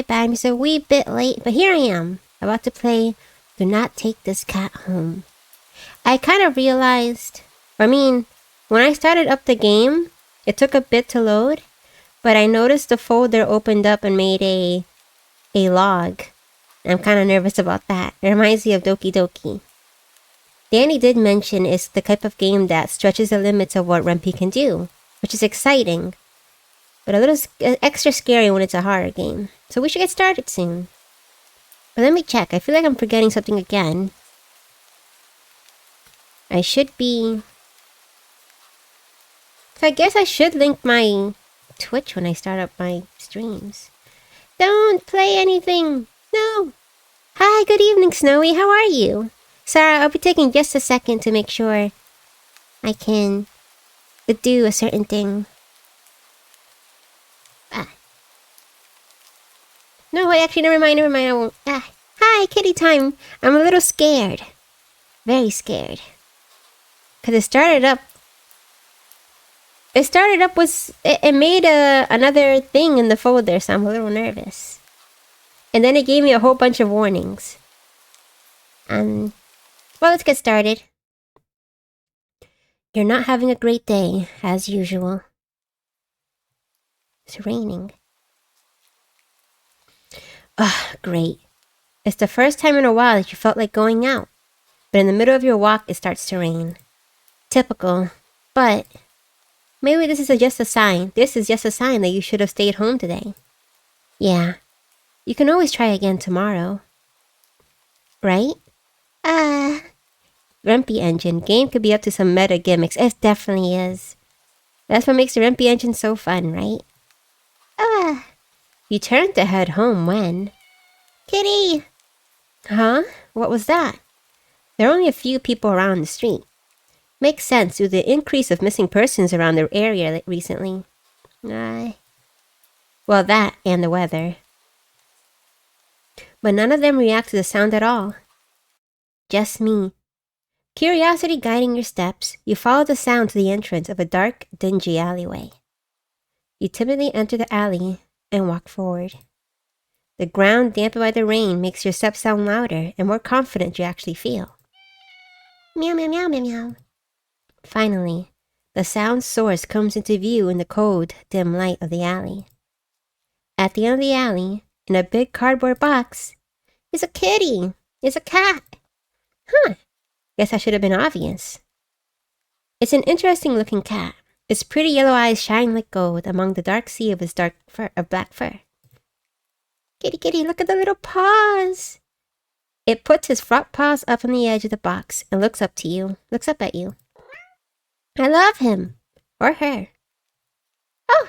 But I'm just a wee bit late, but here I am, about to play Do Not Take This Cat Home. I kind of realized, when I started up the game, it took a bit to load, but I noticed the folder opened up and made a log. I'm kind of nervous about that. It reminds me of Doki Doki. Danny did mention it's the type of game that stretches the limits of what Rempe can do, which is exciting, but a little extra scary when it's a horror game. So we should get started soon. But let me check. I feel like I'm forgetting something again. I should be... So I guess I should link my Twitch when I start up my streams. Don't play anything! No! Hi, good evening, Snowy. How are you? Sarah, I'll be taking just a second to make sure I can do a certain thing. No, wait, actually, never mind, I won't. Hi, kitty time. I'm a little scared. Very scared. Because it started up with... It made another thing in the folder, so I'm a little nervous. And then it gave me a whole bunch of warnings. Well, let's get started. You're not having a great day, as usual. It's raining. Ugh, great. It's the first time in a while that you felt like going out. But in the middle of your walk, it starts to rain. Typical. But maybe this is just a sign. This is just a sign that you should have stayed home today. Yeah. You can always try again tomorrow. Right? Rempe Engine. Game could be up to some meta gimmicks. It definitely is. That's what makes the Rempe Engine so fun, right? You turned to head home when... Kitty! Huh? What was that? There are only a few people around the street. Makes sense due to the increase of missing persons around the area recently. Well, that and the weather. But none of them react to the sound at all. Just me. Curiosity guiding your steps, you follow the sound to the entrance of a dark, dingy alleyway. You timidly enter the alley and walk forward. The ground dampened by the rain makes your steps sound louder and more confident you actually feel. Meow, meow, meow, meow, meow. Finally, the sound source comes into view in the cold, dim light of the alley. At the end of the alley, in a big cardboard box, is a kitty. It's a cat. Huh. Guess that should have been obvious. It's an interesting looking cat. Its pretty yellow eyes shine like gold among the dark sea of its black fur. Kitty, kitty, look at the little paws. It puts his front paws up on the edge of the box and looks up at you. I love him. Or her. Oh,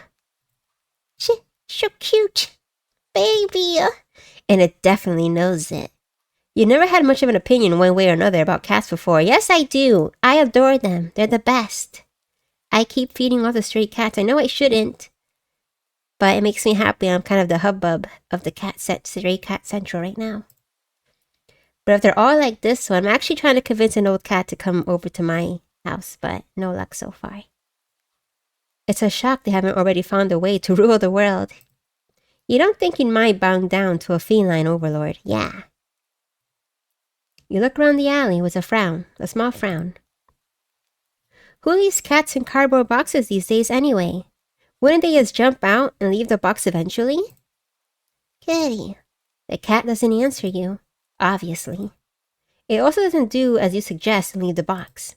she's so cute. Baby. And it definitely knows it. You never had much of an opinion one way or another about cats before. Yes, I do. I adore them. They're the best. I keep feeding all the stray cats. I know I shouldn't. But it makes me happy. I'm kind of the hubbub of the Stray Cat Central right now. But if they're all like this one, I'm actually trying to convince an old cat to come over to my house, but no luck so far. It's a shock they haven't already found a way to rule the world. You don't think you'd mind bowing down to a feline overlord, yeah. You look around the alley with a small frown. Who leaves cats in cardboard boxes these days anyway? Wouldn't they just jump out and leave the box eventually? Kitty. The cat doesn't answer you, obviously. It also doesn't do as you suggest and leave the box.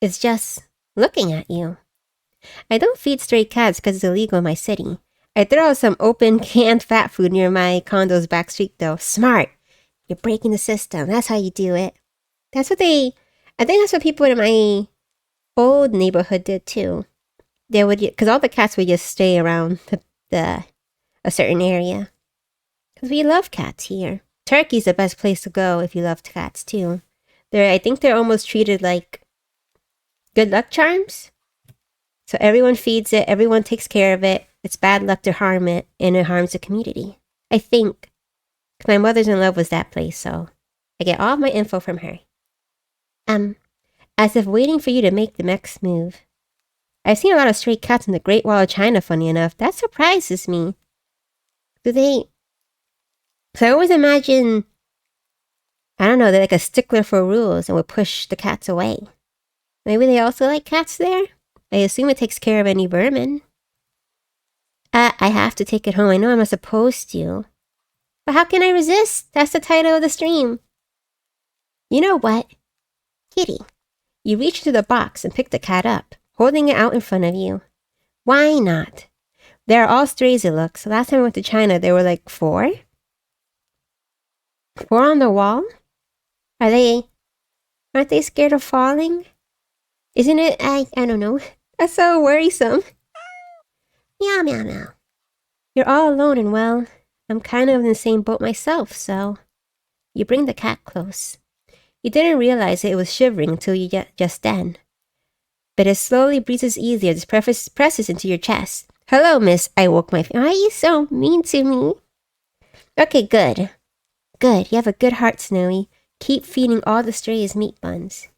It's just looking at you. I don't feed stray cats because it's illegal in my city. I throw out some open canned fat food near my condo's back street though. Smart. You're breaking the system. That's how you do it. I think that's what people in my old neighborhood did too. They would, because all the cats would just stay around a certain area. Because we love cats here. Turkey's the best place to go if you love cats too. I think they're almost treated like good luck charms. So everyone feeds it, everyone takes care of it. It's bad luck to harm it, and it harms the community. I think. Because my mother's in love with that place, so I get all my info from her. As if waiting for you to make the next move. I've seen a lot of stray cats in the Great Wall of China, funny enough. That surprises me. Do they So I always imagine, I don't know, they're like a stickler for rules and would push the cats away. Maybe they also like cats there? I assume it takes care of any vermin. I have to take it home. I know I'm not supposed to. But how can I resist? That's the title of the stream. You know what? Kitty, you reach into the box and pick the cat up, holding it out in front of you. Why not? They're all strays, it looks. Last time I went to China, there were like 4. 4 on the wall? Aren't they scared of falling? Isn't it? I don't know. That's so worrisome. Meow, meow, meow. You're all alone and well, I'm kind of in the same boat myself, so... You bring the cat close. You didn't realize it was shivering until you just then. But it slowly breathes easier as it presses into your chest. Hello, miss. I woke my... Why are you so mean to me? Okay, good. Good. You have a good heart, Snowy. Keep feeding all the strays meat buns.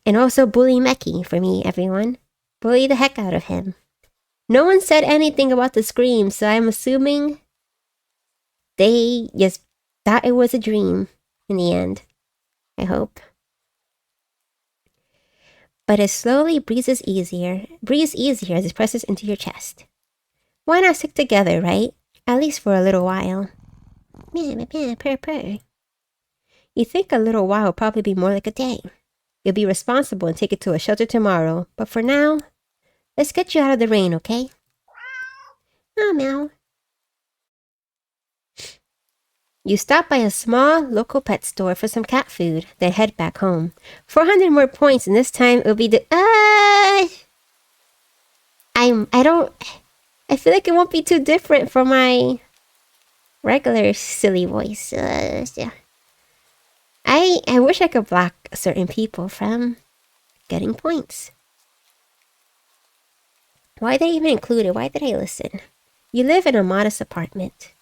And also bully Meki for me, everyone. Bully the heck out of him. No one said anything about the scream, so I'm assuming they just thought it was a dream in the end. I hope. But it slowly breathes easier as it presses into your chest. Why not stick together, right? At least for a little while. Purr. You think a little while will probably be more like a day. You'll be responsible and take it to a shelter tomorrow, but for now, let's get you out of the rain, okay? Oh, meow. You stop by a small local pet store for some cat food, then head back home. 400 more points, and this time it'll be the... I feel like it won't be too different from my regular silly voice. I wish I could block certain people from getting points. Why did I even include it? Why did I listen? You live in a modest apartment.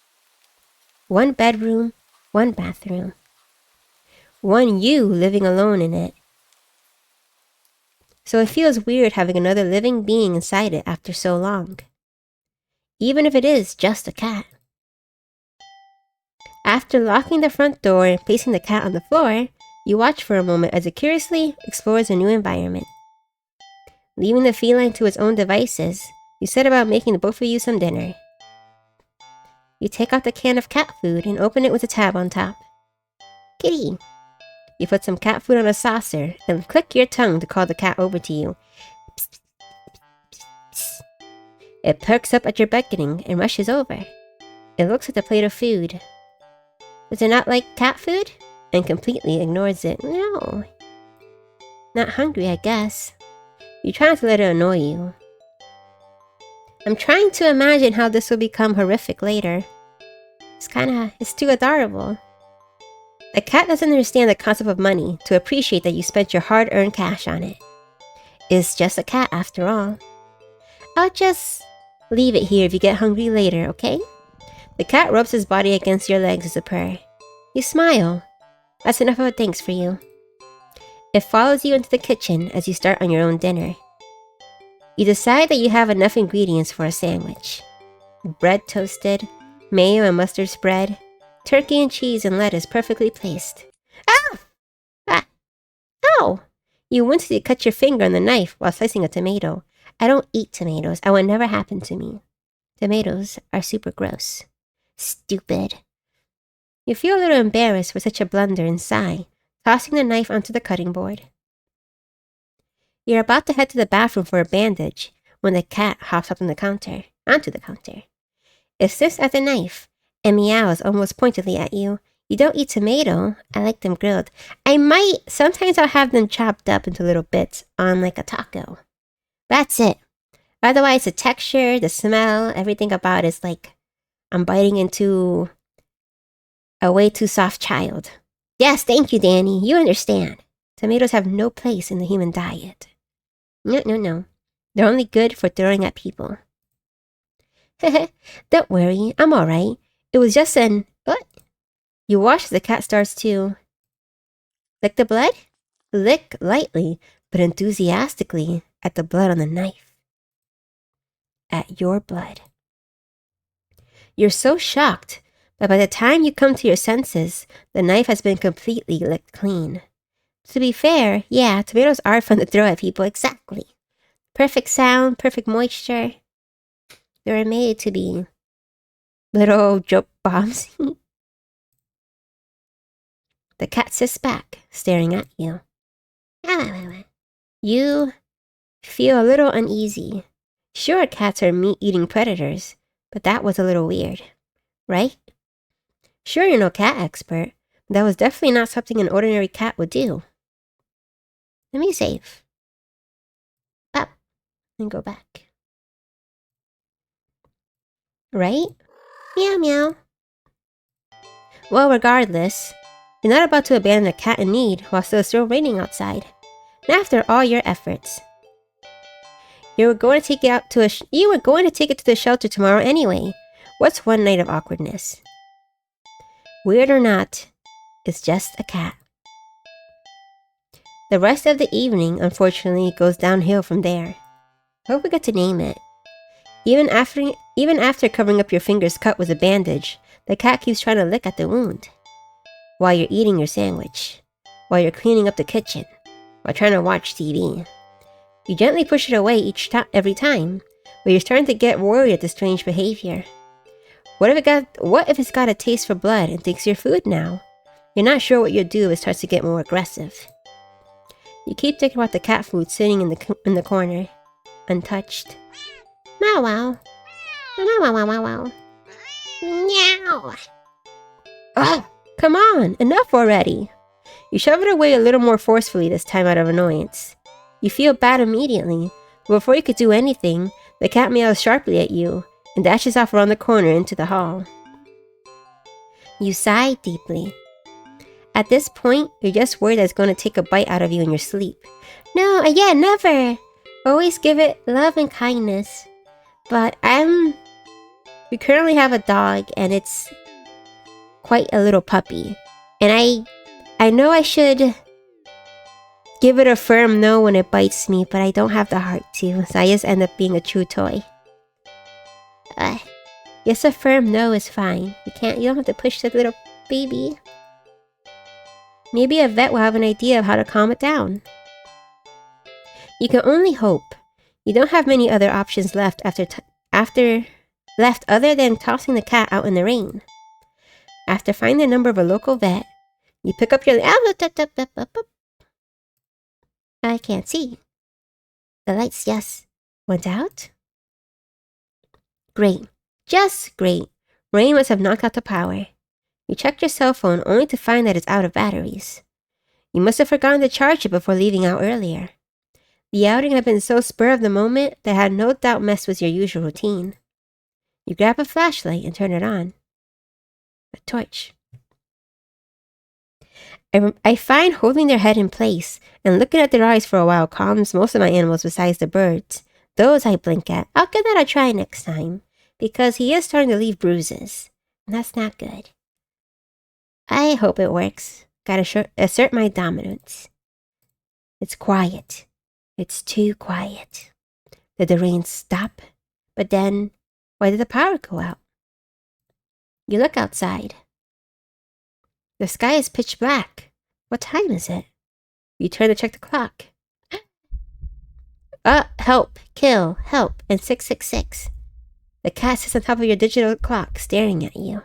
1 bedroom, 1 bathroom. 1 you living alone in it. So it feels weird having another living being inside it after so long. Even if it is just a cat. After locking the front door and placing the cat on the floor, you watch for a moment as it curiously explores a new environment. Leaving the feline to its own devices, you set about making the both of you some dinner. You take out the can of cat food and open it with a tab on top. Kitty! You put some cat food on a saucer and click your tongue to call the cat over to you. It perks up at your beckoning and rushes over. It looks at the plate of food. Does it not like cat food? And completely ignores it. No. Not hungry, I guess. You try not to let it annoy you. I'm trying to imagine how this will become horrific later. It's too adorable. A cat doesn't understand the concept of money to appreciate that you spent your hard-earned cash on it. It's just a cat after all. I'll just leave it here if you get hungry later, okay? The cat rubs his body against your legs as a purr. You smile. That's enough of a thanks for you. It follows you into the kitchen as you start on your own dinner. You decide that you have enough ingredients for a sandwich. Bread toasted, mayo and mustard spread, turkey and cheese and lettuce perfectly placed. Ow! Ah! Ow! You wince as you cut your finger on the knife while slicing a tomato. I don't eat tomatoes. That would never happen to me. Tomatoes are super gross. Stupid. You feel a little embarrassed for such a blunder and sigh, tossing the knife onto the cutting board. You're about to head to the bathroom for a bandage when the cat hops up onto the counter. It sniffs at the knife and meows almost pointedly at you. You don't eat tomato. I like them grilled. Sometimes I'll have them chopped up into little bits on like a taco. That's it. Otherwise, the texture, the smell, everything about it is like I'm biting into a way too soft child. Yes, thank you, Danny. You understand. Tomatoes have no place in the human diet. No. They're only good for throwing at people. Don't worry, I'm alright. It was just What? You watch as the cat starts to... Lick the blood? Lick lightly, but enthusiastically at the blood on the knife. At your blood. You're so shocked, But by the time you come to your senses, the knife has been completely licked clean. To be fair, yeah, tomatoes are fun to throw at people, exactly. Perfect sound, perfect moisture. They were made to be little joke bombs. The cat sits back, staring at you. You feel a little uneasy. Sure, cats are meat-eating predators, but that was a little weird, right? Sure, you're no cat expert, but that was definitely not something an ordinary cat would do. Let me save. Up and go back. Right? Meow meow. Well, regardless, you're not about to abandon a cat in need while still raining outside. And after all your efforts, you were going to take it to the shelter tomorrow anyway. What's one night of awkwardness? Weird or not, it's just a cat. The rest of the evening, unfortunately, goes downhill from there. I hope we get to name it. Even after covering up your finger's cut with a bandage, the cat keeps trying to lick at the wound. While you're eating your sandwich, while you're cleaning up the kitchen, while trying to watch TV. You gently push it away every time, but you're starting to get worried at the strange behavior. What if it's got a taste for blood and thinks you're food now? You're not sure what you'll do if it starts to get more aggressive. You keep thinking about the cat food sitting in the corner, untouched. Meow wow. Meow wow wow wow wow. Meow. Oh, come on, enough already. You shove it away a little more forcefully this time out of annoyance. You feel bad immediately, but before you could do anything, the cat meows sharply at you and dashes off around the corner into the hall. You sigh deeply. At this point, you're just worried that it's going to take a bite out of you in your sleep. No, yeah, never. Always give it love and kindness. But we currently have a dog, and it's quite a little puppy. And I know I should give it a firm no when it bites me, but I don't have the heart to, so I just end up being a chew toy. Yes, a firm no is fine. You don't have to push the little baby. Maybe a vet will have an idea of how to calm it down. You can only hope. You don't have many other options left other than tossing the cat out in the rain. After finding the number of a local vet, you pick up your... I can't see. The lights, yes, went out. Great. Just great. Rain must have knocked out the power. You checked your cell phone only to find that it's out of batteries. You must have forgotten to charge it before leaving out earlier. The outing had been so spur of the moment that had no doubt messed with your usual routine. You grab a flashlight and turn it on. A torch. I find holding their head in place and looking at their eyes for a while calms most of my animals besides the birds. Those I blink at. I'll give that a try next time, because he is starting to leave bruises, and that's not good. I hope it works. Gotta assert my dominance. It's quiet. It's too quiet. Did the rain stop? But then, why did the power go out? You look outside. The sky is pitch black. What time is it? You turn to check the clock. Help, kill, help, and 666. The cat sits on top of your digital clock, staring at you.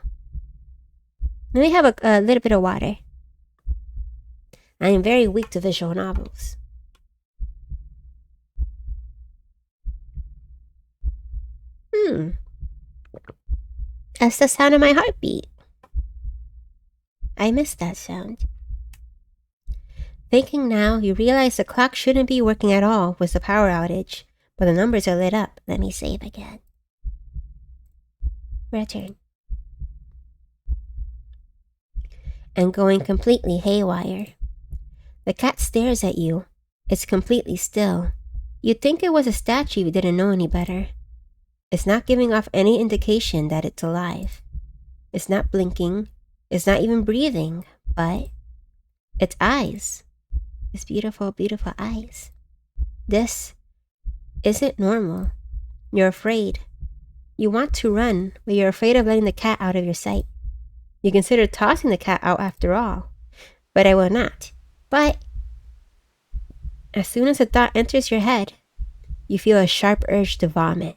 Let me have a little bit of water. I am very weak to visual novels. That's the sound of my heartbeat. I missed that sound. Thinking now, you realize the clock shouldn't be working at all with the power outage, but the numbers are lit up. Let me save again. Return. And going completely haywire. The cat stares at you. It's completely still. You'd think it was a statue if you didn't know any better. It's not giving off any indication that it's alive. It's not blinking. It's not even breathing. But its eyes. Its beautiful, beautiful eyes. This isn't normal. You're afraid. You want to run, but you're afraid of letting the cat out of your sight. You consider tossing the cat out after all, but I will not. But as soon as the thought enters your head, you feel a sharp urge to vomit.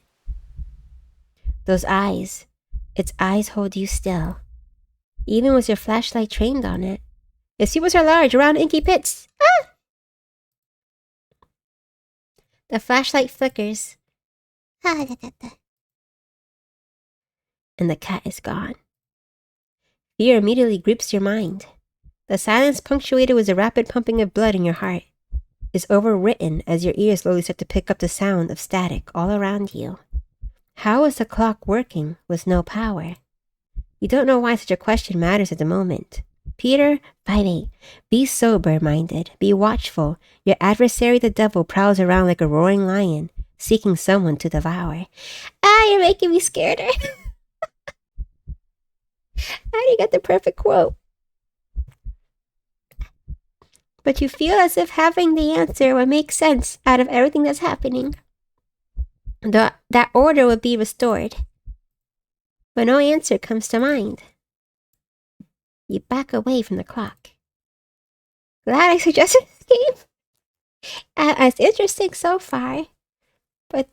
Those eyes, its eyes hold you still, even with your flashlight trained on it. Its pupils are large, round, inky pits. Ah! The flashlight flickers. And the cat is gone. Fear immediately grips your mind. The silence, punctuated with the rapid pumping of blood in your heart, is overwritten as your ears slowly start to pick up the sound of static all around you. How is the clock working with no power? You don't know why such a question matters at the moment. Peter, 5-8. Be sober-minded. Be watchful. Your adversary, the devil, prowls around like a roaring lion, seeking someone to devour. You're making me scared. I already got the perfect quote. But you feel as if having the answer would make sense out of everything that's happening. That order would be restored. But no answer comes to mind. You back away from the clock. Glad I suggested this game. It's interesting so far. But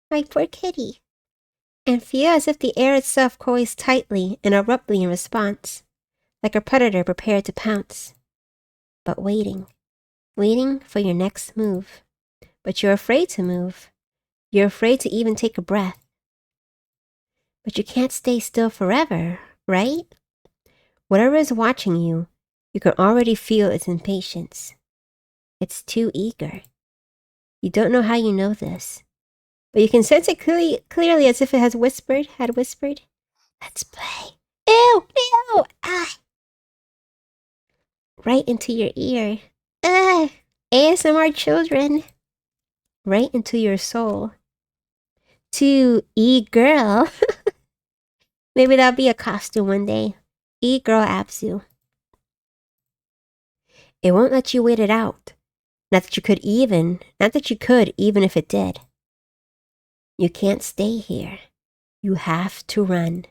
my poor kitty. And feel as if the air itself coils tightly and abruptly in response, like a predator prepared to pounce. But waiting for your next move. But you're afraid to move. You're afraid to even take a breath. But you can't stay still forever, right? Whatever is watching you, you can already feel its impatience. It's too eager. You don't know how you know this, but you can sense it clearly as if it had whispered. Let's play. Ew! Ah! Right into your ear. ASMR children. Right into your soul. To E-Girl. Maybe that'll be a costume one day. E-Girl Abzu. It won't let you wait it out. Not that you could even if it did. You can't stay here. You have to run.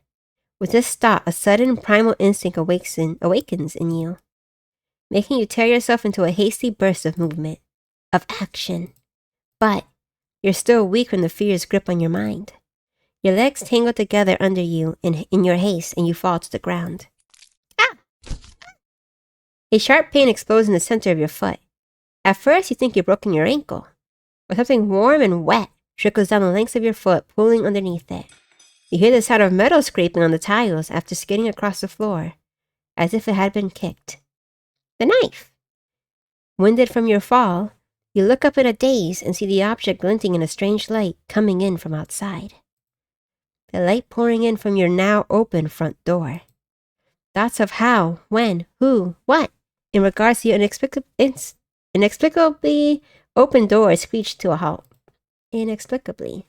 With this thought, a sudden primal instinct awakens in you, making you tear yourself into a hasty burst of movement, of action. But you're still weak from the fear's grip on your mind. Your legs tangle together under you in your haste, and you fall to the ground. A sharp pain explodes in the center of your foot. At first, you think you've broken your ankle, but something warm and wet trickles down the length of your foot, pulling underneath it. You hear the sound of metal scraping on the tiles after skidding across the floor, as if it had been kicked. The knife! Winded from your fall, you look up in a daze and see the object glinting in a strange light coming in from outside. The light pouring in from your now open front door. Thoughts of how, when, who, what, in regards to your inexplicably open door screech to a halt. Inexplicably.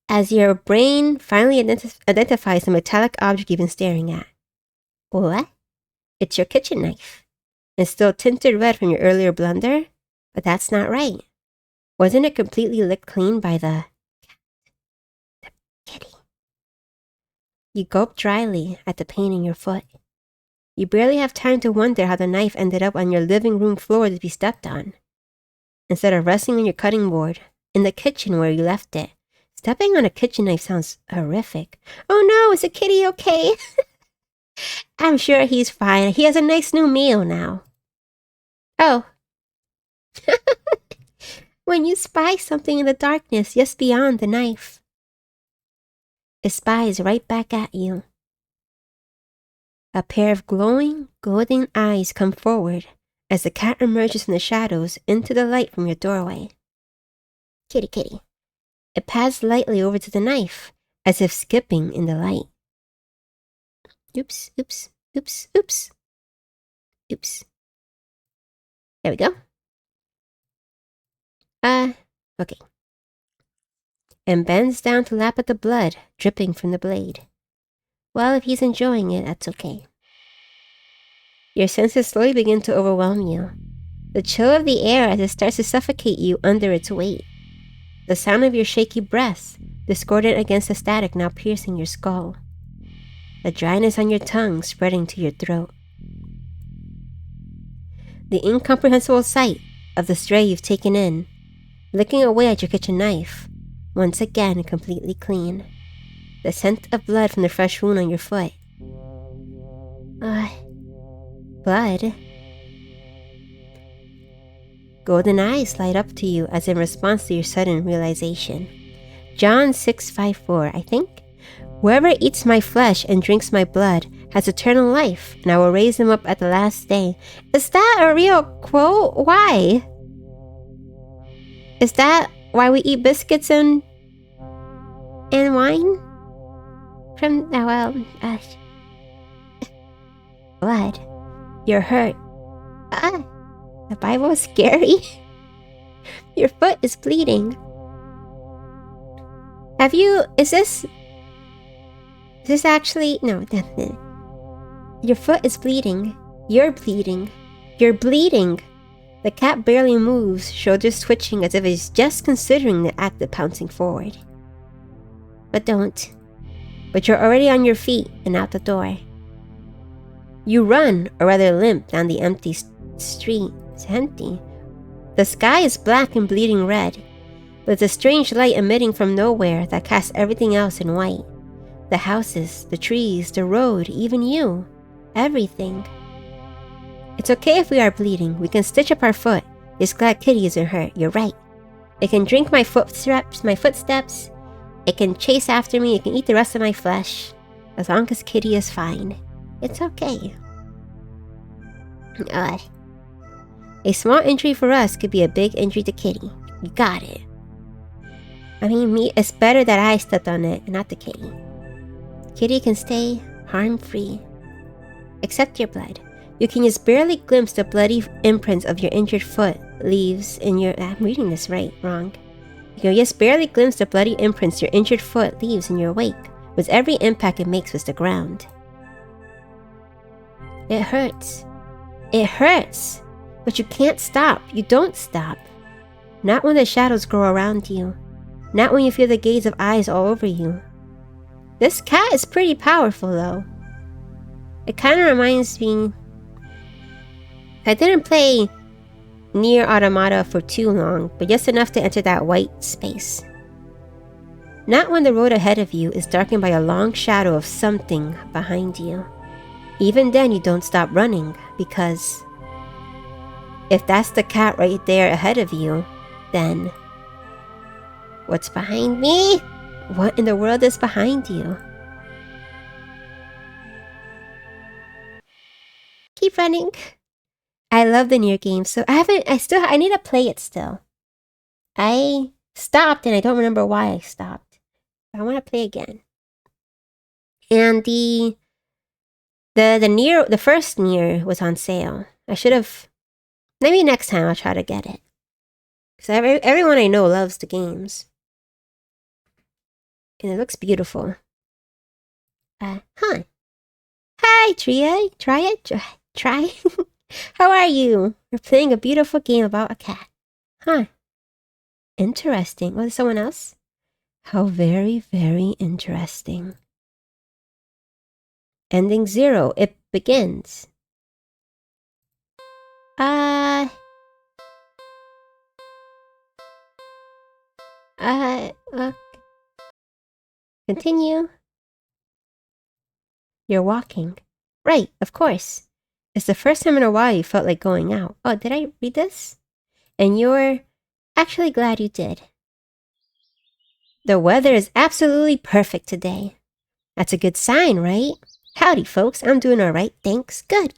As your brain finally identifies the metallic object you've been staring at. What? It's your kitchen knife. It's still tinted red from your earlier blunder, but that's not right. Wasn't it completely licked clean by the kitty? You gulp dryly at the pain in your foot. You barely have time to wonder how the knife ended up on your living room floor to be stepped on. Instead of resting on your cutting board, in the kitchen where you left it. Stepping on a kitchen knife sounds horrific. Oh no, is the kitty okay? I'm sure he's fine. He has a nice new meal now. Oh. When you spy something in the darkness just beyond the knife, it spies right back at you. A pair of glowing, golden eyes come forward as the cat emerges from the shadows into the light from your doorway. Kitty. It pads lightly over to the knife, as if skipping in the light. Oops. There we go. Okay. And bends down to lap at the blood dripping from the blade. Well, if he's enjoying it, that's okay. Your senses slowly begin to overwhelm you. The chill of the air as it starts to suffocate you under its weight. The sound of your shaky breath, discordant against the static now piercing your skull. a dryness on your tongue spreading to your throat. The incomprehensible sight of the stray you've taken in, licking away at your kitchen knife, once again completely clean. The scent of blood from the fresh wound on your foot. Blood? Golden eyes light up to you as in response to your sudden realization. John 6:54, I think. Whoever eats my flesh and drinks my blood has eternal life, and I will raise him up at the last day. Is that a real quote? Why? Is that why we eat biscuits and wine? Blood. You're hurt. The Bible is scary. Your foot is bleeding. Is this actually, no. Your foot is bleeding. You're bleeding. You're bleeding. The cat barely moves, shoulders twitching as if it's just considering the act of pouncing forward. But don't. But you're already on your feet and out the door. You run, or rather limp, down the empty street. It's empty. The sky is black and bleeding red, with a strange light emitting from nowhere that casts everything else in white. The houses, the trees, the road, even you. Everything. It's okay if we are bleeding. We can stitch up our foot. Just glad Kitty isn't hurt. You're right. It can drink my footsteps. It can chase after me. It can eat the rest of my flesh. As long as Kitty is fine. It's okay. A small injury for us could be a big injury to Kitty. You got it. I mean, it's better that I stepped on it and not the kitty. Kitty can stay harm-free. Except your blood. You can just barely glimpse the bloody imprints of your injured foot leaves in your... I'm reading this wrong. You can just barely glimpse the bloody imprints your injured foot leaves in your wake, with every impact it makes with the ground. It hurts. It hurts! But you can't stop. You don't stop. Not when the shadows grow around you. Not when you feel the gaze of eyes all over you. This cat is pretty powerful, though. It kind of reminds me... I didn't play Nier Automata for too long, but just enough to enter that white space. Not when the road ahead of you is darkened by a long shadow of something behind you. Even then you don't stop running, because... if that's the cat right there ahead of you, then... what's behind me? What in the world is behind you? Keep running. I love the Nier game, so I need to play it still. I stopped and I don't remember why I stopped. I want to play again. And the first Nier was on sale. I should have... maybe next time I'll try to get it. Because everyone I know loves the games. And it looks beautiful. Hi, Tria. Try. How are you? We're playing a beautiful game about a cat. Huh. Interesting. Was it someone else? How very, very interesting. Ending 0. It begins. Continue. You're walking. Right, of course. It's the first time in a while you felt like going out. Oh, did I read this? And you're actually glad you did. The weather is absolutely perfect today. That's a good sign, right? Howdy, folks. I'm doing all right, thanks. Good.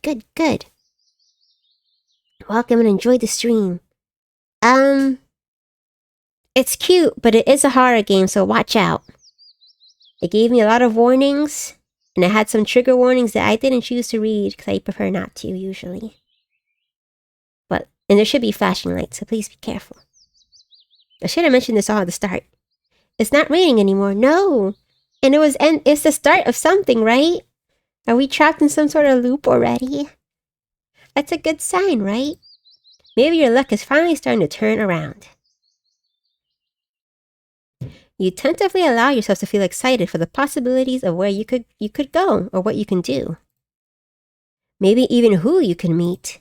Welcome and enjoy the stream. It's cute, but it is a horror game, so watch out. It gave me a lot of warnings, and it had some trigger warnings that I didn't choose to read because I prefer not to, usually. And there should be flashing lights, so please be careful. I should have mentioned this all at the start. It's not raining anymore, no! And it's the start of something, right? Are we trapped in some sort of loop already? That's a good sign, right? Maybe your luck is finally starting to turn around. You tentatively allow yourself to feel excited for the possibilities of where you could go or what you can do. Maybe even who you can meet.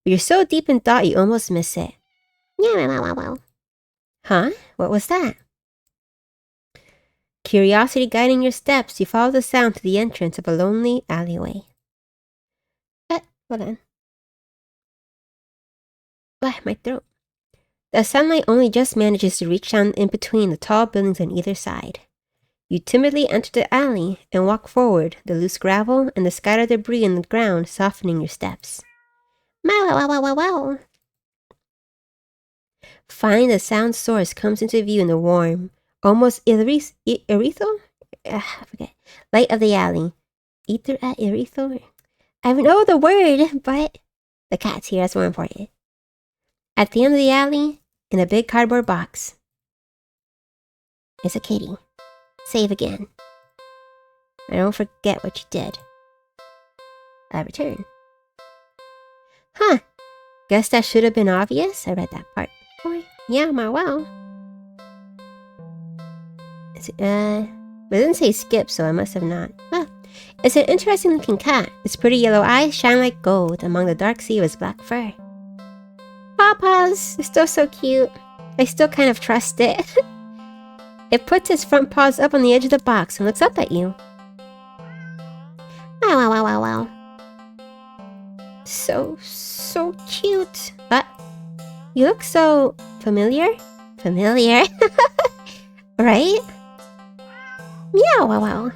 But you're so deep in thought you almost miss it. Huh? What was that? Curiosity guiding your steps, you follow the sound to the entrance of a lonely alleyway. Hold on. My throat. The sunlight only just manages to reach down in between the tall buildings on either side. You timidly enter the alley and walk forward, the loose gravel and the scattered debris on the ground softening your steps. Finally, the sound source comes into view in the warm, almost ethereal light of the alley. Ethereal? I know the word, but the cat's here, that's more important. At the end of the alley, in a big cardboard box, is a kitty. Save again. I don't forget what you did. I return. Huh. Guess that should have been obvious. I read that part before. Yeah, well. But it didn't say skip, so I must have not. Well, it's an interesting looking cat. Its pretty yellow eyes shine like gold among the dark sea of its black fur. Paws! It's still so cute. I still kind of trust it. It puts its front paws up on the edge of the box and looks up at you. Wow. So cute. But you look so familiar. Familiar? Right? Meow, wow.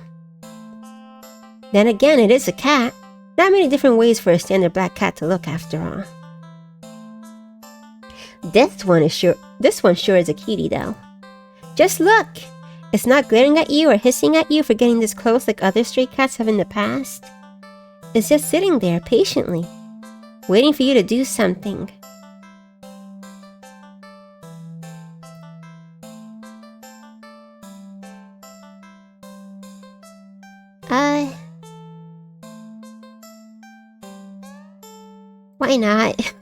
Then again, it is a cat. Not many different ways for a standard black cat to look after all. This one sure is a cutie though. Just look! It's not glaring at you or hissing at you for getting this close like other stray cats have in the past. It's just sitting there patiently, waiting for you to do something. Why not?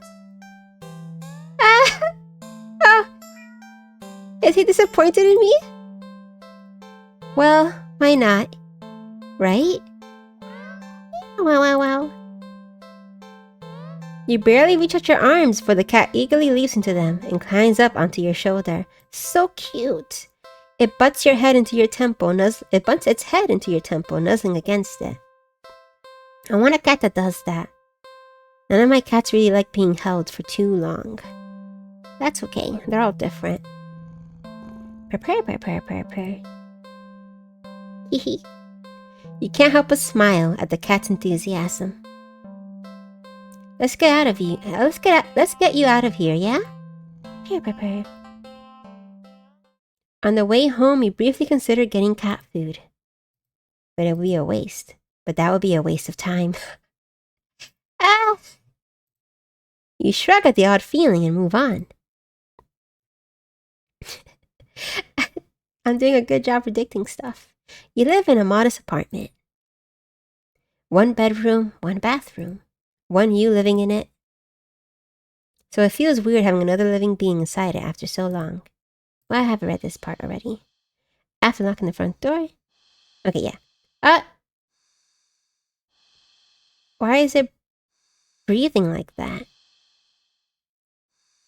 Is he disappointed in me? Well, why not? Right? Wow. You barely reach out your arms before the cat eagerly leaps into them and climbs up onto your shoulder. So cute. It butts its head into your temple, nuzzling against it. I want a cat that does that. None of my cats really like being held for too long. That's okay. They're all different. Purr. Hee. You can't help but smile at the cat's enthusiasm. Let's get you out of here, yeah? Purr. On the way home, you briefly considered getting cat food. But it would be a waste. But that would be a waste of time. You shrug at the odd feeling and move on. I'm doing a good job predicting stuff. You live in a modest apartment. 1 bedroom, 1 bathroom. 1 you living in it. So it feels weird having another living being inside it after so long. Well, I haven't read this part already. After locking the front door. Okay, yeah. Why is it breathing like that?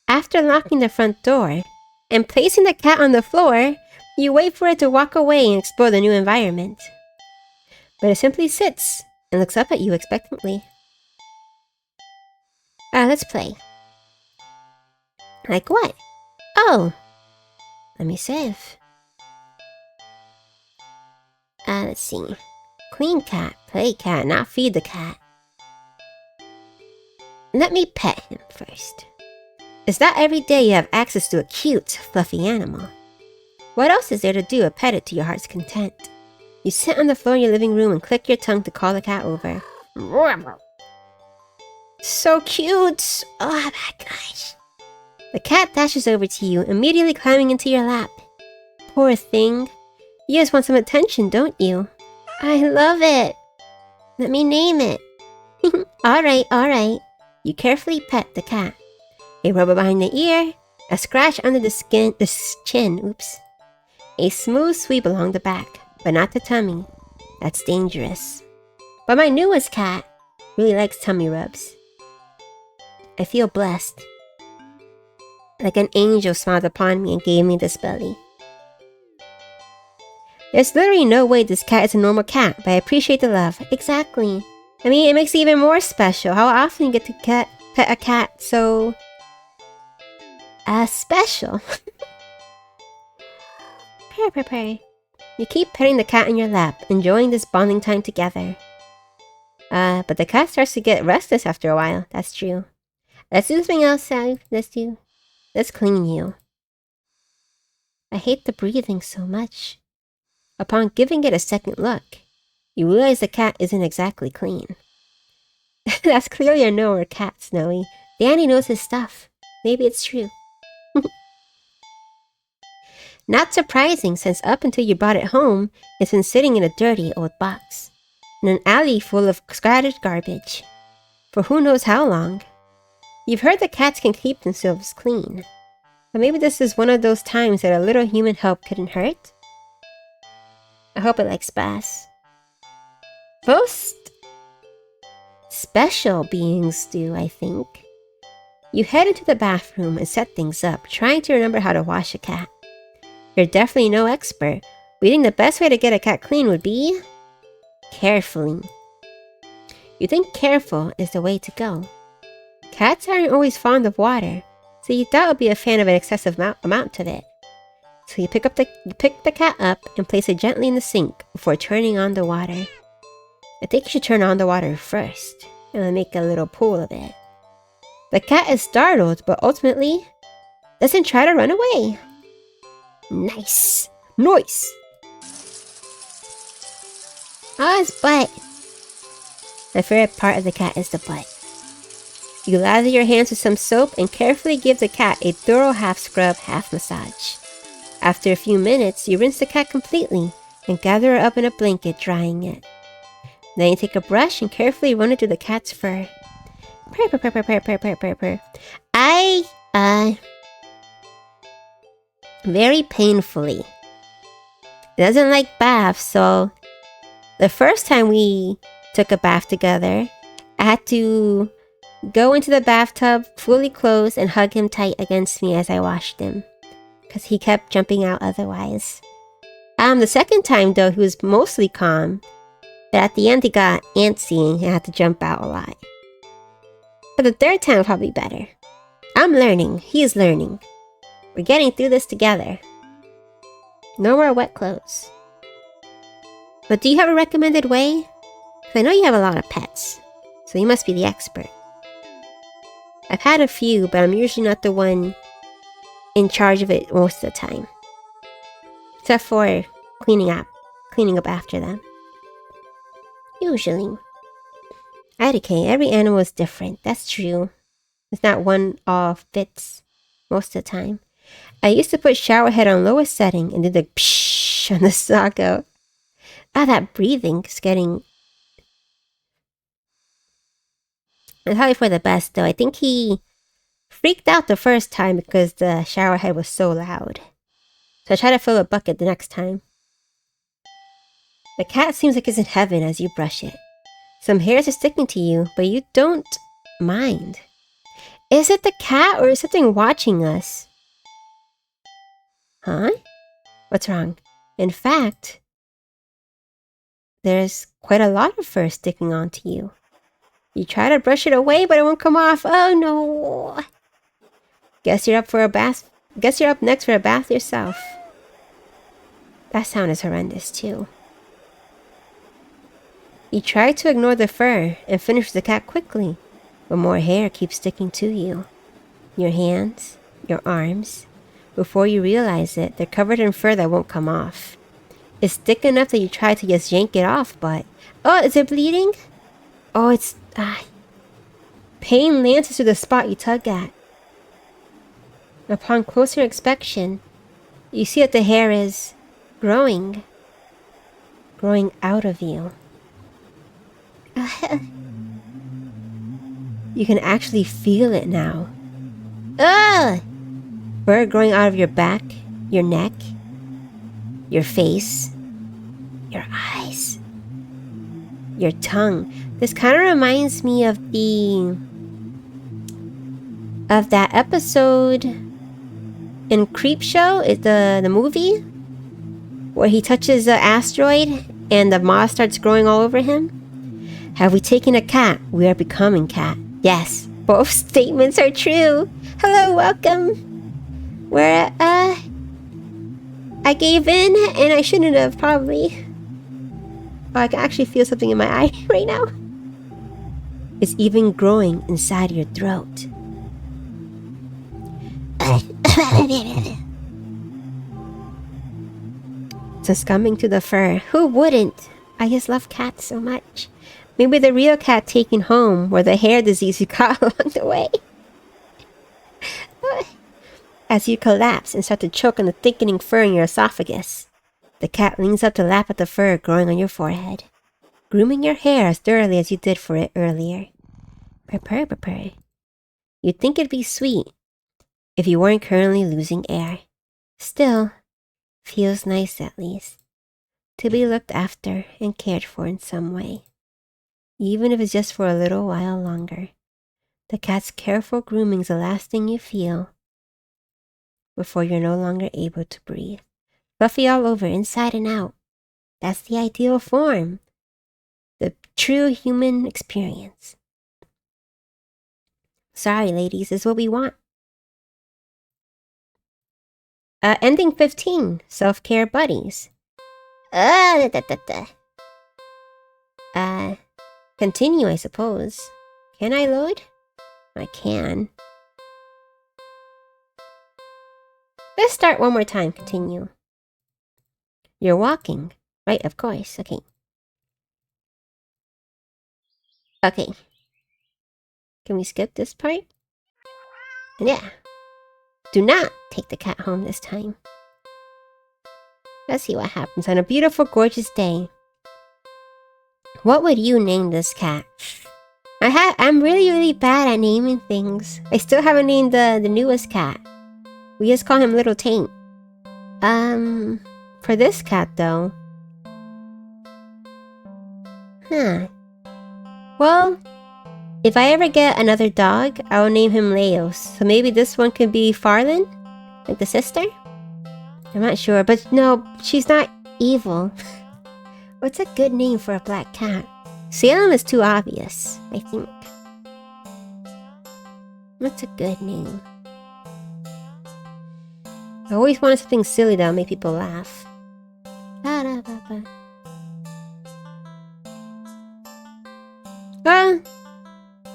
After locking the front door and placing the cat on the floor, you wait for it to walk away and explore the new environment. But it simply sits and looks up at you expectantly. Let's play. Like what? Oh! Let me save. Let's see. Clean cat, play cat, not feed the cat. Let me pet him first. It's not every day you have access to a cute, fluffy animal. What else is there to do but pet it to your heart's content? You sit on the floor in your living room and click your tongue to call the cat over. So cute! Oh my gosh. The cat dashes over to you, immediately climbing into your lap. Poor thing. You just want some attention, don't you? I love it. Let me name it. Alright. You carefully pet the cat. A rubber behind the ear, a scratch under the chin, A smooth sweep along the back, but not the tummy. That's dangerous. But my newest cat really likes tummy rubs. I feel blessed. Like an angel smiled upon me and gave me this belly. There's literally no way this cat is a normal cat, but I appreciate the love. Exactly. I mean, it makes it even more special. How often you get to pet a cat so... special. Purr. You keep petting the cat in your lap, enjoying this bonding time together. But the cat starts to get restless after a while. That's true. Let's do something else, Sally. Let's clean you. I hate the breathing so much. Upon giving it a second look, you realize the cat isn't exactly clean. That's clearly a knower cat, Snowy. Danny knows his stuff. Maybe it's true. Not surprising, since up until you brought it home, it's been sitting in a dirty old box, in an alley full of scattered garbage, for who knows how long. You've heard that cats can keep themselves clean, but maybe this is one of those times that a little human help couldn't hurt? I hope it likes Bass. Most special beings do, I think. You head into the bathroom and set things up, trying to remember how to wash a cat. You're definitely no expert. We think the best way to get a cat clean would be... carefully. You think careful is the way to go. Cats aren't always fond of water, so you thought would be a fan of an excessive amount of it. So you pick the cat up and place it gently in the sink before turning on the water. I think you should turn on the water first, and then make a little pool of it. The cat is startled, but ultimately doesn't try to run away. Nice! Oh, his butt! My favorite part of the cat is the butt. You lather your hands with some soap and carefully give the cat a thorough half scrub, half massage. After a few minutes, you rinse the cat completely and gather her up in a blanket, drying it. Then you take a brush and carefully run it through the cat's fur. Purr. Very painfully. It doesn't like baths, so the first time we took a bath together, I had to go into the bathtub fully clothed and hug him tight against me as I washed him, because he kept jumping out otherwise. The second time though, he was mostly calm, but at the end he got antsy and had to jump out a lot. But the third time will probably be better. I'm learning, he is learning. We're getting through this together. No more wet clothes. But do you have a recommended way? 'Cause I know you have a lot of pets, so you must be the expert. I've had a few, but I'm usually not the one in charge of it most of the time. Except for cleaning up after them. Usually. Okay, every animal is different. That's true. It's not one all fits most of the time. I used to put shower head on lowest setting and do the pshh on the sock out. That breathing is getting... It's probably for the best though. I think he freaked out the first time because the shower head was so loud. So I try to fill a bucket the next time. The cat seems like it's in heaven as you brush it. Some hairs are sticking to you, but you don't mind. Is it the cat or is something watching us? Huh? What's wrong? In fact, there's quite a lot of fur sticking onto you. You try to brush it away, but it won't come off. Oh no! Guess you're up for a bath. Guess you're up next for a bath yourself. That sound is horrendous too. You try to ignore the fur and finish the cat quickly, but more hair keeps sticking to you. Your hands, your arms. Before you realize it, they're covered in fur that won't come off. It's thick enough that you try to just yank it off, but... Oh, is it bleeding? Oh, it's... Pain lances to the spot you tug at. Upon closer inspection, you see that the hair is growing out of you. You can actually feel it now. Ugh! Fur growing out of your back, your neck. your face, your eyes, your tongue. This kind of reminds me of that episode in Creepshow, the movie, where he touches the asteroid and the moss starts growing all over him. Have we taken a cat? We are becoming cat. Yes, both statements are true. Hello, welcome. Where, I gave in and I shouldn't have, probably. Oh, I can actually feel something in my eye right now. It's even growing inside your throat. Succumbing to the fur. Who wouldn't? I just love cats so much. Maybe the real cat taken home, or the hair disease you caught along the way. As you collapse and start to choke on the thickening fur in your esophagus, the cat leans up to lap at the fur growing on your forehead, grooming your hair as thoroughly as you did for it earlier. Purr, purr, purr. You'd think it'd be sweet if you weren't currently losing air. Still, feels nice at least, to be looked after and cared for in some way, even if it's just for a little while longer. The cat's careful grooming's the last thing you feel before you're no longer able to breathe. Fluffy all over, inside and out. That's the ideal form. The true human experience. Sorry, ladies, is what we want. Ending 15, self-care buddies. Continue, I suppose. Can I load? I can. Let's start one more time. Continue. You're walking, right? Of course. Okay. Okay. Can we skip this part? Yeah. Do not take the cat home this time. Let's see what happens on a beautiful, gorgeous day. What would you name this cat? I'm really, really bad at naming things. I still haven't named the newest cat. We just call him Little Taint. For this cat though. Well, if I ever get another dog, I will name him Leos. So maybe this one could be Farlin? Like the sister? I'm not sure, but no, she's not evil. What's a good name for a black cat? Salem is too obvious, I think. What's a good name? I always wanted something silly that'll make people laugh.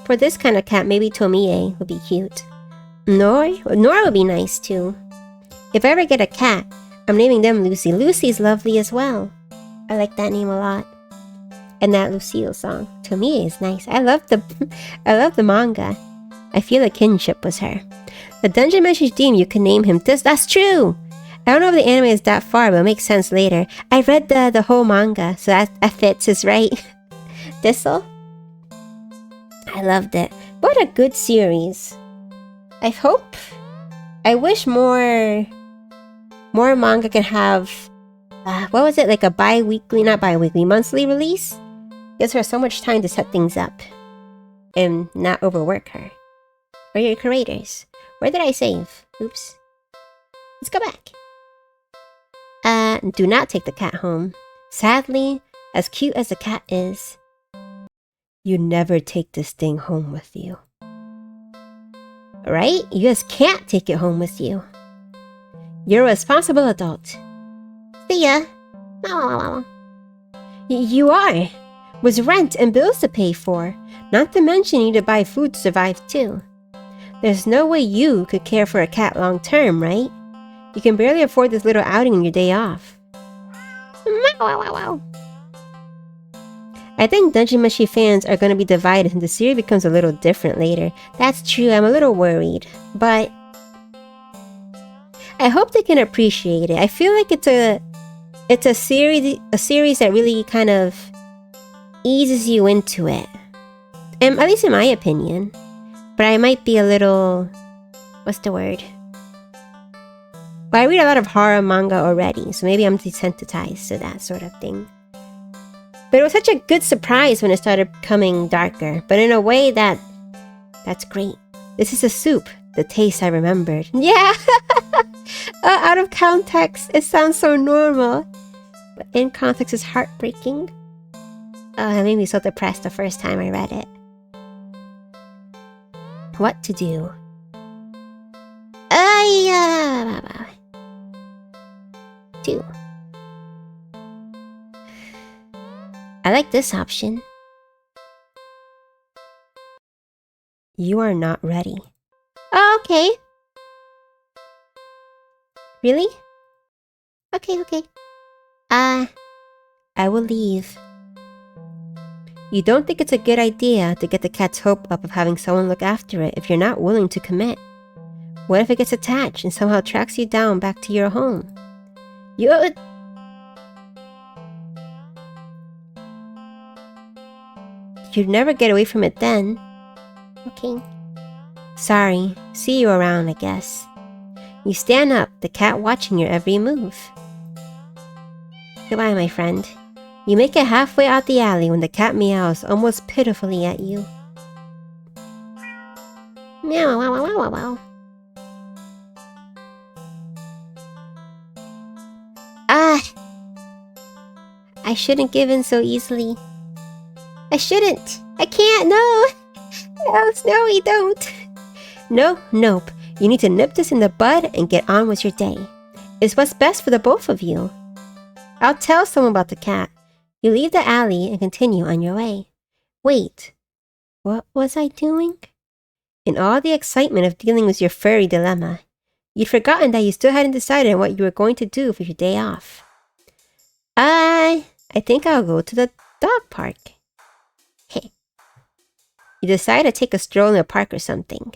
For this kind of cat, maybe Tomie would be cute. Nora would be nice too. If I ever get a cat, I'm naming them Lucy. Lucy's lovely as well. I like that name a lot. And that Lucille song. Tomie is nice. I love the manga. I feel a kinship with her. The Dungeon Message Demon, you can name him this. That's true! I don't know if the anime is that far, but it'll make sense later. I read the whole manga, so that fits, is right. Thistle? I loved it. What a good series. I wish more manga can have, what was it, like a monthly release? Gives her so much time to set things up and not overwork her. Or your creators. Where did I save? Oops. Let's go back. Do not take the cat home. Sadly, as cute as the cat is, you never take this thing home with you. Right? You just can't take it home with you. You're a responsible adult. See ya. You are. With rent and bills to pay for. Not to mention you need to buy food to survive too. There's no way you could care for a cat long term, right? You can barely afford this little outing on your day off. I think Dungeon Meshi fans are going to be divided and the series becomes a little different later. That's true, I'm a little worried. But I hope they can appreciate it. I feel like it's a series that really kind of eases you into it. And at least in my opinion. But I might be a little... what's the word? But I read a lot of horror manga already, so maybe I'm desensitized to that sort of thing. But it was such a good surprise when it started becoming darker, but in a way that's great. This is a soup, the taste I remembered. Yeah! Out of context, it sounds so normal. But in context, it's heartbreaking. It made me so depressed the first time I read it. What to do? Two. I like this option. You are not ready. Oh, okay. Really? Okay. I will leave. You don't think it's a good idea to get the cat's hope up of having someone look after it if you're not willing to commit? What if it gets attached and somehow tracks you down back to your home? You'd never get away from it then. Okay. Sorry. See you around, I guess. You stand up, the cat watching your every move. Goodbye, my friend. You make it halfway out the alley when the cat meows almost pitifully at you. Meow, wow, wow, wow, wow. I shouldn't give in so easily. I shouldn't. I can't, no. No, Snowy, don't. Nope. You need to nip this in the bud and get on with your day. It's what's best for the both of you. I'll tell someone about the cat. You leave the alley and continue on your way. Wait, what was I doing? In all the excitement of dealing with your furry dilemma, you'd forgotten that you still hadn't decided on what you were going to do for your day off. I think I'll go to the dog park. Hey. You decide to take a stroll in the park or something.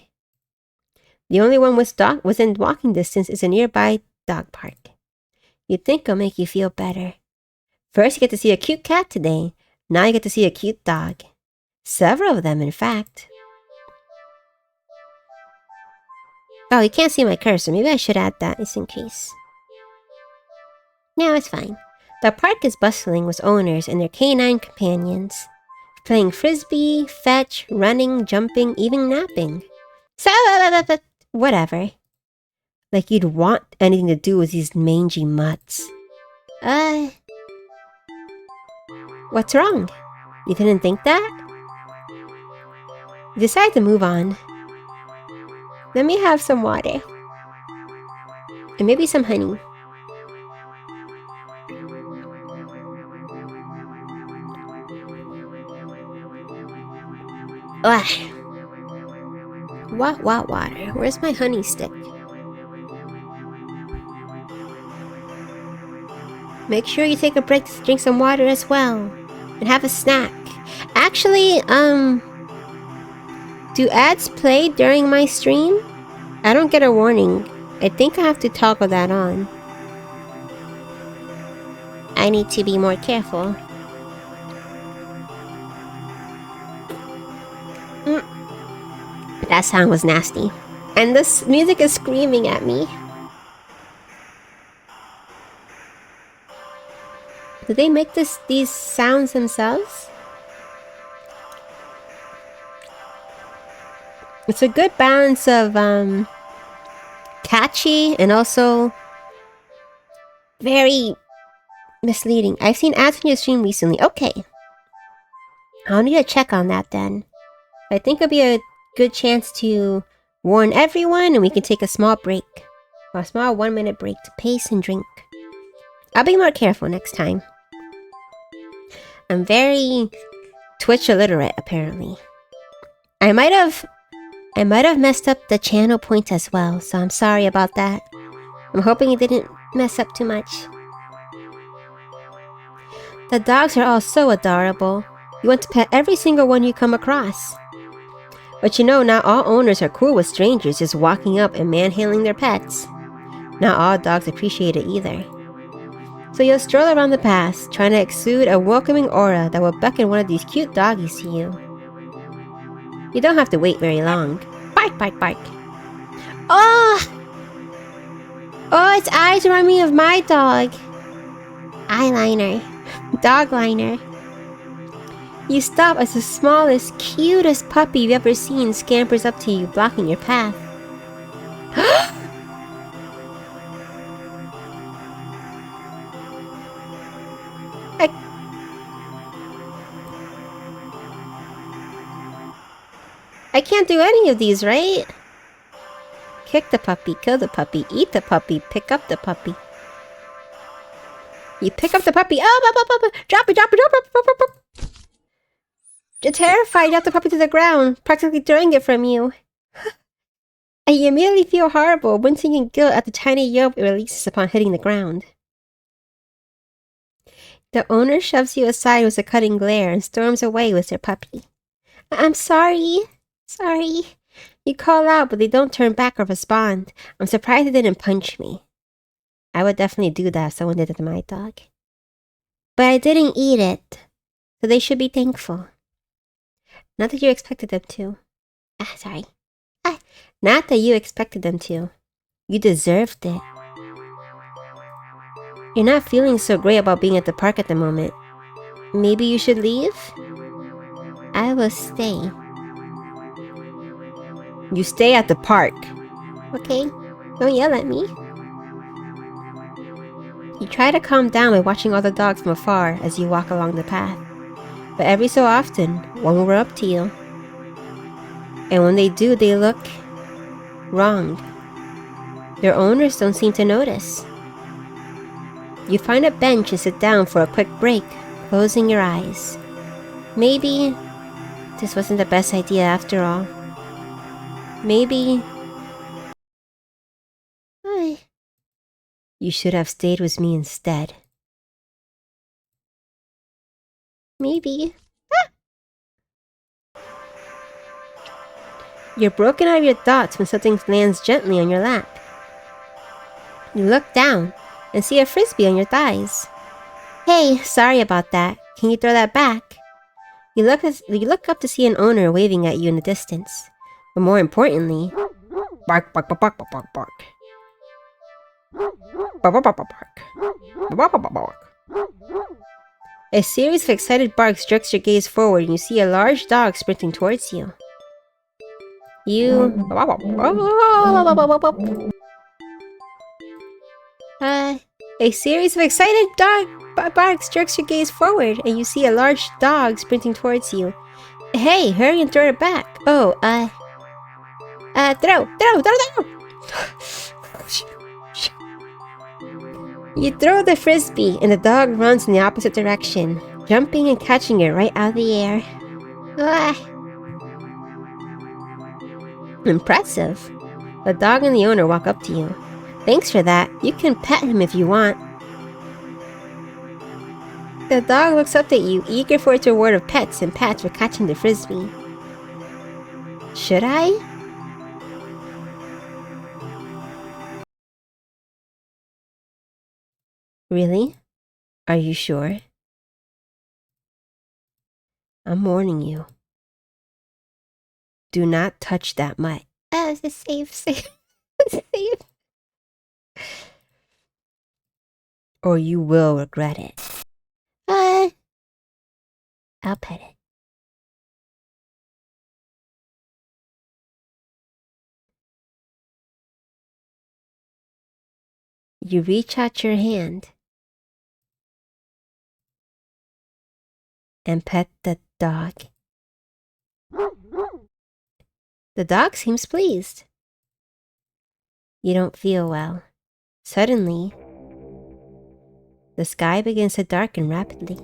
The only one within walking distance is a nearby dog park. You'd think it'll make you feel better. First, you get to see a cute cat today. Now you get to see a cute dog. Several of them, in fact. Oh, you can't see my cursor. Maybe I should add that just in case. No, it's fine. The park is bustling with owners and their canine companions. Playing frisbee, fetch, running, jumping, even napping. So, whatever. Like you'd want anything to do with these mangy mutts. What's wrong? You didn't think that? You decide to move on. Let me have some water. And maybe some honey. Ugh. What water? Where's my honey stick? Make sure you take a break to drink some water as well. And have a snack. Actually, do ads play during my stream? I don't get a warning. I think I have to toggle that on. I need to be more careful. That sound was nasty. And this music is screaming at me. Did they make these sounds themselves? It's a good balance of catchy and also very misleading. I've seen ads on your stream recently. Okay. I'll need to check on that then. I think it'll be a good chance to warn everyone and we can take a small break. A small 1-minute break to pace and drink. I'll be more careful next time. I'm very Twitch illiterate, apparently. I might have messed up the channel point as well, so I'm sorry about that. I'm hoping you didn't mess up too much. The dogs are all so adorable. You want to pet every single one you come across. But you know, not all owners are cool with strangers just walking up and manhandling their pets. Not all dogs appreciate it either. So you'll stroll around the path, trying to exude a welcoming aura that will beckon one of these cute doggies to you. You don't have to wait very long. Bark, bark, bark. Oh! Oh, its eyes remind me of my dog. Eyeliner. Dog liner. You stop as the smallest, cutest puppy you've ever seen scampers up to you, blocking your path. I can't do any of these, right? Kick the puppy, kill the puppy, eat the puppy, pick up the puppy. You pick up the puppy. Oh, drop it. You're terrified. You drop the puppy to the ground, practically throwing it from you. And you immediately feel horrible, wincing in guilt at the tiny yelp it releases upon hitting the ground. The owner shoves you aside with a cutting glare and storms away with their puppy. I'm sorry. Sorry. You call out, but they don't turn back or respond. I'm surprised they didn't punch me. I would definitely do that if someone did it to my dog. But I didn't eat it, so they should be thankful. Not that you expected them to. Sorry. Not that you expected them to. You deserved it. You're not feeling so great about being at the park at the moment. Maybe you should leave? I will stay. You stay at the park. Okay, don't yell at me. You try to calm down by watching all the dogs from afar as you walk along the path. But every so often, one will run up to you. And when they do, they look wrong. Their owners don't seem to notice. You find a bench and sit down for a quick break, closing your eyes. Maybe this wasn't the best idea after all. Maybe you should have stayed with me instead. Maybe. You're broken out of your thoughts when something lands gently on your lap. You look down and see a frisbee on your thighs. Hey, sorry about that. Can you throw that back? You look up to see an owner waving at you in the distance. But more importantly, bark, bark, bark, bark, bark, bark, bark. Bark, bark, bark, bark, bark. Bark, bark, bark, bark. A series of excited barks jerks your gaze forward and you see a large dog sprinting towards you. A series of excited barks jerks your gaze forward and you see a large dog sprinting towards you. Hey, hurry and throw it back. Oh, throw. You throw the frisbee and the dog runs in the opposite direction, jumping and catching it right out of the air. Impressive. The dog and the owner walk up to you. Thanks for that. You can pet him if you want. The dog looks up at you, eager for its reward of pets and pats for catching the frisbee. Should I? Really? Are you sure? I'm warning you. Do not touch that mutt. It's safe. Or you will regret it. I'll pet it. You reach out your hand and pet the dog. The dog seems pleased. You don't feel well. Suddenly, the sky begins to darken rapidly.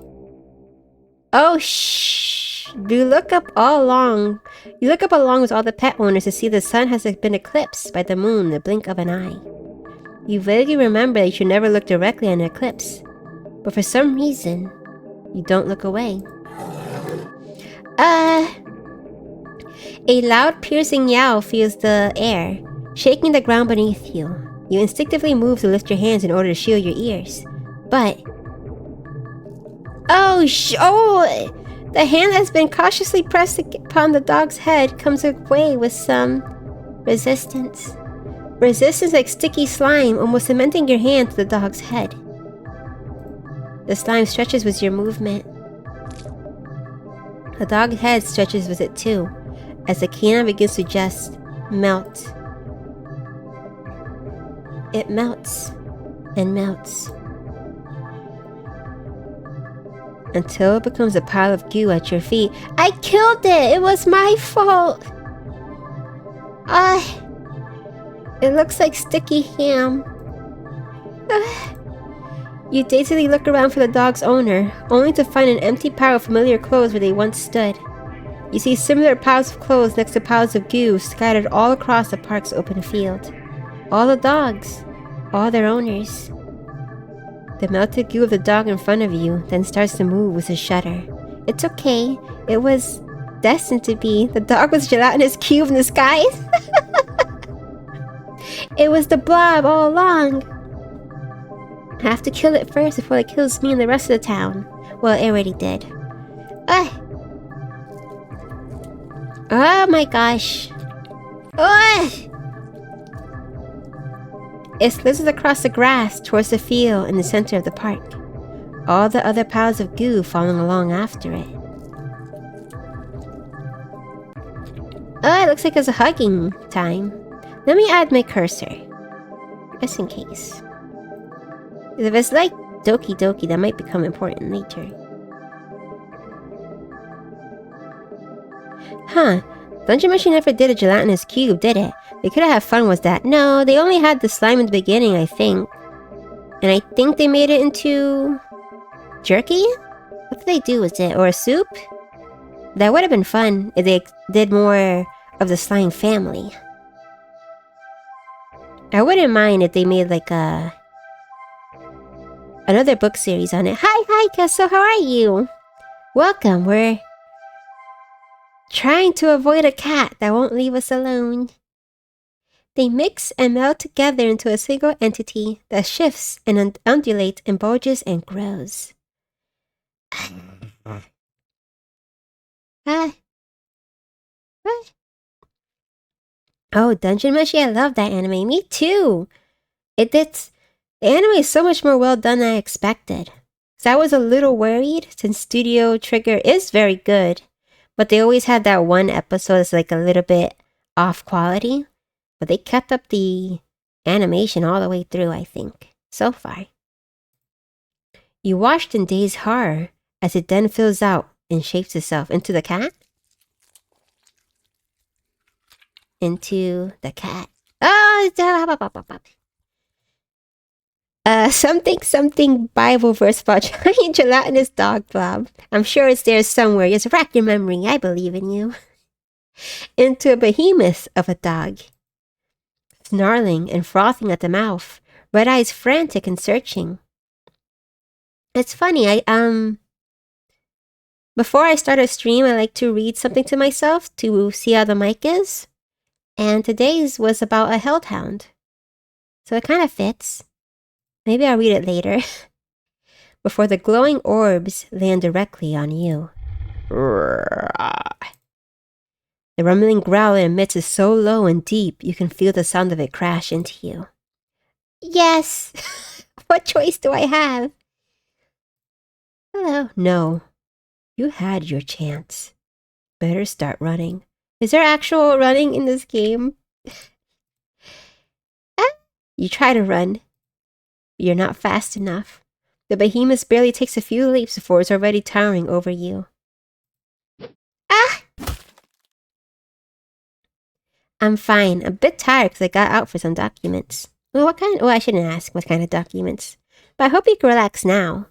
Oh, shh! You look up along with all the pet owners to see the sun has been eclipsed by the moon in the blink of an eye. You vaguely remember that you should never look directly at an eclipse, but for some reason, you don't look away. A loud piercing yowl fills the air, shaking the ground beneath you. You instinctively move to lift your hands in order to shield your ears, but... The hand that's been cautiously pressed upon the dog's head comes away with some resistance. Resistance like sticky slime, almost cementing your hand to the dog's head. The slime stretches with your movement. The dog's head stretches with it too, as the canine begins to just melt. It melts and melts until it becomes a pile of goo at your feet. I killed it! It was my fault! It looks like sticky ham. You dazedly look around for the dog's owner, only to find an empty pile of familiar clothes where they once stood. You see similar piles of clothes next to piles of goo scattered all across the park's open field. All the dogs. All their owners. The melted goo of the dog in front of you then starts to move with a shudder. It's okay. It was destined to be. The dog was gelatinous cube in disguise. It was the blob all along. I have to kill it first before it kills me and the rest of the town. Well, it already did. Oh my gosh. It slithers across the grass towards the field in the center of the park. All the other piles of goo following along after it. Oh, it looks like it's a hugging time. Let me add my cursor. Just in case. If it's like Doki Doki, that might become important later. Huh. Dungeon Meshi never did a gelatinous cube, did it? They could have had fun with that. No, they only had the slime in the beginning, I think. And I think they made it into... jerky? What did they do with it? Or a soup? That would have been fun if they did more of the slime family. I wouldn't mind if they made like a... another book series on it. Hi, Kesso, how are you? Welcome, we're... trying to avoid a cat that won't leave us alone. They mix and melt together into a single entity that shifts and undulates and bulges and grows. What? Oh, Dungeon Meshi, I love that anime. Me too. The anime is so much more well done than I expected. So I was a little worried since Studio Trigger is very good. But they always had that one episode that's like a little bit off quality. But they kept up the animation all the way through, I think. So far. You watched in dazed horror as it then fills out and shapes itself into the cat. Into the cat. Something Bible verse about giant gelatinous dog blob. I'm sure it's there somewhere. Just rack your memory. I believe in you. Into a behemoth of a dog. Snarling and frothing at the mouth. Red eyes frantic and searching. It's funny, before I start a stream, I like to read something to myself to see how the mic is. And today's was about a hellhound. So it kind of fits. Maybe I'll read it later. Before the glowing orbs land directly on you. The rumbling growl it emits is so low and deep, you can feel the sound of it crash into you. Yes! What choice do I have? Hello. No. You had your chance. Better start running. Is there actual running in this game? You try to run. You're not fast enough. The behemoth barely takes a few leaps before it's already towering over you. I'm fine. A bit tired because I got out for some documents. Well, what kind? Oh, I shouldn't ask what kind of documents. But I hope you can relax now.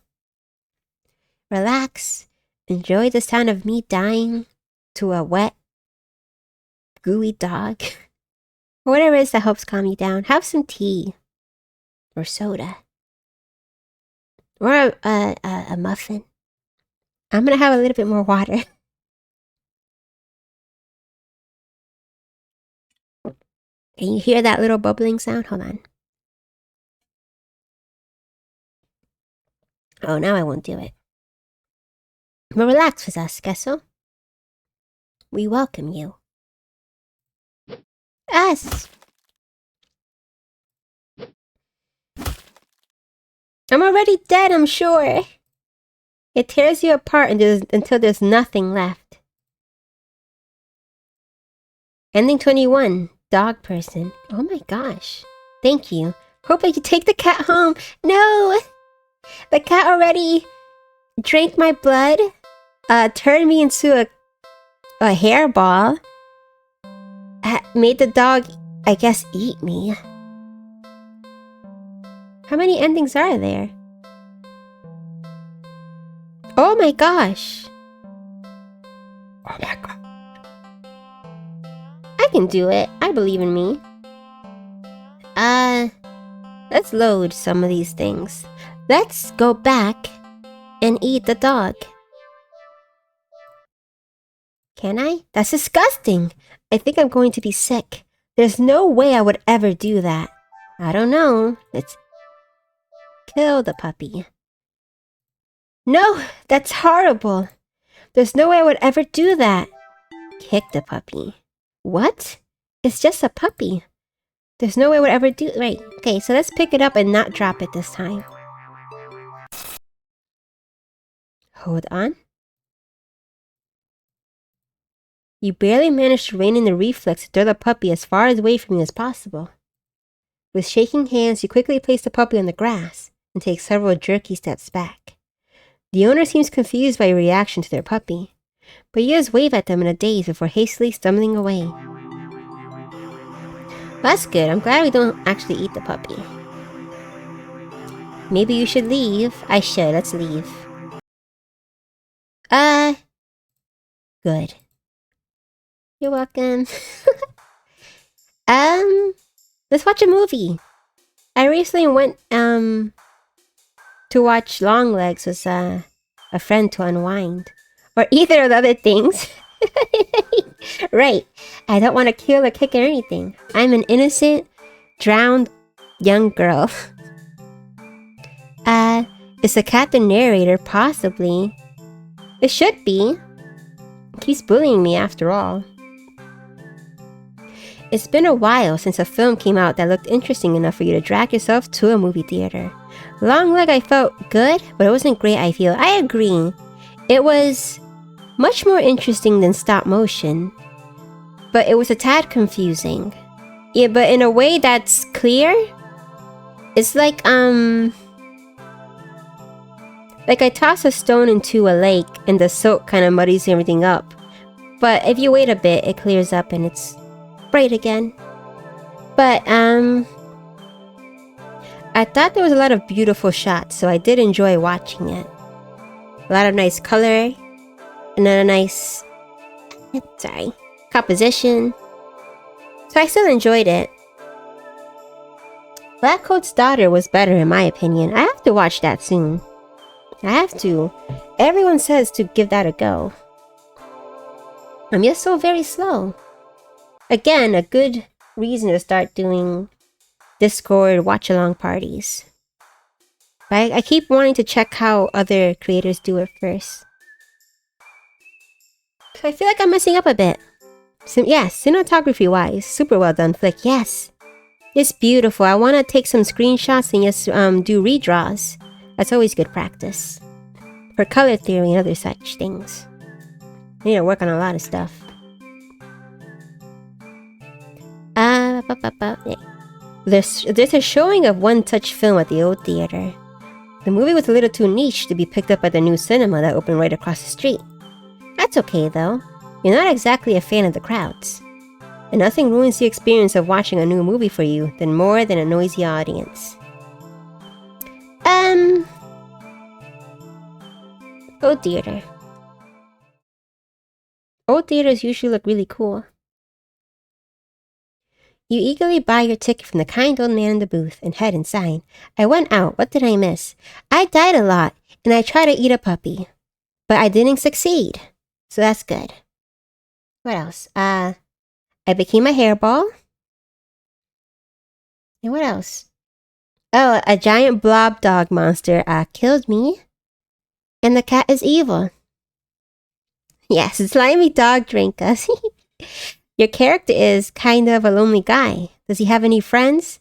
Relax. Enjoy the sound of me dying to a wet, gooey dog. Or whatever it is that helps calm you down. Have some tea. Or soda. Or a muffin. I'm gonna have a little bit more water. Can you hear that little bubbling sound? Hold on. Oh, now I won't do it. But relax with us, Kesso. We welcome you. Us! I'm already dead, I'm sure. It tears you apart until there's nothing left. Ending 21. Dog person. Oh my gosh. Thank you. Hope I can take the cat home. No! The cat already drank my blood, turned me into a hairball, made the dog, I guess, eat me. How many endings are there? Oh my gosh. Oh my god. I can do it. I believe in me. Let's load some of these things. Let's go back and eat the dog. Can I? That's disgusting. I think I'm going to be sick. There's no way I would ever do that. I don't know. Let's kill the puppy. No, that's horrible. There's no way I would ever do that. Kick the puppy. What? It's just a puppy. There's no way I would ever do... Right. Okay, so let's pick it up and not drop it this time. Hold on. You barely managed to rein in the reflex to throw the puppy as far away from you as possible. With shaking hands, you quickly place the puppy on the grass and take several jerky steps back. The owner seems confused by your reaction to their puppy, but you just wave at them in a daze before hastily stumbling away. That's good. I'm glad we don't actually eat the puppy. Maybe you should leave. I should. Let's leave. Good. You're welcome. Let's watch a movie. I recently went, to watch Longlegs with, a friend to unwind. Or either of the other things. Right. I don't want to kill or kick or anything. I'm an innocent, drowned young girl. Is the cat the narrator? Possibly. It should be. It keeps bullying me after all. It's been a while since a film came out that looked interesting enough for you to drag yourself to a movie theater. Longlegs I felt good, but it wasn't great, I feel. I agree. It was much more interesting than stop motion, but it was a tad confusing. Yeah, but in a way that's clear. It's like I toss a stone into a lake and the soak kind of muddies everything up. But if you wait a bit, it clears up and it's bright again. But I thought there was a lot of beautiful shots, so I did enjoy watching it. A lot of nice color, and then a nice, composition. So I still enjoyed it. Black Coat's Daughter was better in my opinion. I have to watch that soon. I have to. Everyone says to give that a go. I'm just so very slow. Again, a good reason to start doing Discord watch-along parties. But I keep wanting to check how other creators do it first. So I feel like I'm messing up a bit. So yeah, cinematography-wise, super well done flick, yes. It's beautiful. I want to take some screenshots and just do redraws. That's always good practice. For color theory and other such things. I need to work on a lot of stuff. There's a showing of One Touch Film at the old theater. The movie was a little too niche to be picked up at the new cinema that opened right across the street. That's okay though. You're not exactly a fan of the crowds. And nothing ruins the experience of watching a new movie for you more than a noisy audience. Old theater. Old theaters usually look really cool. You eagerly buy your ticket from the kind old man in the booth and head inside. I went out. What did I miss? I died a lot, and I tried to eat a puppy. But I didn't succeed. So that's good. What else? I became a hairball. And what else? Oh, a giant blob dog monster killed me. And the cat is evil. Yes, slimy dog drank us. Your character is kind of a lonely guy. Does he have any friends?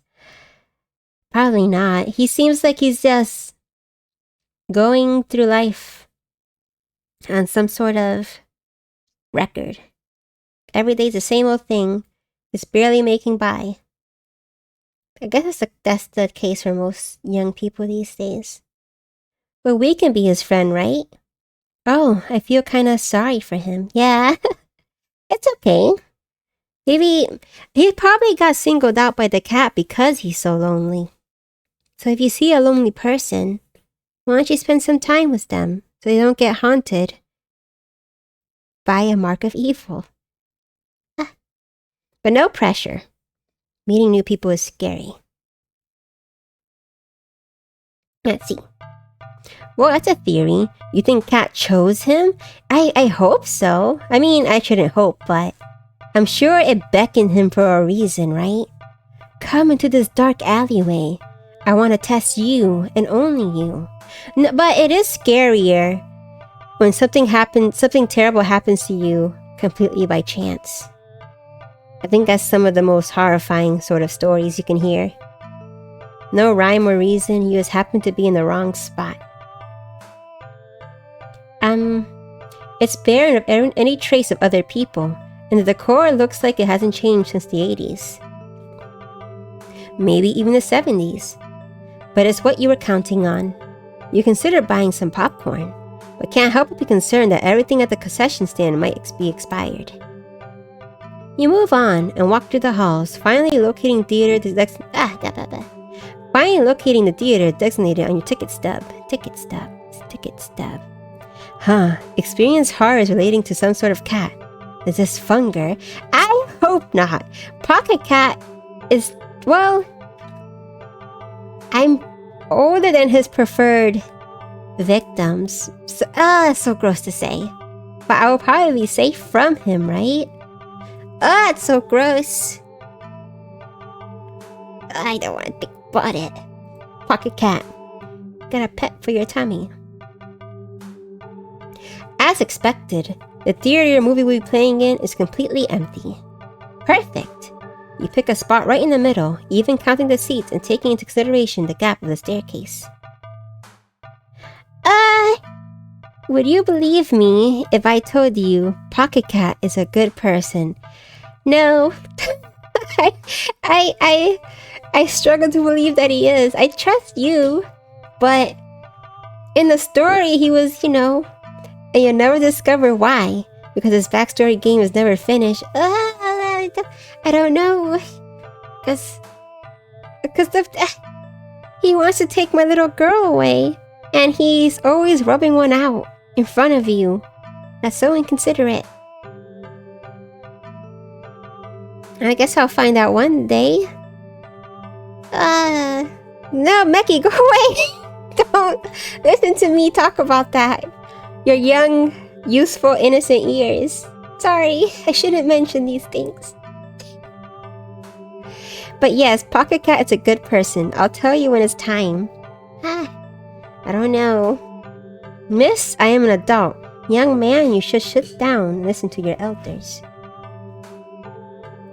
Probably not. He seems like he's just going through life on some sort of record. Every day's the same old thing. It's barely making by. I guess that's the case for most young people these days. But we can be his friend, right? Oh, I feel kind of sorry for him. Yeah, it's okay. Maybe he probably got singled out by the cat because he's so lonely. So if you see a lonely person, why don't you spend some time with them so they don't get haunted by a mark of evil? But no pressure. Meeting new people is scary. Let's see. Well, that's a theory. You think Cat chose him? I hope so. I mean, I shouldn't hope, but I'm sure it beckoned him for a reason, right? Come into this dark alleyway. I want to test you and only you. No, but it is scarier when something terrible happens to you completely by chance. I think that's some of the most horrifying sort of stories you can hear. No rhyme or reason, you just happen to be in the wrong spot. It's barren of any trace of other people, and the decor looks like it hasn't changed since the 80s. Maybe even the 70s. But it's what you were counting on. You consider buying some popcorn, but can't help but be concerned that everything at the concession stand might be expired. You move on and walk through the halls, finally locating the theater designated on your ticket stub. Experience horrors relating to some sort of cat. Is this Funger? I hope not. Pocket Cat is, well, I'm older than his preferred victims. So gross to say. But I will probably be safe from him, right? It's so gross. I don't want to think about it. Pocket Cat. Got a pet for your tummy. As expected, the theater movie we'll be playing in is completely empty. Perfect. You pick a spot right in the middle, even counting the seats and taking into consideration the gap of the staircase. Would you believe me if I told you Pocket Cat is a good person? No. I struggle to believe that he is. I trust you, but in the story he was, and you'll never discover why, because his backstory game is never finished. I don't know, because he wants to take my little girl away, and he's always rubbing one out in front of you. That's so inconsiderate. I guess I'll find out one day. No, Meki, go away! Don't listen to me talk about that. Your young, useful, innocent ears. Sorry, I shouldn't mention these things. But yes, Pocket Cat is a good person. I'll tell you when it's time. I don't know. Miss, I am an adult. Young man, you should sit down and listen to your elders.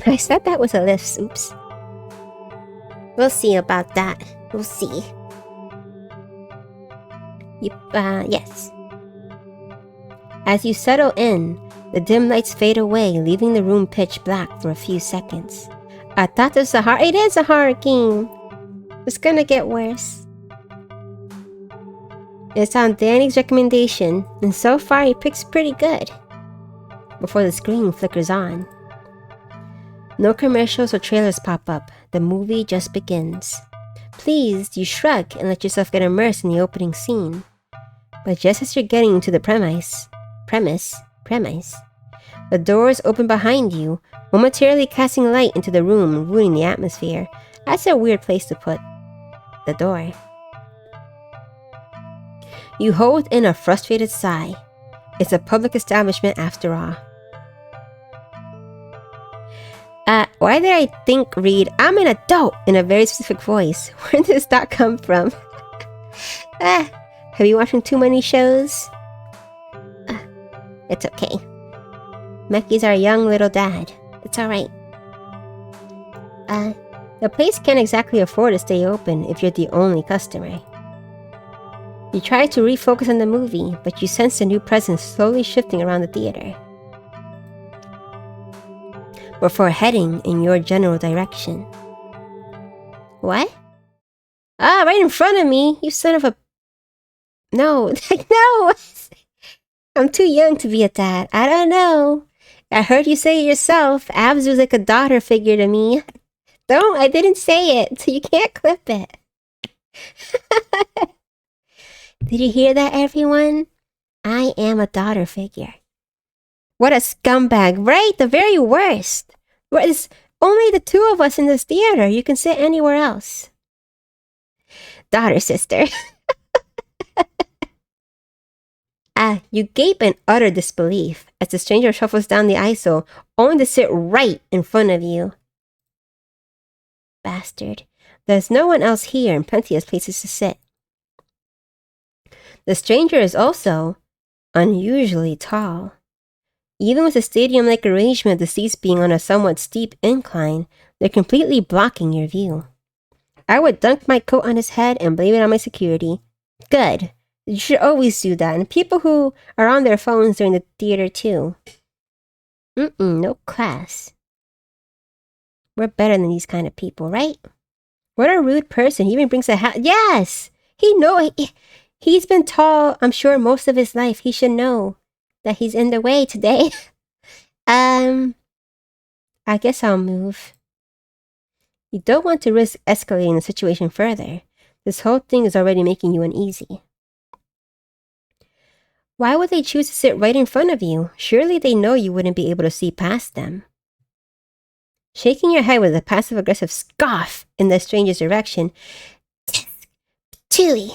I said that was a lisp, oops. We'll see about that. We'll see. Yes. As you settle in, the dim lights fade away, leaving the room pitch black for a few seconds. I thought this was it is a horror game. It's gonna get worse. It's on Danny's recommendation, and so far he picks pretty good. Before the screen flickers on. No commercials or trailers pop up. The movie just begins. Pleased, you shrug and let yourself get immersed in the opening scene. But just as you're getting into the premise, the doors open behind you, momentarily casting light into the room and ruining the atmosphere. That's a weird place to put the door. You hold in a frustrated sigh. It's a public establishment after all. Why did I read, I'm an adult in a very specific voice? Where did this thought come from? Have you watching too many shows? It's okay. Meki's our young little dad. It's alright. The place can't exactly afford to stay open if you're the only customer. You try to refocus on the movie, but you sense a new presence slowly shifting around the theater. Before heading in your general direction. What? Ah, right in front of me, you son of a... No, no! I'm too young to be at that. I don't know. I heard you say it yourself. Abzu's like a daughter figure to me. Don't, I didn't say it, so you can't clip it. Did you hear that, everyone? I am a daughter figure. What a scumbag, right? The very worst. There's only the two of us in this theater. You can sit anywhere else. Daughter sister. You gape in utter disbelief as the stranger shuffles down the aisle, only to sit right in front of you. Bastard. There's no one else here and plenty of places to sit. The stranger is also unusually tall. Even with the stadium-like arrangement of the seats being on a somewhat steep incline, they're completely blocking your view. I would dunk my coat on his head and blame it on my security. Good. You should always do that. And people who are on their phones during the theater too. No class. We're better than these kind of people, right? What a rude person. He even brings a hat. Yes! He's been tall, I'm sure, most of his life. He should know that he's in the way today. I guess I'll move. You don't want to risk escalating the situation further. This whole thing is already making you uneasy. Why would they choose to sit right in front of you? Surely they know you wouldn't be able to see past them. Shaking your head with a passive-aggressive scoff in the stranger's direction, Tui.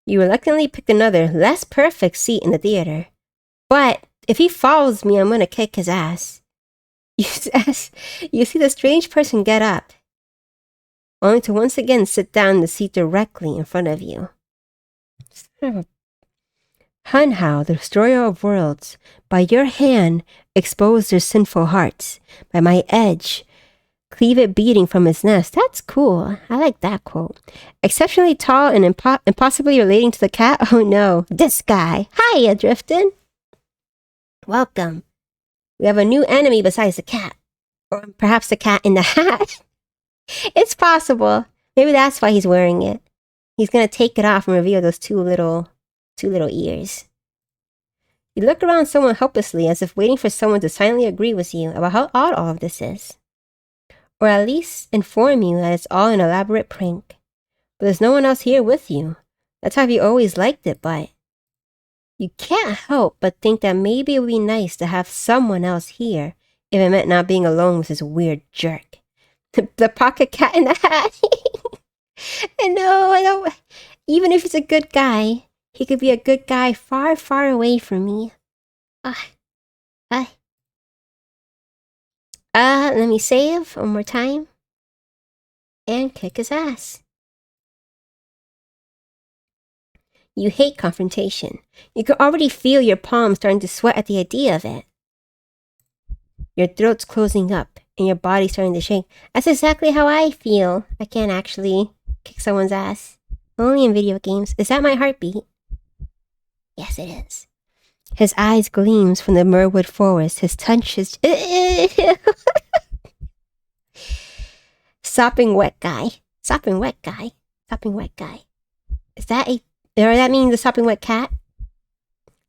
You reluctantly pick another, less perfect seat in the theater. But if he follows me, I'm gonna kick his ass. You see the strange person get up, only to once again sit down in the seat directly in front of you. Hunhao, the destroyer of worlds, by your hand expose their sinful hearts. By my edge, cleave it beating from his nest. That's cool. I like that quote. Exceptionally tall and impossibly relating to the cat? Oh no, this guy. Hiya, Driftin. Welcome. We have a new enemy besides the cat. Or perhaps the cat in the hat. It's possible. Maybe that's why he's wearing it. He's gonna take it off and reveal those two little ears. You look around somewhat helplessly as if waiting for someone to silently agree with you about how odd all of this is. Or at least inform you that it's all an elaborate prank. But there's no one else here with you. That's how you always liked it, but you can't help but think that maybe it would be nice to have someone else here if it meant not being alone with this weird jerk. The pocket cat in the hat. No, I don't. Even if he's a good guy, he could be a good guy far, far away from me. Let me save one more time. And kick his ass. You hate confrontation. You can already feel your palms starting to sweat at the idea of it. Your throat's closing up and your body's starting to shake. That's exactly how I feel. I can't actually kick someone's ass. Only in video games. Is that my heartbeat? Yes, it is. His eyes gleams from the Myrwood forest. His touch is... Sopping wet guy. Sopping wet guy. Sopping wet guy. Is that a... Or that means the sopping wet cat?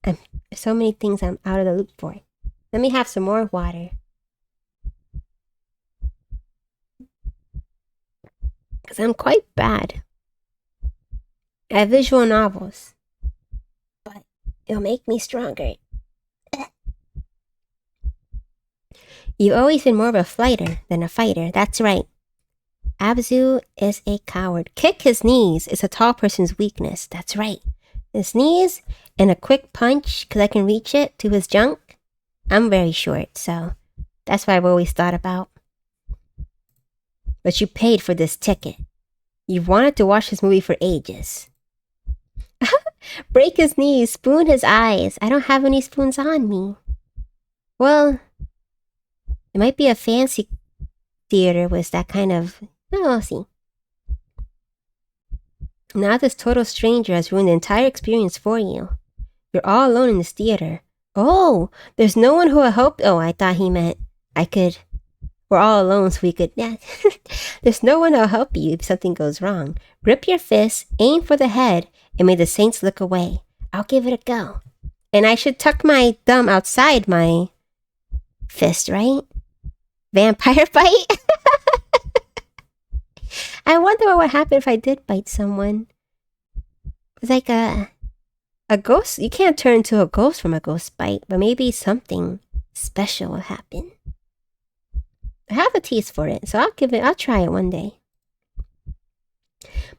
There's so many things I'm out of the loop for. Let me have some more water. Because I'm quite bad at visual novels. But it'll make me stronger. You've always been more of a flighter than a fighter. That's right. Abzu is a coward. Kick his knees is a tall person's weakness. That's right. His knees and a quick punch, because I can reach it to his junk. I'm very short, so that's what I've always thought about. But you paid for this ticket. You've wanted to watch this movie for ages. Break his knees, spoon his eyes. I don't have any spoons on me. Well, it might be a fancy theater with that kind of... Oh, I'll see. Now this total stranger has ruined the entire experience for you. You're all alone in this theater. Oh, there's no one who will help. Oh, I thought he meant I could. We're all alone so we could. Yeah. There's no one who'll help you if something goes wrong. Grip your fist, aim for the head, and may the saints look away. I'll give it a go. And I should tuck my thumb outside my fist, right? Vampire bite? I wonder what would happen if I did bite someone. It's like a ghost. You can't turn into a ghost from a ghost bite, but maybe something special will happen. I have a taste for it, so I'll try it one day.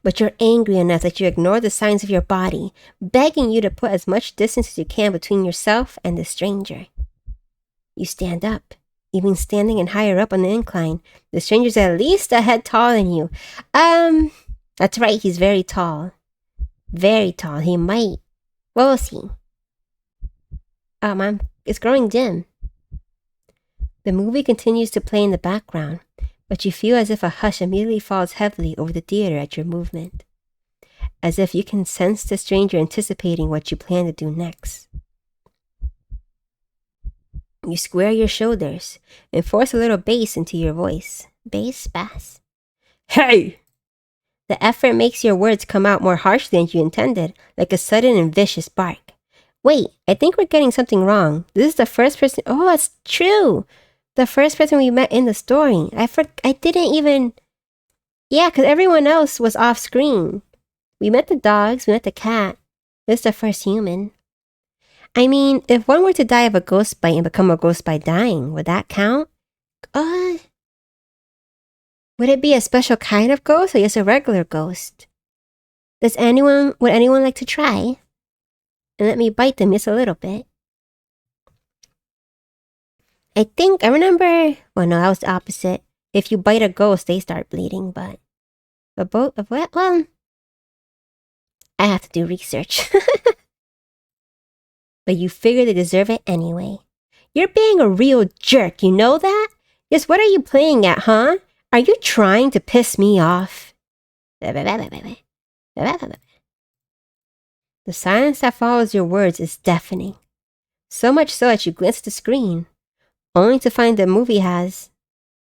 But you're angry enough that you ignore the signs of your body, begging you to put as much distance as you can between yourself and the stranger. You stand up, even standing and higher up on the incline. The stranger's at least a head taller than you. That's right, he's very tall. Very tall. He might. What was he? It's growing dim. The movie continues to play in the background, but you feel as if a hush immediately falls heavily over the theater at your movement. As if you can sense the stranger anticipating what you plan to do next. You square your shoulders and force a little bass into your voice. Bass. Hey! The effort makes your words come out more harshly than you intended, like a sudden and vicious bark. Wait, I think we're getting something wrong. This is the first person. Oh, it's true! The first person we met in the story. I didn't even. Yeah, because everyone else was off screen. We met the dogs, we met the cat. This is the first human. I mean, if one were to die of a ghost bite and become a ghost by dying, would that count? Would it be a special kind of ghost or just a regular ghost? Would anyone like to try? And let me bite them just a little bit. I remember, well no, that was the opposite. If you bite a ghost, they start bleeding, but well, I have to do research. But you figure they deserve it anyway. You're being a real jerk, you know that? Yes, what are you playing at, huh? Are you trying to piss me off? The silence that follows your words is deafening. So much so that you glance at the screen, only to find the movie has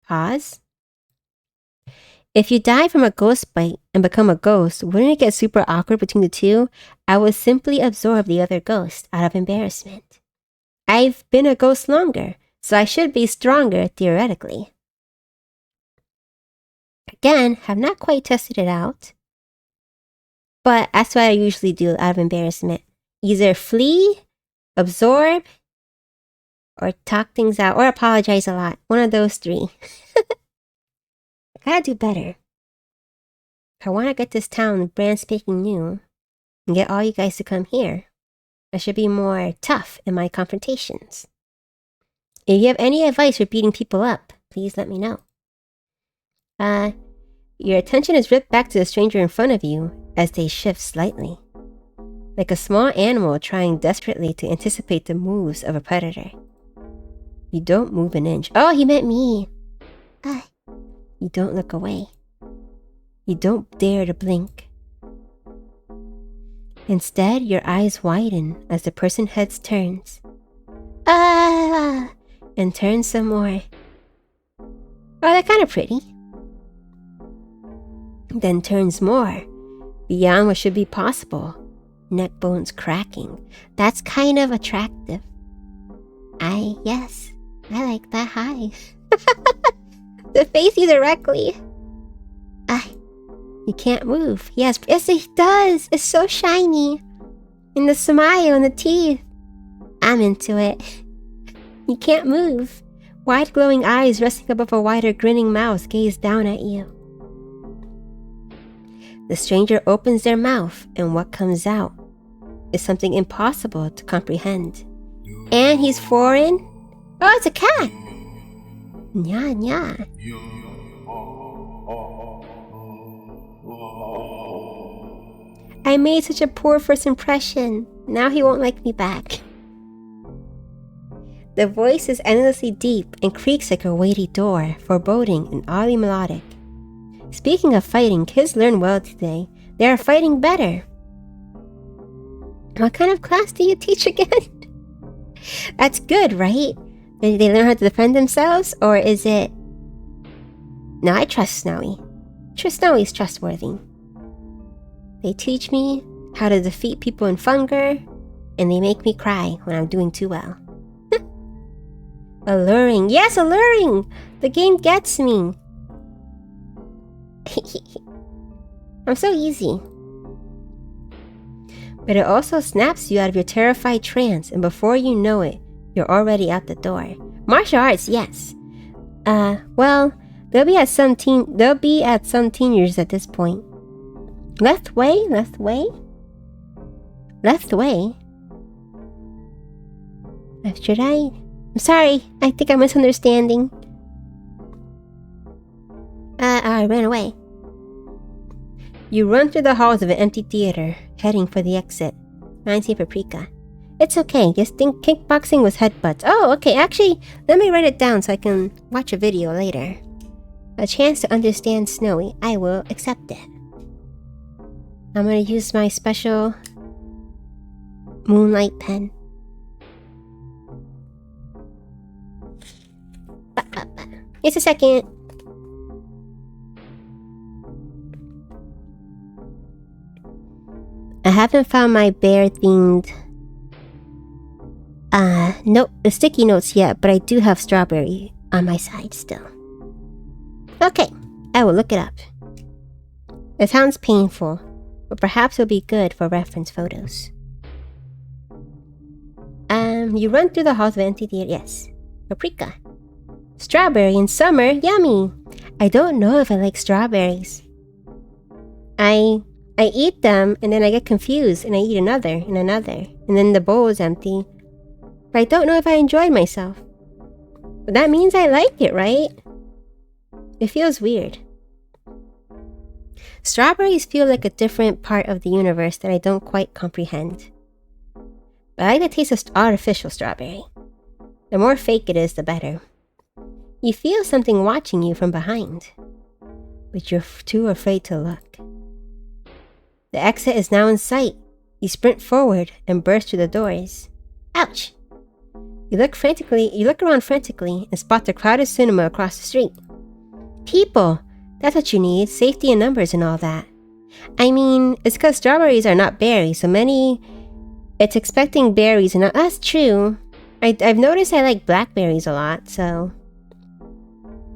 pause. If you die from a ghost bite and become a ghost, wouldn't it get super awkward between the two? I would simply absorb the other ghost out of embarrassment. I've been a ghost longer, so I should be stronger theoretically. Again, have not quite tested it out. But that's what I usually do out of embarrassment. Either flee, absorb, or talk things out, or apologize a lot. One of those three. I gotta do better. If I want to get this town brand spanking new and get all you guys to come here, I should be more tough in my confrontations. If you have any advice for beating people up, please let me know. Your attention is ripped back to the stranger in front of you as they shift slightly. Like a small animal trying desperately to anticipate the moves of a predator. You don't move an inch. Oh, he meant me. You don't look away. You don't dare to blink. Instead, your eyes widen as the person's head turns. And turns some more. Oh, they're kind of pretty. Then turns more, beyond what should be possible. Neck bones cracking. That's kind of attractive. Yes, I like that high. The face you directly. You can't move. Yes, he does. It's so shiny. And the smile and the teeth. I'm into it. You can't move. Wide glowing eyes resting above a wider grinning mouth gaze down at you. The stranger opens their mouth, and what comes out is something impossible to comprehend. And he's foreign? Oh, it's a cat! Nya nya. I made such a poor first impression. Now he won't like me back. The voice is endlessly deep and creaks like a weighty door, foreboding and oddly melodic. Speaking of fighting, kids learn well today. They are fighting better. What kind of class do you teach again? That's good, right? They learn how to defend themselves, or is it... No, I trust Snowy. Snowy's trustworthy. They teach me how to defeat people in Funger, and they make me cry when I'm doing too well. Alluring. Yes, alluring! The game gets me. I'm so easy. But it also snaps you out of your terrified trance, and before you know it, you're already out the door. Martial arts, yes. Well, they'll be at some teenagers at this point. Left way? Should I? I'm sorry, I think I'm misunderstanding. I ran away. You run through the halls of an empty theater, heading for the exit. Reminds me of Paprika. It's okay, just think kickboxing was headbutts. Oh, okay, actually, let me write it down so I can watch a video later. A chance to understand Snowy. I will accept it. I'm gonna use my special moonlight pen. Just a second. I haven't found my bear-themed... nope, the sticky notes yet, but I do have strawberry on my side still. Okay, I will look it up. It sounds painful, but perhaps it'll be good for reference photos. You run through the halls of empty theater. Yes. Paprika. Strawberry in summer, yummy! I don't know if I like strawberries. I eat them, and then I get confused, and I eat another, and then the bowl is empty. But I don't know if I enjoyed myself. But that means I like it, right? It feels weird. Strawberries feel like a different part of the universe that I don't quite comprehend. But I like the taste of artificial strawberry. The more fake it is, the better. You feel something watching you from behind, but you're too afraid to look. The exit is now in sight. You sprint forward and burst through the doors. Ouch! You look around frantically and spot the crowded cinema across the street. People! That's what you need, safety in numbers and all that. I mean, it's because strawberries are not berries, so it's expecting berries and that's true. I've noticed I like blackberries a lot, so...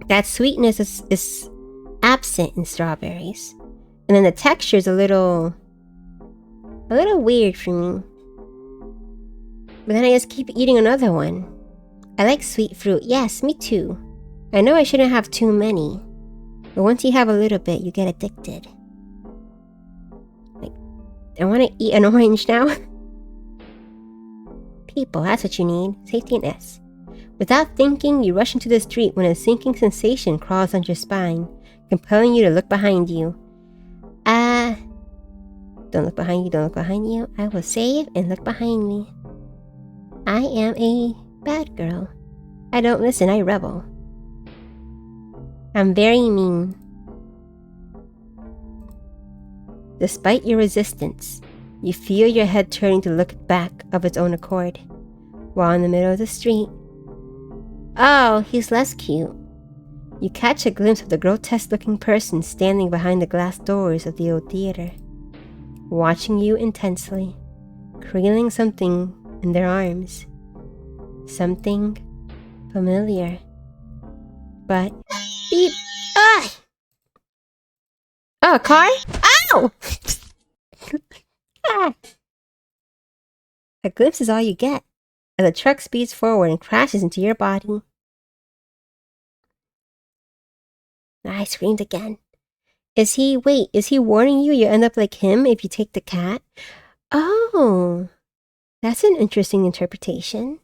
That sweetness is absent in strawberries. And then the texture is a little weird for me. But then I just keep eating another one. I like sweet fruit. Yes, me too. I know I shouldn't have too many. But once you have a little bit, you get addicted. Like, I want to eat an orange now. People, that's what you need. Safety and S. Without thinking, you rush into the street when a sinking sensation crawls on your spine, compelling you to look behind you. Don't look behind you. I will save and look behind me. I am a bad girl. I don't listen, I rebel. I'm very mean. Despite your resistance, you feel your head turning to look back of its own accord, while in the middle of the street. Oh, he's less cute. You catch a glimpse of the grotesque-looking person standing behind the glass doors of the old theater, watching you intensely, cradling something in their arms. Something familiar. But... Beep! Ah! Oh, a car? Ow! Ah! A glimpse is all you get, as the truck speeds forward and crashes into your body. I screamed again. Is he warning you end up like him if you take the cat? Oh, that's an interesting interpretation.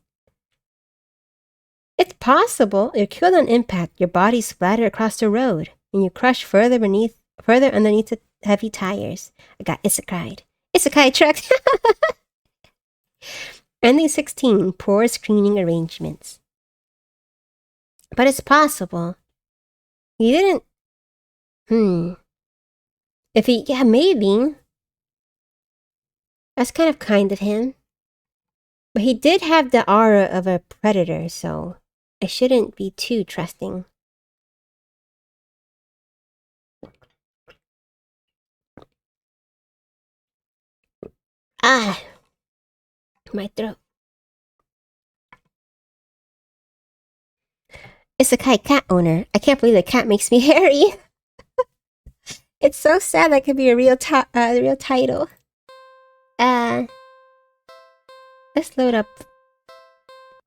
It's possible. You're killed on impact, your body splattered across the road, and you crush further underneath the heavy tires. I got isekai. Isekai truck! Ending 16, poor screening arrangements. But it's possible. You didn't... If he, yeah, maybe. That's kind of kind of him. But he did have the aura of a predator, so I shouldn't be too trusting. Ah, my throat. It's a cat owner. I can't believe the cat makes me hairy. It's so sad that could be a real title. Let's load up.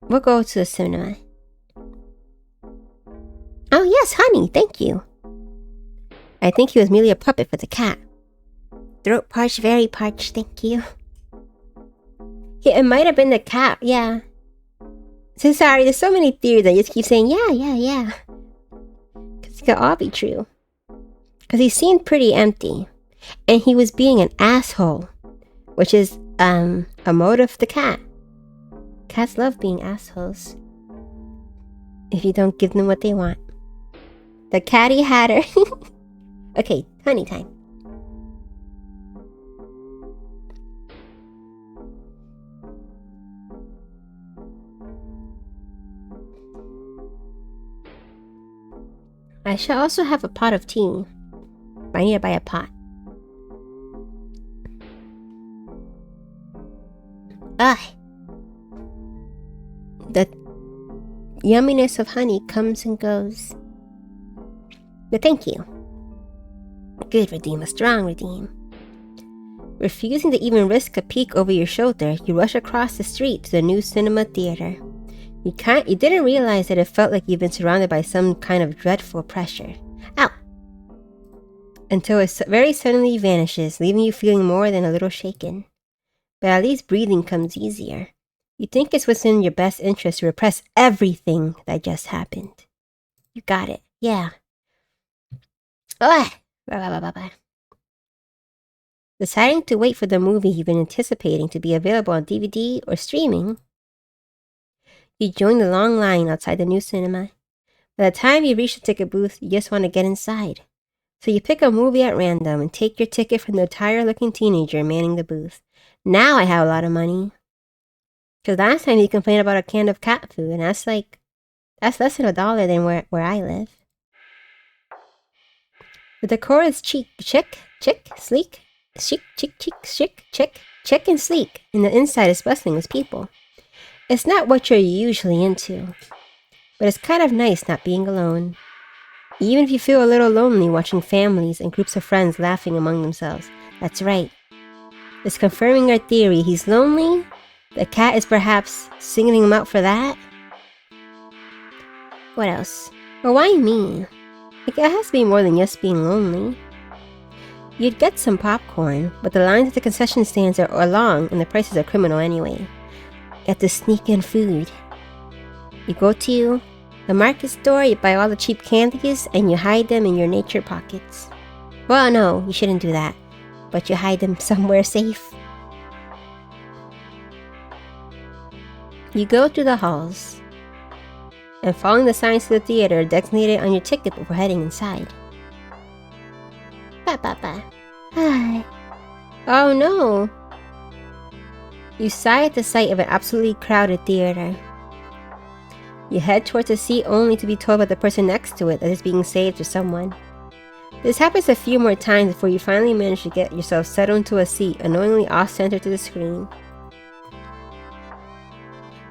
We'll go to the cinema. Oh yes, honey, thank you. I think he was merely a puppet for the cat. Throat parched, very parched, thank you. Yeah, it might have been the cat, yeah. So sorry, there's so many theories. I just keep saying, yeah. Because it could all be true. Because he seemed pretty empty. And he was being an asshole. Which is, a mode of the cat. Cats love being assholes. If you don't give them what they want. The catty hatter. Okay, honey time. I should also have a pot of tea. I need to buy a pot. Ugh. The yumminess of honey comes and goes. But thank you. Good Redeem, a strong Redeem. Refusing to even risk a peek over your shoulder, you rush across the street to the new cinema theater. You didn't realize that it felt like you've been surrounded by some kind of dreadful pressure. Ow! Until it very suddenly vanishes, leaving you feeling more than a little shaken. But at least breathing comes easier. You think it's within your best interest to repress everything that just happened. You got it. Yeah. Ugh! Bye. Deciding to wait for the movie you've been anticipating to be available on DVD or streaming, you join the long line outside the new cinema. By the time you reach the ticket booth, you just want to get inside. So you pick a movie at random and take your ticket from the tired-looking teenager manning the booth. Now I have a lot of money. Because last time you complained about a can of cat food, and that's less than $1 than where I live. The decor is chic, sleek, chic, and sleek, and the inside is bustling with people. It's not what you're usually into, but it's kind of nice not being alone. Even if you feel a little lonely watching families and groups of friends laughing among themselves. That's right. It's confirming our theory. He's lonely. The cat is perhaps singling him out for that. What else? Or why me? It has to be more than just being lonely. You'd get some popcorn, but the lines at the concession stands are long and the prices are criminal anyway. You have to sneak in food. You go to the market store, you buy all the cheap candies, and you hide them in your nature pockets. Well, no, you shouldn't do that, but you hide them somewhere safe. You go through the halls, and following the signs to the theater designated on your ticket before heading inside. Hi. Oh no! You sigh at the sight of an absolutely crowded theater. You head towards a seat only to be told by the person next to it that it's being saved to someone. This happens a few more times before you finally manage to get yourself settled into a seat unknowingly off-center to the screen.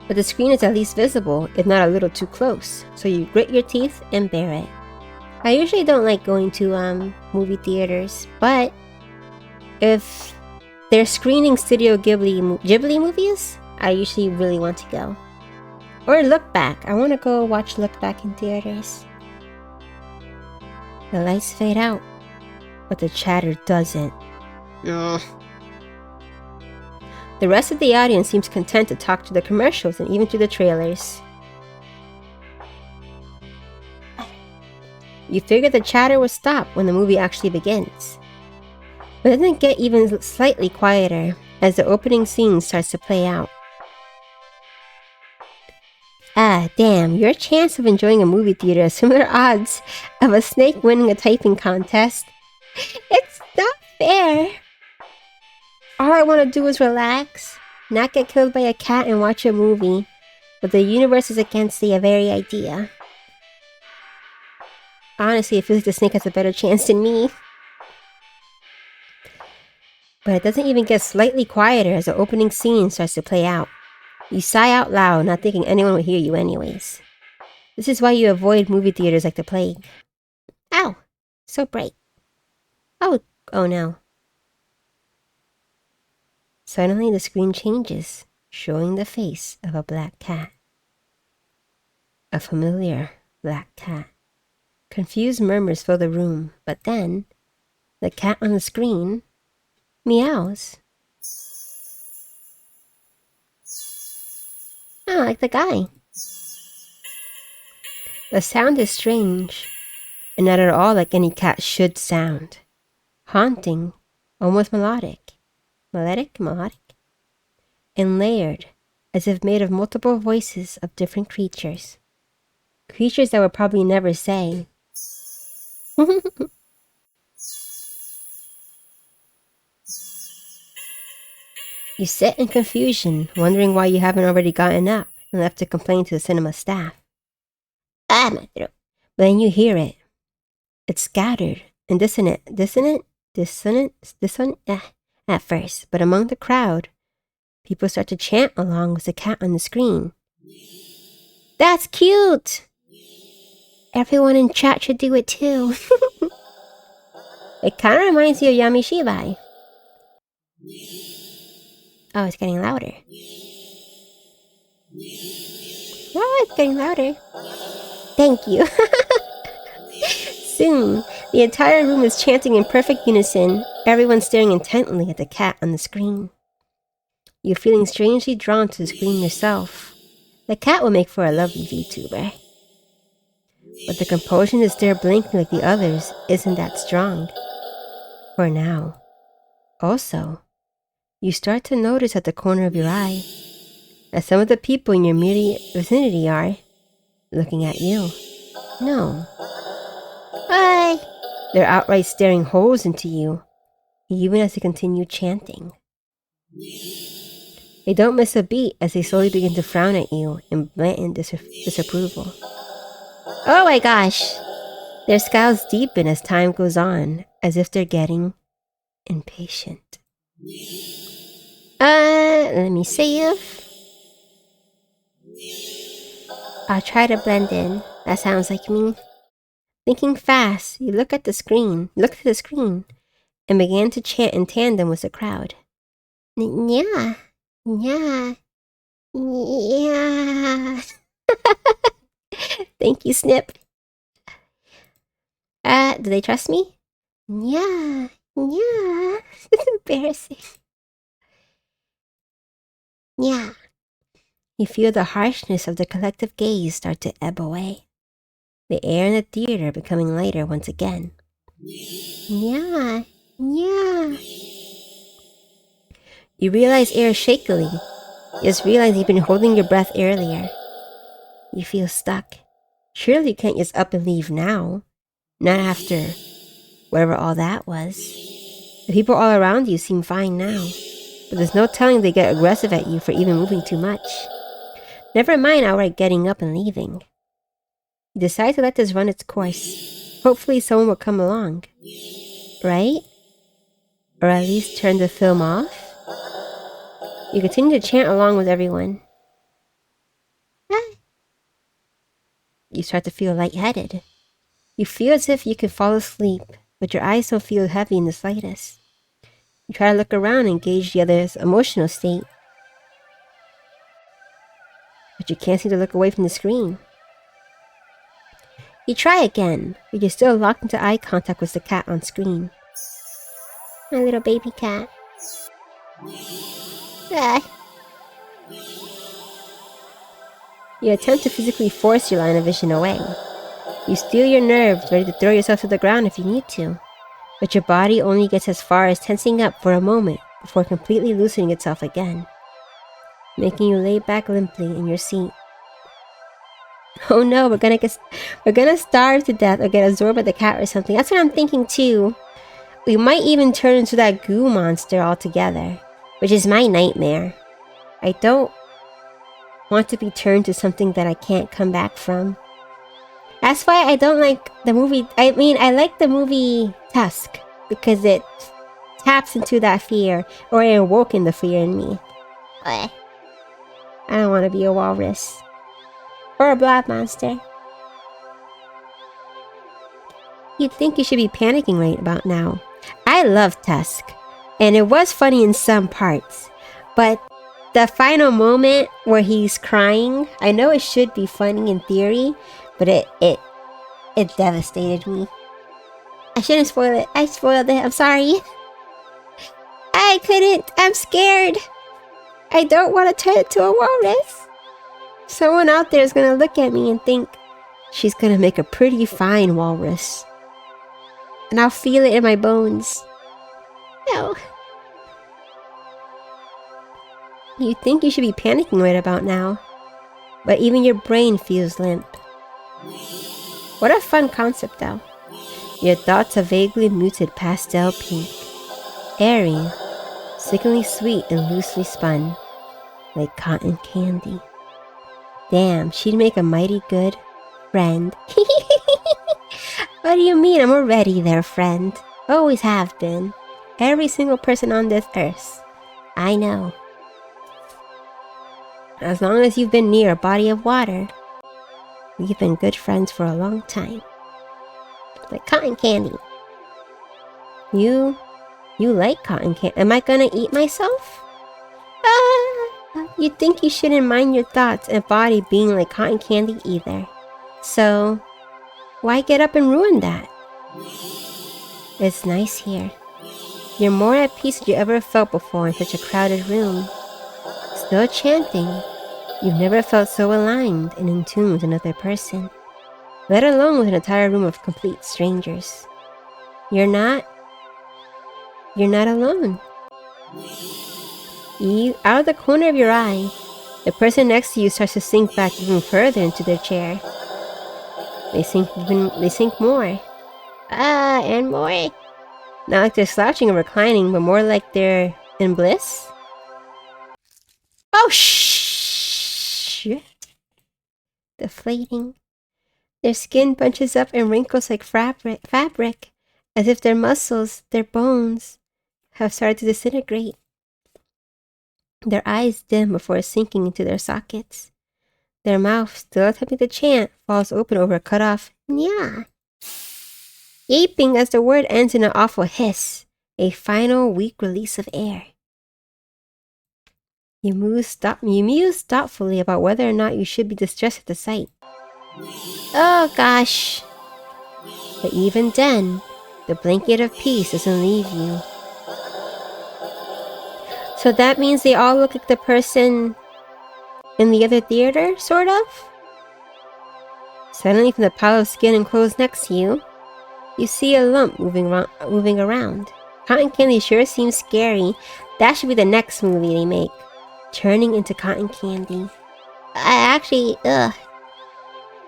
But the screen is at least visible, if not a little too close, so you grit your teeth and bear it. I usually don't like going to movie theaters, but if they're screening Studio Ghibli movies, I usually really want to go. Or Look Back. I want to go watch Look Back in theaters. The lights fade out, but the chatter doesn't. Ugh. The rest of the audience seems content to talk to the commercials and even to the trailers. You figure the chatter will stop when the movie actually begins. But it doesn't get even slightly quieter as the opening scene starts to play out. Ah, damn, your chance of enjoying a movie theater has similar odds of a snake winning a typing contest It's not fair. All I want to do is relax, not get killed by a cat and watch a movie. But the universe is against the very idea. Honestly, it feels like the snake has a better chance than me. But it doesn't even get slightly quieter as the opening scene starts to play out. You sigh out loud, not thinking anyone would hear you anyways. This is why you avoid movie theaters like the plague. Ow! So bright. Oh no. Suddenly the screen changes, showing the face of a black cat. A familiar black cat. Confused murmurs fill the room, but then, the cat on the screen meows. Oh, like the guy. The sound is strange, and not at all like any cat should sound. Haunting, almost melodic. Melodic? And layered, as if made of multiple voices of different creatures. Creatures that would probably never say. You sit in confusion, wondering why you haven't already gotten up and left to complain to the cinema staff. My throat. But then you hear it. It's scattered and dissonant at first, but among the crowd, people start to chant along with the cat on the screen. That's cute! Everyone in chat should do it too. It kind of reminds you of Yamishibai. Oh, it's getting louder. Oh, it's getting louder. Thank you. Soon, the entire room is chanting in perfect unison, everyone staring intently at the cat on the screen. You're feeling strangely drawn to the screen yourself. The cat will make for a lovely VTuber. But the compulsion to stare blankly like the others isn't that strong. For now. Also, you start to notice at the corner of your eye that some of the people in your immediate vicinity are looking at you. No. Hi! They're outright staring holes into you, even as they continue chanting. They don't miss a beat as they slowly begin to frown at you in blatant disapproval. Oh my gosh! Their scowls deepen as time goes on, as if they're getting impatient. Let me save. I'll try to blend in. That sounds like me. Thinking fast, you look to the screen, and began to chant in tandem with the crowd. Yeah. Thank you, Snip. Do they trust me? Yeah. It's embarrassing. Yeah. You feel the harshness of the collective gaze start to ebb away. The air in the theater becoming lighter once again. Yeah. You realize air shakily. You just realize you've been holding your breath earlier. You feel stuck. Surely you can't just up and leave now. Not after whatever all that was. The people all around you seem fine now. But there's no telling they get aggressive at you for even moving too much. Never mind outright getting up and leaving. You decide to let this run its course. Hopefully someone will come along. Right? Or at least turn the film off? You continue to chant along with everyone. You start to feel lightheaded. You feel as if you could fall asleep, but your eyes don't feel heavy in the slightest. You try to look around and gauge the other's emotional state. But you can't seem to look away from the screen. You try again, but you're still locked into eye contact with the cat on screen. My little baby cat. You attempt to physically force your line of vision away. You steel your nerves, ready to throw yourself to the ground if you need to. But your body only gets as far as tensing up for a moment before completely loosening itself again, making you lay back limply in your seat. Oh no, we're gonna starve to death or get absorbed by the cat or something. That's what I'm thinking too. We might even turn into that goo monster altogether, which is my nightmare. I don't want to be turned to something that I can't come back from. That's why I don't like the movie. I mean, I like the movie Tusk because it taps into that fear, or it awoken the fear in me. I don't want to be a walrus or a blob monster. You'd think you should be panicking right about now. I love Tusk, and it was funny in some parts, but the final moment where he's crying, I know it should be funny in theory, but it devastated me. I shouldn't spoil it. I spoiled it. I'm sorry. I couldn't. I'm scared. I don't want to turn into a walrus. Someone out there is going to look at me and think she's going to make a pretty fine walrus. And I'll feel it in my bones. No. You think you should be panicking right about now, but even your brain feels limp. What a fun concept though. Your thoughts are vaguely muted pastel pink, airy, sickeningly sweet and loosely spun, like cotton candy. Damn, she'd make a mighty good friend. What do you mean? I'm already their friend. Always have been. Every single person on this earth. I know. As long as you've been near a body of water, we've been good friends for a long time. Like cotton candy. You like cotton candy. Am I gonna eat myself? You think you shouldn't mind your thoughts and body being like cotton candy either. So, why get up and ruin that? It's nice here. You're more at peace than you ever felt before in such a crowded room. Still chanting. You've never felt so aligned and in tune with another person, let alone with an entire room of complete strangers. You're not alone. Out of the corner of your eye, the person next to you starts to sink back even further into their chair. They sink more. And more. Not like they're slouching or reclining, but more like they're in bliss. Oh, shit. Deflating. Their skin bunches up and wrinkles like fabric, as if their muscles, their bones, have started to disintegrate. Their eyes dim before sinking into their sockets. Their mouth, still attempting to chant, falls open over a cut-off "nya," gaping as the word ends in an awful hiss, a final weak release of air. You muse thoughtfully about whether or not you should be distressed at the sight. Oh gosh. But even then, the blanket of peace doesn't leave you. So that means they all look like the person in the other theater, sort of? Suddenly, from the pile of skin and clothes next to you, you see a lump moving around. Cotton candy sure seems scary. That should be the next movie they make. Turning into cotton candy. The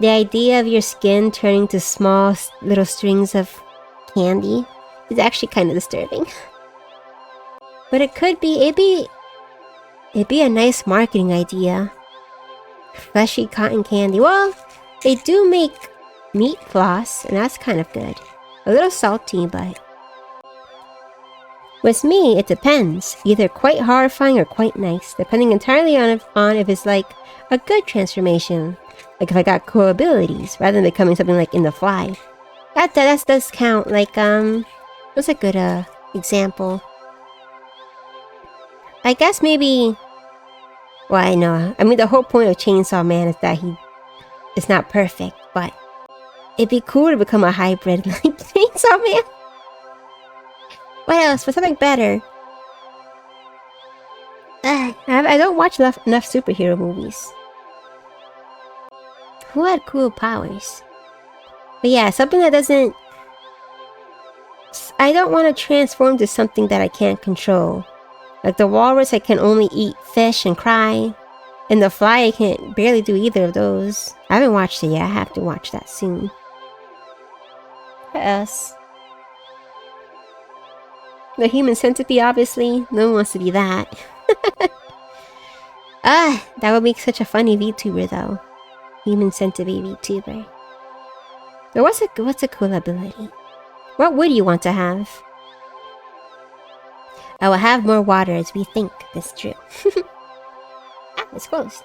idea of your skin turning to small little strings of candy is actually kind of disturbing. But it'd be a nice marketing idea. Fleshy cotton candy. Well, they do make meat floss, and that's kind of good. A little salty, but... With me, it depends. Either quite horrifying or quite nice, depending entirely on if it's like a good transformation. Like if I got cool abilities, rather than becoming something like in The Fly. That does count. Like, what's a good, example? I guess maybe... Well, I know. I mean, the whole point of Chainsaw Man is that it's not perfect, but it'd be cool to become a hybrid like Chainsaw Man. What else? For something better. I don't watch enough superhero movies. Who had cool powers? But yeah, something that doesn't... I don't want to transform to something that I can't control. Like the walrus, I can only eat fish and cry. And the fly, I can't barely do either of those. I haven't watched it yet. I have to watch that soon. What else? The human centipede, obviously. No one wants to be that. That would make such a funny VTuber, though. Human centipede VTuber. But what's a cool ability? What would you want to have? I will have more water as we think. That's true. It's closed.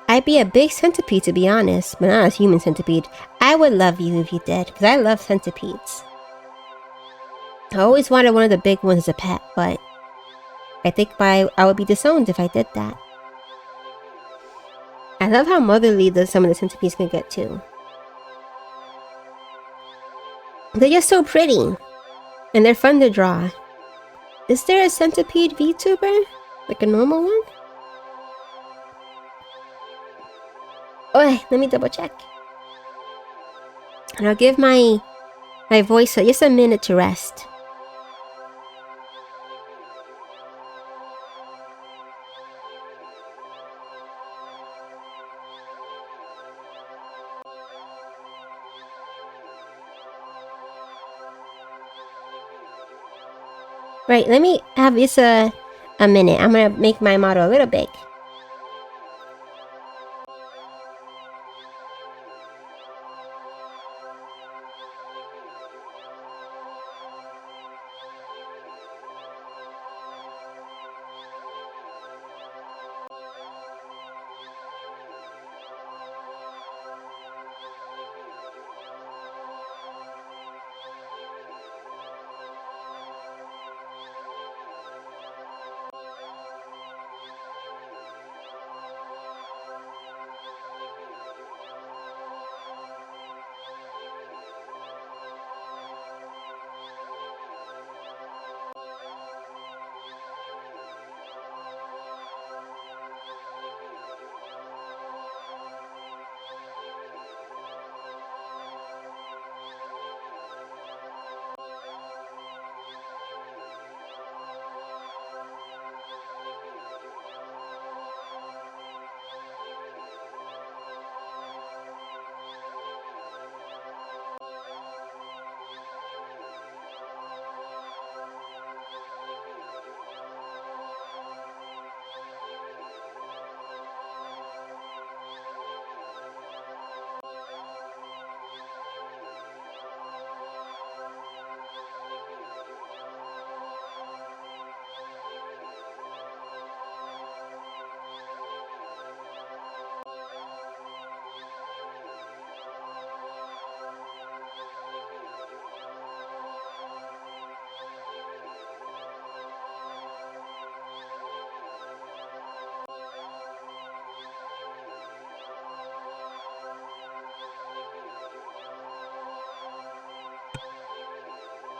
I'd be a big centipede, to be honest, but not a human centipede. I would love you if you did, because I love centipedes. I always wanted one of the big ones as a pet, but I think I would be disowned if I did that. I love how motherly some of the centipedes can get too. They're just so pretty, and they're fun to draw. Is there a centipede VTuber? Like a normal one? Oh, let me double check. And I'll give my voice just a minute to rest. Right, let me have this a minute. I'm gonna make my model a little big.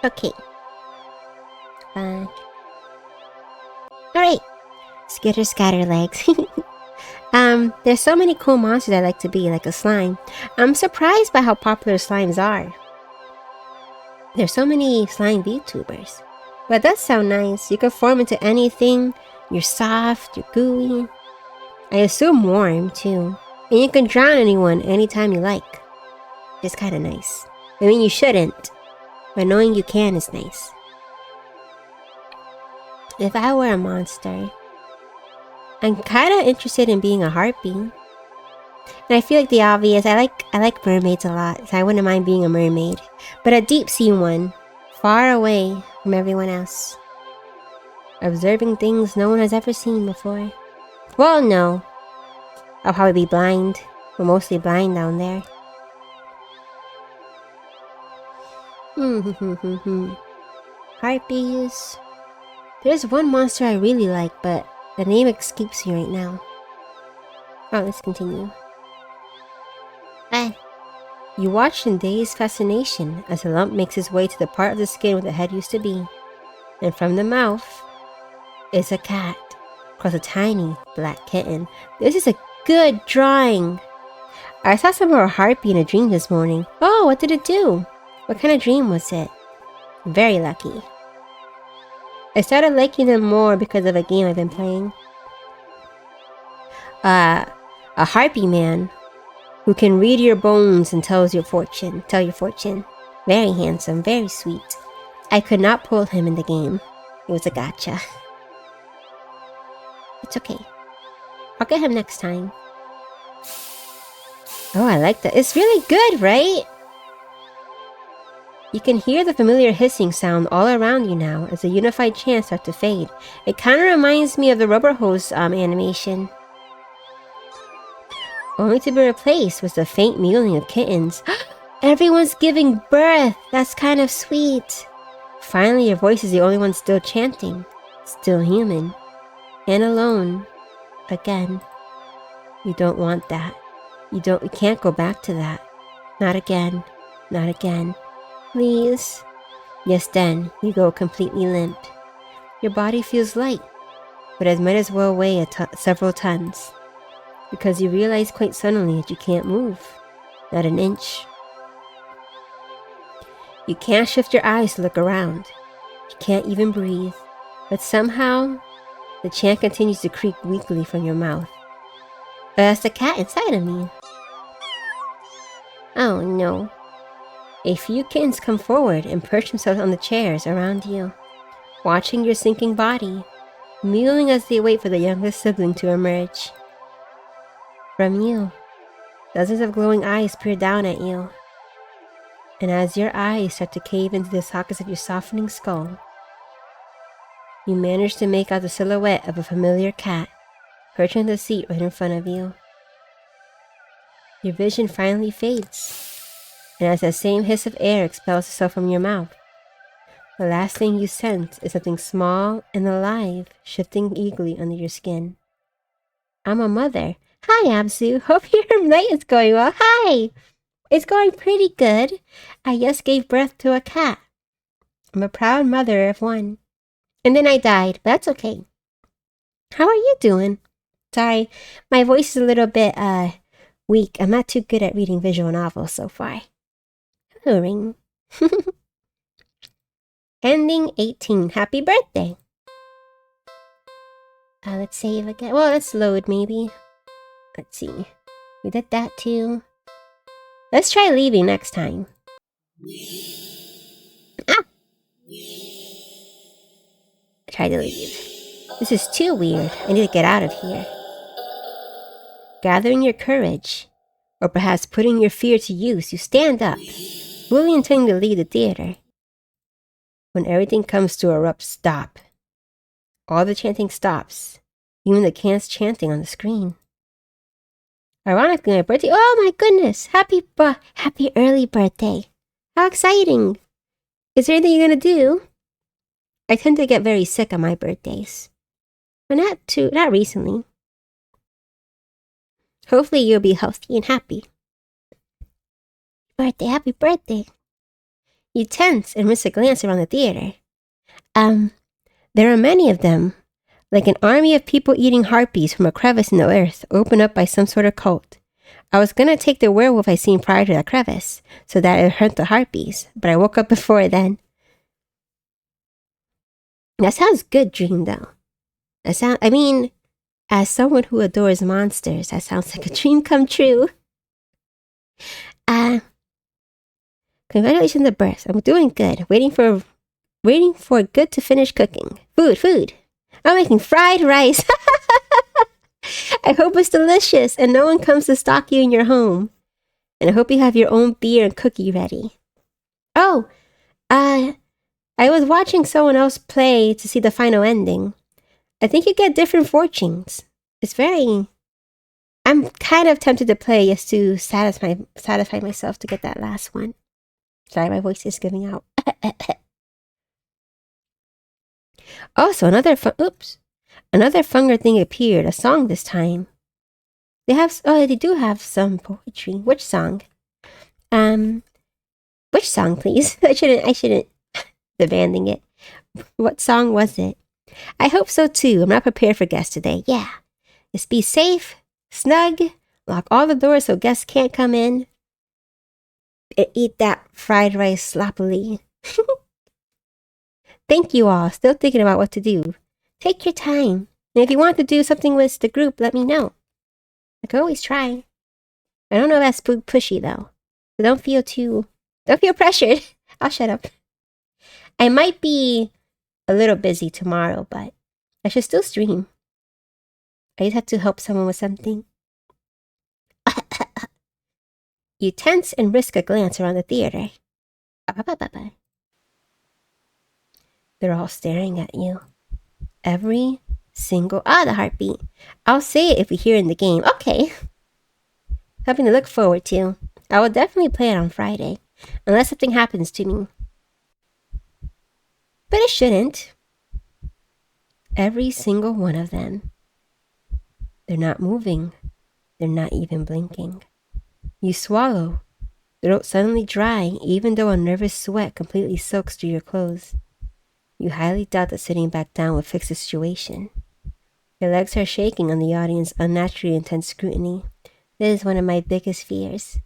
Okay. Fine. Alright. Skitter scatter legs. There's so many cool monsters I like to be, like a slime. I'm surprised by how popular slimes are. There's so many slime VTubers. But that sounds nice. You can form into anything. You're soft, you're gooey. I assume warm, too. And you can drown anyone anytime you like. It's kinda nice. I mean, you shouldn't. But knowing you can is nice. If I were a monster, I'm kinda interested in being a harpy. And I feel like the obvious, I like mermaids a lot, so I wouldn't mind being a mermaid. But a deep sea one, far away from everyone else. Observing things no one has ever seen before. Well, no. I'll probably be blind. We're mostly blind down there. Harpies. There's one monster I really like, but the name escapes me right now. Oh, let's continue. You watch in dazed fascination as a lump makes its way to the part of the skin where the head used to be. And from the mouth is a cat, across a tiny black kitten. This is a good drawing. I saw some of a harpy in a dream this morning. Oh, what did it do? What kind of dream was it? Very lucky. I started liking them more because of a game I've been playing. a harpy man who can read your bones and tell your fortune. Very handsome, very sweet. I could not pull him in the game. It was a gotcha. It's okay. I'll get him next time. Oh, I like that. It's really good, right? You can hear the familiar hissing sound all around you now as the unified chants start to fade. It kind of reminds me of the rubber hose animation. Only to be replaced was the faint mewling of kittens. Everyone's giving birth! That's kind of sweet. Finally, your voice is the only one still chanting. Still human. And alone. Again. You don't want that. You can't go back to that. Not again. Not again. Please. Yes, then, you go completely limp. Your body feels light, but it might as well weigh several tons. Because you realize quite suddenly that you can't move. Not an inch. You can't shift your eyes to look around. You can't even breathe. But somehow, the chant continues to creak weakly from your mouth. That's the cat inside of me. Oh no. A few kittens come forward and perch themselves on the chairs around you, watching your sinking body, mewing as they wait for the youngest sibling to emerge. From you, dozens of glowing eyes peer down at you. And as your eyes start to cave into the sockets of your softening skull, you manage to make out the silhouette of a familiar cat perched on the seat right in front of you. Your vision finally fades, and as that same hiss of air expels itself from your mouth, the last thing you sense is something small and alive shifting eagerly under your skin. I'm a mother. Hi, Abzu. Hope your night is going well. Hi! It's going pretty good. I just gave birth to a cat. I'm a proud mother of one. And then I died, but that's okay. How are you doing? Sorry, my voice is a little bit, weak. I'm not too good at reading visual novels so far. Ring. Ending 18. Happy birthday. Let's save again. Well, let's load maybe. Let's see. We did that too. Let's try leaving next time. Ah! Try to leave. This is too weird. I need to get out of here. Gathering your courage, or perhaps putting your fear to use, you stand up, fully intending to leave the theater. When everything comes to a abrupt stop, all the chanting stops, even the cans chanting on the screen. Ironically, my birthday. Oh my goodness! Happy early birthday! How exciting! Is there anything you're gonna do? I tend to get very sick on my birthdays, but not recently. Hopefully, you'll be healthy and happy. Happy birthday! You tense and miss a glance around the theater. There are many of them, like an army of people eating harpies from a crevice in the earth opened up by some sort of cult. I was gonna take the werewolf I seen prior to that crevice, so that it hurt the harpies, but I woke up before then. That sounds good, dream, though. As someone who adores monsters, that sounds like a dream come true. Congratulations on the birth. I'm doing good. Waiting for good to finish cooking. Food. I'm making fried rice. I hope it's delicious and no one comes to stalk you in your home. And I hope you have your own beer and cookie ready. Oh, I was watching someone else play to see the final ending. I think you get different fortunes. I'm kind of tempted to play just to satisfy myself to get that last one. Sorry, my voice is giving out. Also, another Funger thing appeared, a song this time. They do have some poetry. Which song? Which song, please? I shouldn't demanding it. What song was it? I hope so too. I'm not prepared for guests today. Yeah. Just be safe, snug, lock all the doors so guests can't come in. And eat that fried rice sloppily. Thank you all. Still thinking about what to do. Take your time. And if you want to do something with the group, let me know. I can always try. I don't know if that's pushy though. So don't feel pressured. I'll shut up. I might be a little busy tomorrow, but I should still stream. I just have to help someone with something. You tense and risk a glance around the theater. They're all staring at you. Every single... the heartbeat. I'll say it if we hear it in the game. Okay. Something to look forward to. I will definitely play it on Friday. Unless something happens to me. But it shouldn't. Every single one of them. They're not moving. They're not even blinking. You swallow. Throat suddenly dry, even though a nervous sweat completely soaks through your clothes. You highly doubt that sitting back down would fix the situation. Your legs are shaking on the audience's unnaturally intense scrutiny. This is one of my biggest fears.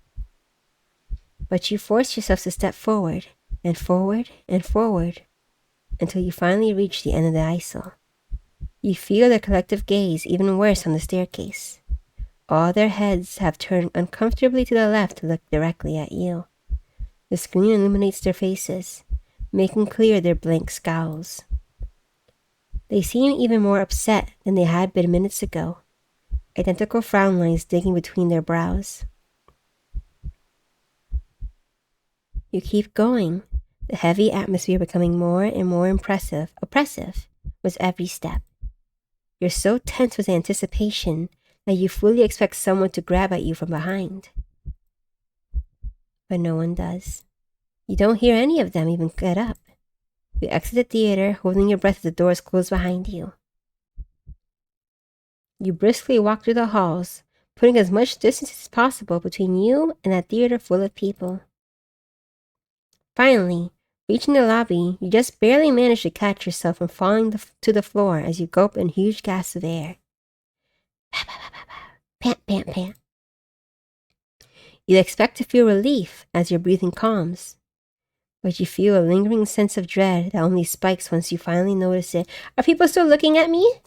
But you force yourself to step forward, and forward, and forward, until you finally reach the end of the aisle. You feel their collective gaze even worse on the staircase. All their heads have turned uncomfortably to the left to look directly at you. The screen illuminates their faces, making clear their blank scowls. They seem even more upset than they had been minutes ago, identical frown lines digging between their brows. You keep going, the heavy atmosphere becoming more and more oppressive with every step. You're so tense with anticipation that you fully expect someone to grab at you from behind. But no one does. You don't hear any of them even get up. You exit the theater, holding your breath as the doors close behind you. You briskly walk through the halls, putting as much distance as possible between you and that theater full of people. Finally, reaching the lobby, you just barely manage to catch yourself from falling to the floor as you gulp in huge gasps of air. Pant, pant, pant. You expect to feel relief as your breathing calms, but you feel a lingering sense of dread that only spikes once you finally notice it. Are people still looking at me?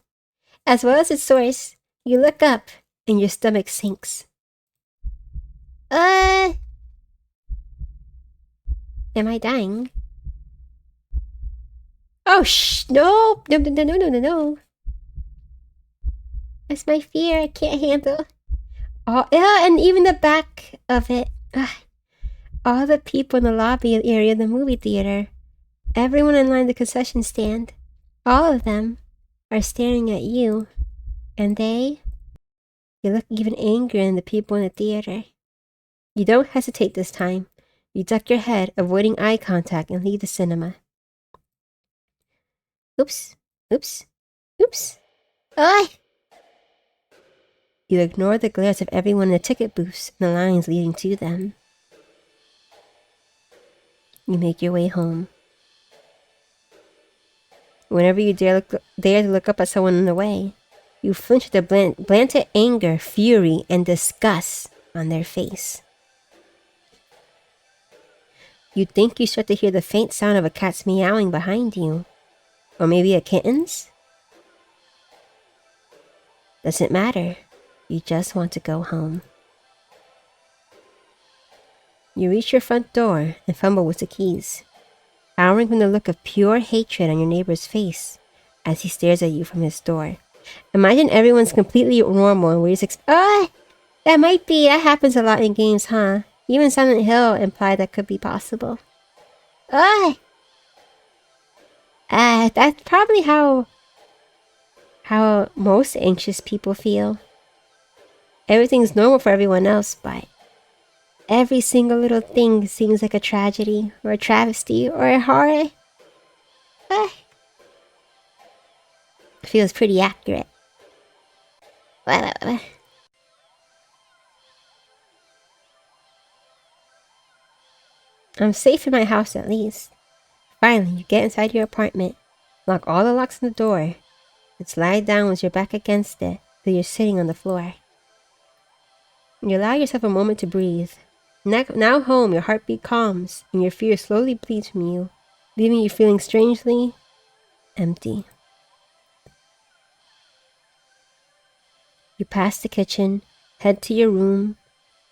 As well as its source, you look up and your stomach sinks. Am I dying? Oh, no. No. That's my fear. I can't handle. Oh, yeah, and even the back of it. All the people in the lobby area of the movie theater. Everyone in line at the concession stand. All of them are staring at you. And you look even angrier than the people in the theater. You don't hesitate this time. You duck your head, avoiding eye contact, and leave the cinema. Oops. You ignore the glares of everyone in the ticket booths and the lines leading to them. You make your way home. Whenever you dare to look up at someone in the way, you flinch at the blatant anger, fury, and disgust on their face. You think you start to hear the faint sound of a cat's meowing behind you. Or maybe a kitten's? Doesn't matter. You just want to go home. You reach your front door and fumble with the keys, cowering from the look of pure hatred on your neighbor's face as he stares at you from his door. Imagine everyone's completely normal and we're just that happens a lot in games, huh? Even Silent Hill implied that could be possible. That's probably how most anxious people feel. Everything's normal for everyone else, but every single little thing seems like a tragedy, or a travesty, or a horror. Feels pretty accurate. I'm safe in my house at least. Finally, you get inside your apartment, lock all the locks on the door, and slide down with your back against it so you're sitting on the floor. You allow yourself a moment to breathe. Now home, your heartbeat calms, and your fear slowly bleeds from you, leaving you feeling strangely empty. You pass the kitchen, head to your room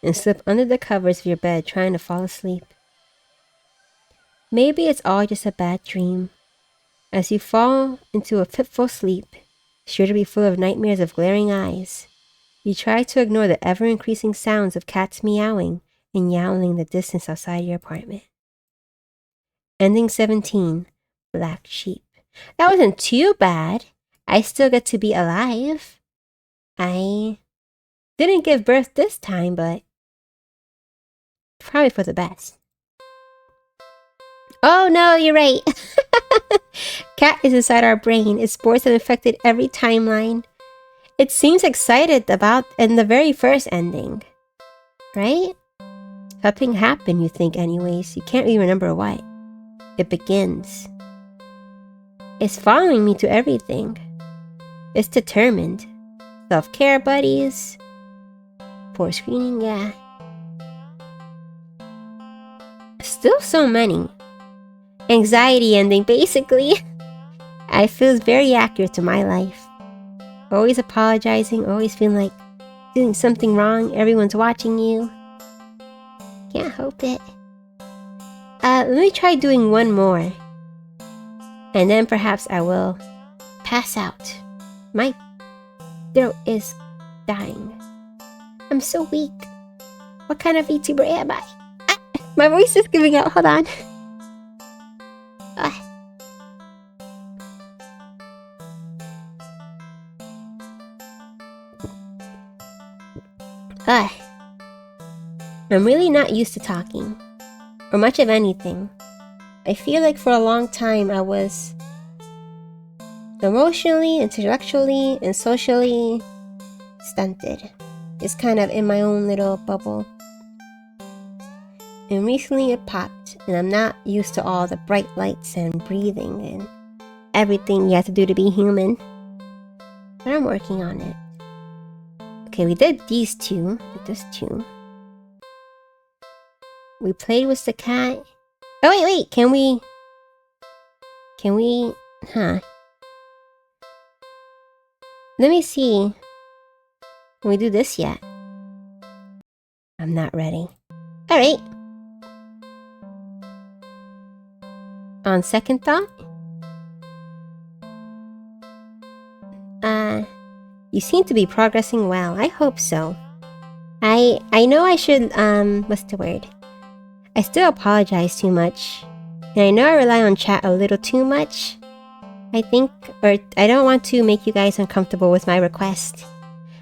and slip under the covers of your bed trying to fall asleep. Maybe it's all just a bad dream. As you fall into a fitful sleep, sure to be full of nightmares of glaring eyes, you try to ignore the ever-increasing sounds of cats meowing and yowling in the distance outside your apartment. Ending 17, Black Sheep. That wasn't too bad. I still get to be alive. I didn't give birth this time, but probably for the best. Oh no, you're right. Cat is inside our brain. Its spores have infected every timeline. It seems excited about in the very first ending. Right? Something happened, you think anyways. You can't really remember what. It begins. It's following me to everything. It's determined. Self-care buddies. Poor screening, yeah. Still so many. Anxiety ending, basically. I feel it's very accurate to my life. Always apologizing, always feeling like doing something wrong. Everyone's watching you. Can't help it. Let me try doing one more. And then perhaps I will pass out. My throat is dying. I'm so weak. What kind of VTuber am I? Ah, my voice is giving out. Hold on. I'm really not used to talking, or much of anything. I feel like for a long time I was emotionally, intellectually, and socially stunted. Just kind of in my own little bubble. And recently it popped, and I'm not used to all the bright lights and breathing and everything you have to do to be human. But I'm working on it. Okay, we did these two. This two. We played with the cat. Oh, wait. Can we... Huh. Let me see. Can we do this yet? I'm not ready. Alright. On second thought? You seem to be progressing well. I hope so. I know I should, what's the word? I still apologize too much. And I know I rely on chat a little too much. I think, or I don't want to make you guys uncomfortable with my request.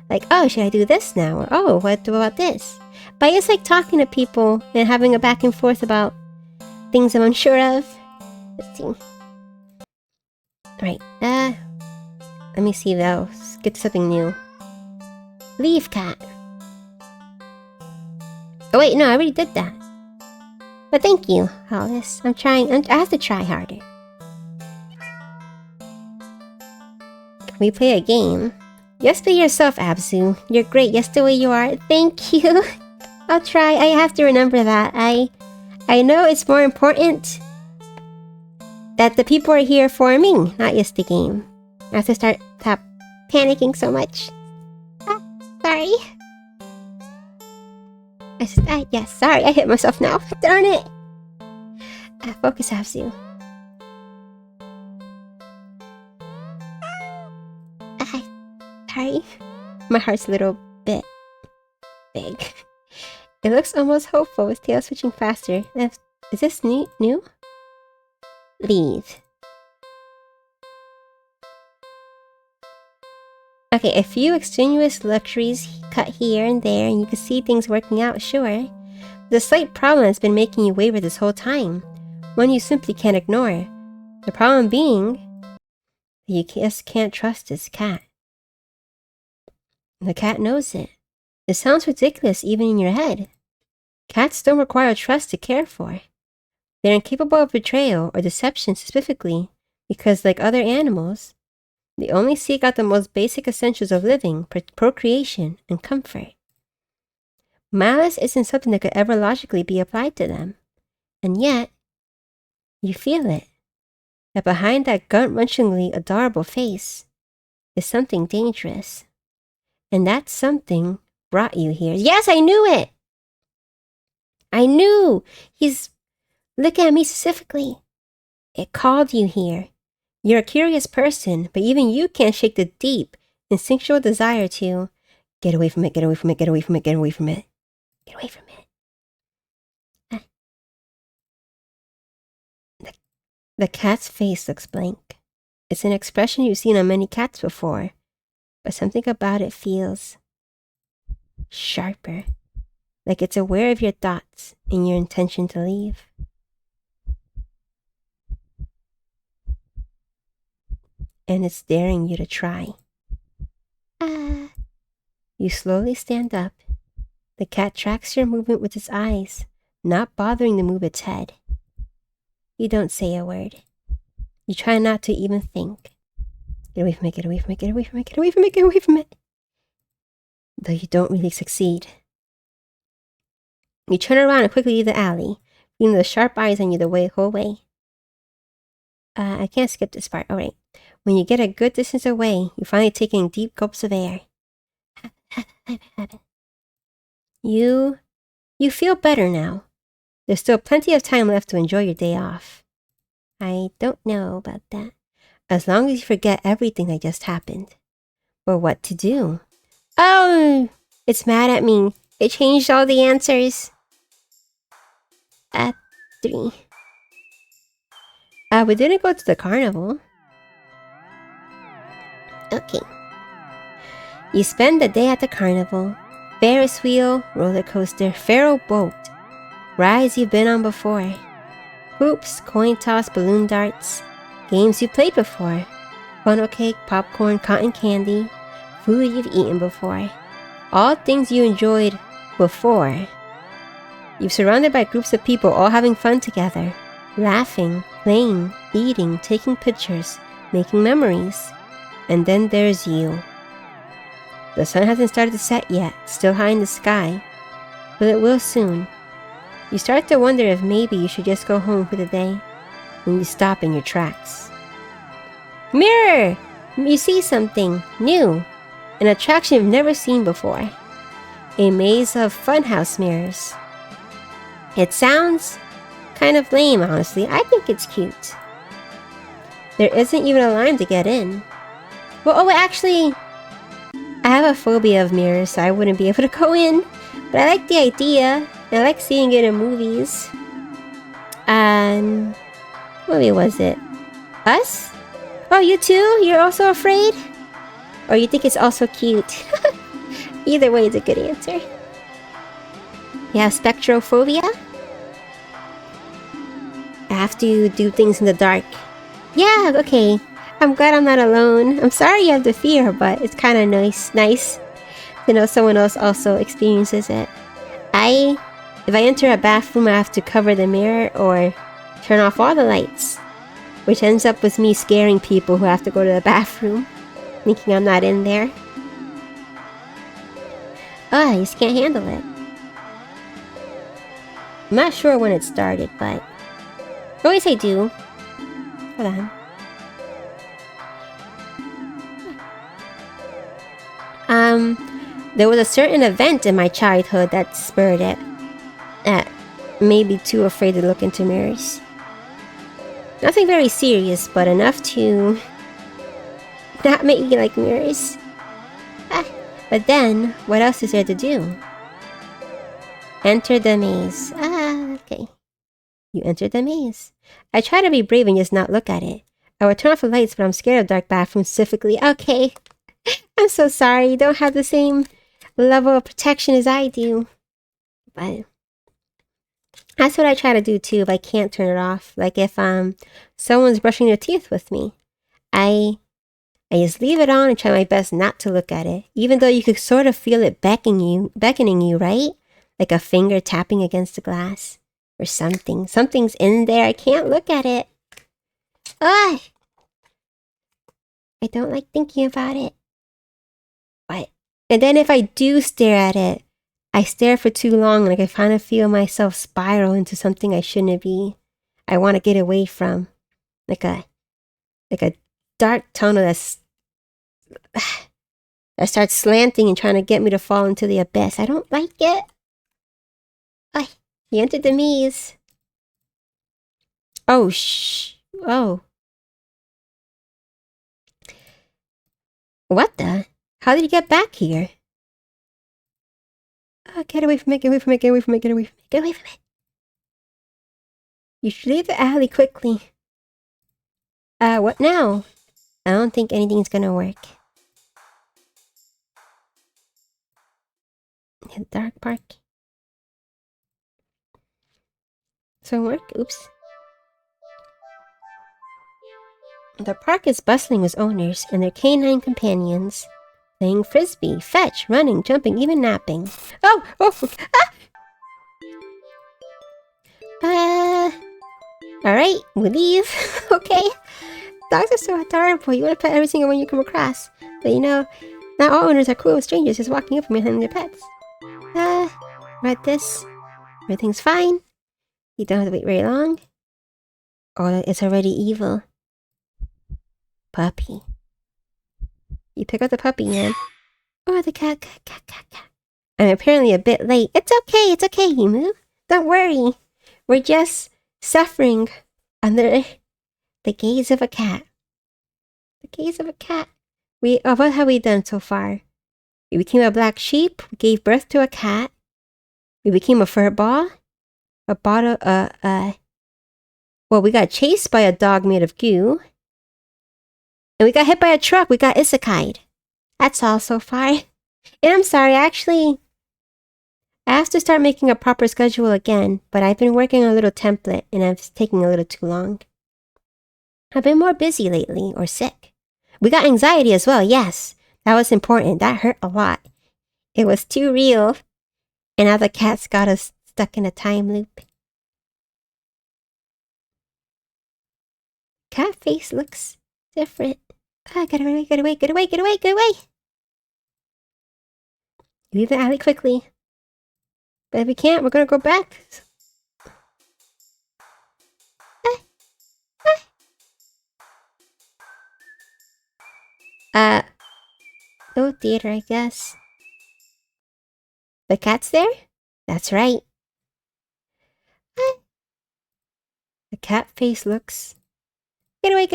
Like, oh, should I do this now? Or, oh, what about this? But it's like talking to people and having a back and forth about things I'm unsure of. Let's see. Alright, let me see though. Let's get to something new. Leaf cat. Oh wait, no, I already did that. But thank you, Hollis. I have to try harder. Can we play a game? Just be yourself, Abzu. You're great just the way you are. Thank you. I'll try. I have to remember that. I know it's more important that the people are here for me, not just the game. I have to stop panicking so much. Sorry. Yes, sorry, I hit myself now. Darn it. Focus, Abzu. Sorry. My heart's a little bit big. It looks almost hopeful with tail switching faster. Is this new? Leave. Okay, a few extraneous luxuries cut here and there, and you can see things working out, sure. The slight problem that's been making you waver this whole time. One you simply can't ignore. The problem being that you just can't trust this cat. The cat knows it. It sounds ridiculous even in your head. Cats don't require trust to care for. They're incapable of betrayal or deception specifically because, like other animals, they only seek out the most basic essentials of living, procreation, and comfort. Malice isn't something that could ever logically be applied to them. And yet, you feel it. That behind that gut-wrenchingly adorable face is something dangerous. And that something brought you here. Yes, I knew it! I knew! He's looking at me specifically. It called you here. You're a curious person, but even you can't shake the deep, instinctual desire to get away from it, get away from it, get away from it, get away from it. Get away from it. The cat's face looks blank. It's an expression you've seen on many cats before, but something about it feels sharper, like it's aware of your thoughts and your intention to leave. And it's daring you to try. You slowly stand up. The cat tracks your movement with its eyes, not bothering to move its head. You don't say a word. You try not to even think. Get away from it, get away from it, get away from it, get away from it, get away from it. Though you don't really succeed. You turn around and quickly leave the alley, leaving the sharp eyes on you the whole way. I can't skip this part. Alright. When you get a good distance away, you finally take in deep gulps of air. You feel better now. There's still plenty of time left to enjoy your day off. I don't know about that. As long as you forget everything that just happened. Or what to do. Oh! It's mad at me. It changed all the answers. 3. We didn't go to the carnival. Okay. You spend the day at the carnival. Ferris wheel, roller coaster, Pharaoh boat. Rides you've been on before. Hoops, coin toss, balloon darts. Games you played before. Funnel cake, popcorn, cotton candy. Food you've eaten before. All things you enjoyed before. You're surrounded by groups of people all having fun together. Laughing, playing, eating, taking pictures, making memories. And then there's you. The sun hasn't started to set yet, still high in the sky. But it will soon. You start to wonder if maybe you should just go home for the day. When you stop in your tracks. Mirror! You see something new. An attraction you've never seen before. A maze of funhouse mirrors. It sounds kind of lame, honestly. I think it's cute. There isn't even a line to get in. Well, actually, I have a phobia of mirrors, so I wouldn't be able to go in. But I like the idea. I like seeing it in movies. What movie was it? Us? Oh, you too? You're also afraid? Or you think it's also cute? Either way is a good answer. You have spectrophobia? I have to do things in the dark. Yeah, okay. I'm glad I'm not alone. I'm sorry you have the fear, but it's kind of nice to know someone else also experiences it. If I enter a bathroom, I have to cover the mirror or turn off all the lights, which ends up with me scaring people who have to go to the bathroom, thinking I'm not in there. I just can't handle it. I'm not sure when it started, but oh yes, I do. Hold on. There was a certain event in my childhood that spurred it. That made me too afraid to look into mirrors. Nothing very serious, but enough to not make me like mirrors. But then, what else is there to do? Enter the maze. Okay. You entered the maze. I try to be brave and just not look at it. I would turn off the lights, but I'm scared of dark bathrooms specifically. Okay. I'm so sorry. You don't have the same level of protection as I do. But that's what I try to do too if I can't turn it off. Like if someone's brushing their teeth with me. I just leave it on and try my best not to look at it. Even though you could sort of feel it beckoning you, right? Like a finger tapping against the glass. Or something. Something's in there. I can't look at it. Ugh! I don't like thinking about it. But, and then if I do stare at it, I stare for too long and I kind of feel myself spiral into something I shouldn't be. I want to get away from. Like a dark tunnel that's That starts slanting and trying to get me to fall into the abyss. I don't like it. Ay, he entered the maze. Oh, oh. What the? How did he get back here? Oh, get away from it, get away from it, get away from it, get away from it, get away from it. You should leave the alley quickly. What now? I don't think anything's gonna work. Dark park. So work? Oops. The park is bustling with owners and their canine companions. Playing frisbee, fetch, running, jumping, even napping. Oh! Alright, we leave. Okay. Dogs are so adorable. You want to pet every single one you come across. But you know, not all owners are cool with strangers just walking up and handling their pets. Read this. Everything's fine. You don't have to wait very long. Oh, it's already evil. Puppy. You pick up the puppy, man. Oh, the cat. I'm apparently a bit late. It's okay, Emu. Don't worry. We're just suffering under the gaze of a cat. The gaze of a cat. What have we done so far? We became a black sheep. We gave birth to a cat. We became a fur ball. Well, we got chased by a dog made of goo. And we got hit by a truck. We got isekai'd. That's all so far. And I'm sorry, actually, I have to start making a proper schedule again, but I've been working on a little template and it's taking a little too long. I've been more busy lately, or sick. We got anxiety as well, yes. That was important. That hurt a lot. It was too real. And now the cat's got us stuck in a time loop. Cat face looks different. Get away. Leave the alley quickly. But if we can't, we're gonna go back. No theater, I guess. The cat's there? That's right. The cat face looks... Get away.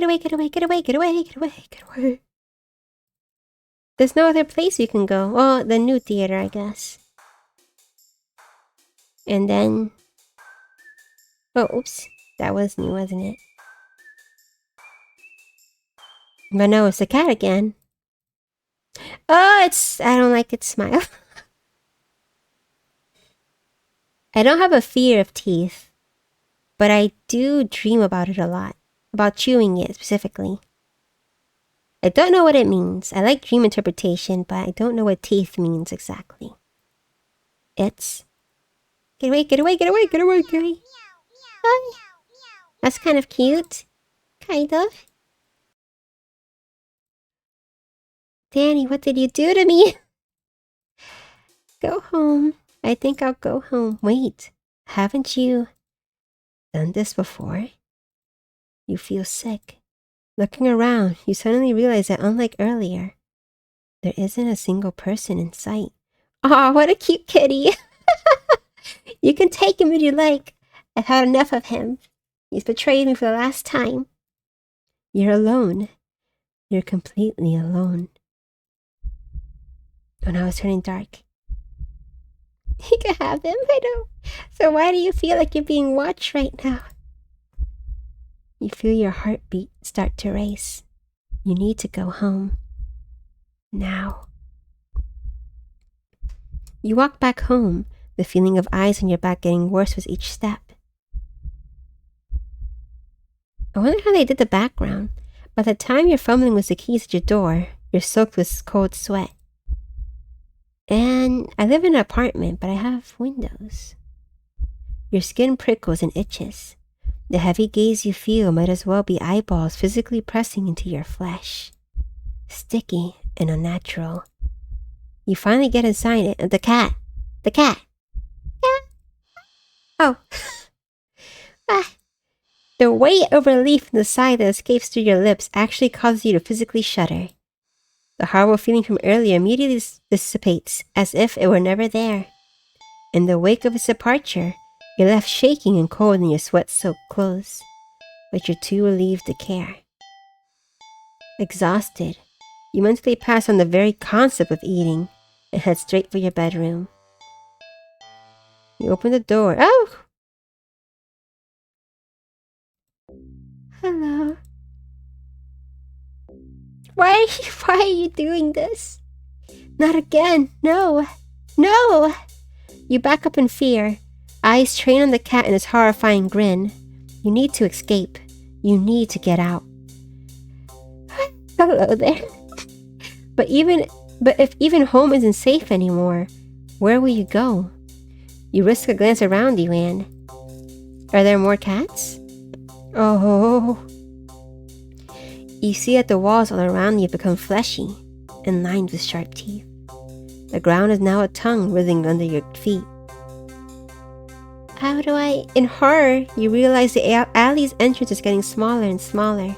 There's no other place you can go. Oh, the new theater, I guess. And then... Oh, oops. That was new, wasn't it? But no, it's the cat again. Oh, I don't like its smile. I don't have a fear of teeth. But I do dream about it a lot. About chewing it, specifically. I don't know what it means. I like dream interpretation, but I don't know what teeth means exactly. It's... Get away. Oh, that's kind of cute. Kind of. Danny, what did you do to me? Go home. I think I'll go home. Wait, haven't you done this before? You feel sick. Looking around, you suddenly realize that unlike earlier, there isn't a single person in sight. Aw, what a cute kitty. You can take him if you like. I've had enough of him. He's betrayed me for the last time. You're alone. You're completely alone. Oh, now it's turning dark. You can have him, I know. So why do you feel like you're being watched right now? You feel your heartbeat start to race. You need to go home. Now. You walk back home, the feeling of eyes on your back getting worse with each step. I wonder how they did the background. By the time you're fumbling with the keys at your door, you're soaked with cold sweat. And I live in an apartment, but I have windows. Your skin prickles and itches. The heavy gaze you feel might as well be eyeballs physically pressing into your flesh. Sticky and unnatural. You finally get inside it. The cat. Oh. The weight of relief in the sigh that escapes through your lips actually causes you to physically shudder. The horrible feeling from earlier immediately dissipates, as if it were never there. In the wake of its departure, you're left shaking and cold in your sweat-soaked clothes, but you're too relieved to care. Exhausted, you mentally pass on the very concept of eating and head straight for your bedroom. You open the door. Oh! Hello. Why are you doing this? Not again. No. No! You back up in fear, eyes trained on the cat and its horrifying grin. You need to escape. You need to get out. Hello there. But if even home isn't safe anymore, where will you go? You risk a glance around you and... Are there more cats? Oh. You see that the walls all around you have become fleshy and lined with sharp teeth. The ground is now a tongue writhing under your feet. How do I... In horror, you realize the alley's entrance is getting smaller and smaller,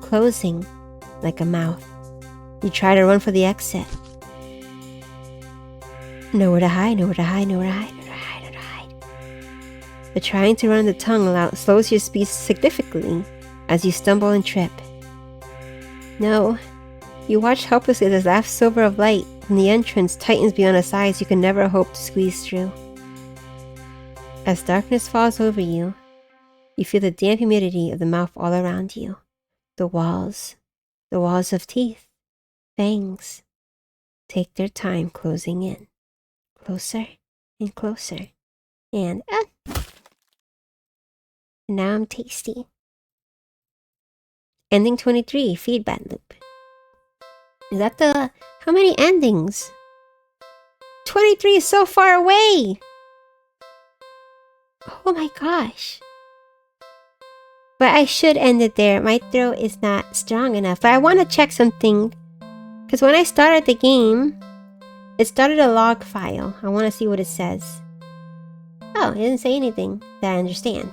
closing like a mouth. You try to run for the exit. Nowhere to hide, nowhere to hide, nowhere to hide, nowhere to hide, nowhere to hide. But trying to run the tongue slows your speed significantly as you stumble and trip. No. You watch helplessly as the last silver of light from the entrance tightens beyond a size you can never hope to squeeze through. As darkness falls over you, you feel the damp humidity of the mouth all around you. The walls of teeth, fangs, take their time closing in. Closer and closer. And now I'm tasty. Ending 23, feedback loop. Is that the... How many endings? 23 is so far away! Oh my gosh. But I should end it there. My throat is not strong enough. But I want to check something. Because when I started the game, it started a log file. I want to see what it says. Oh, it didn't say anything that I understand.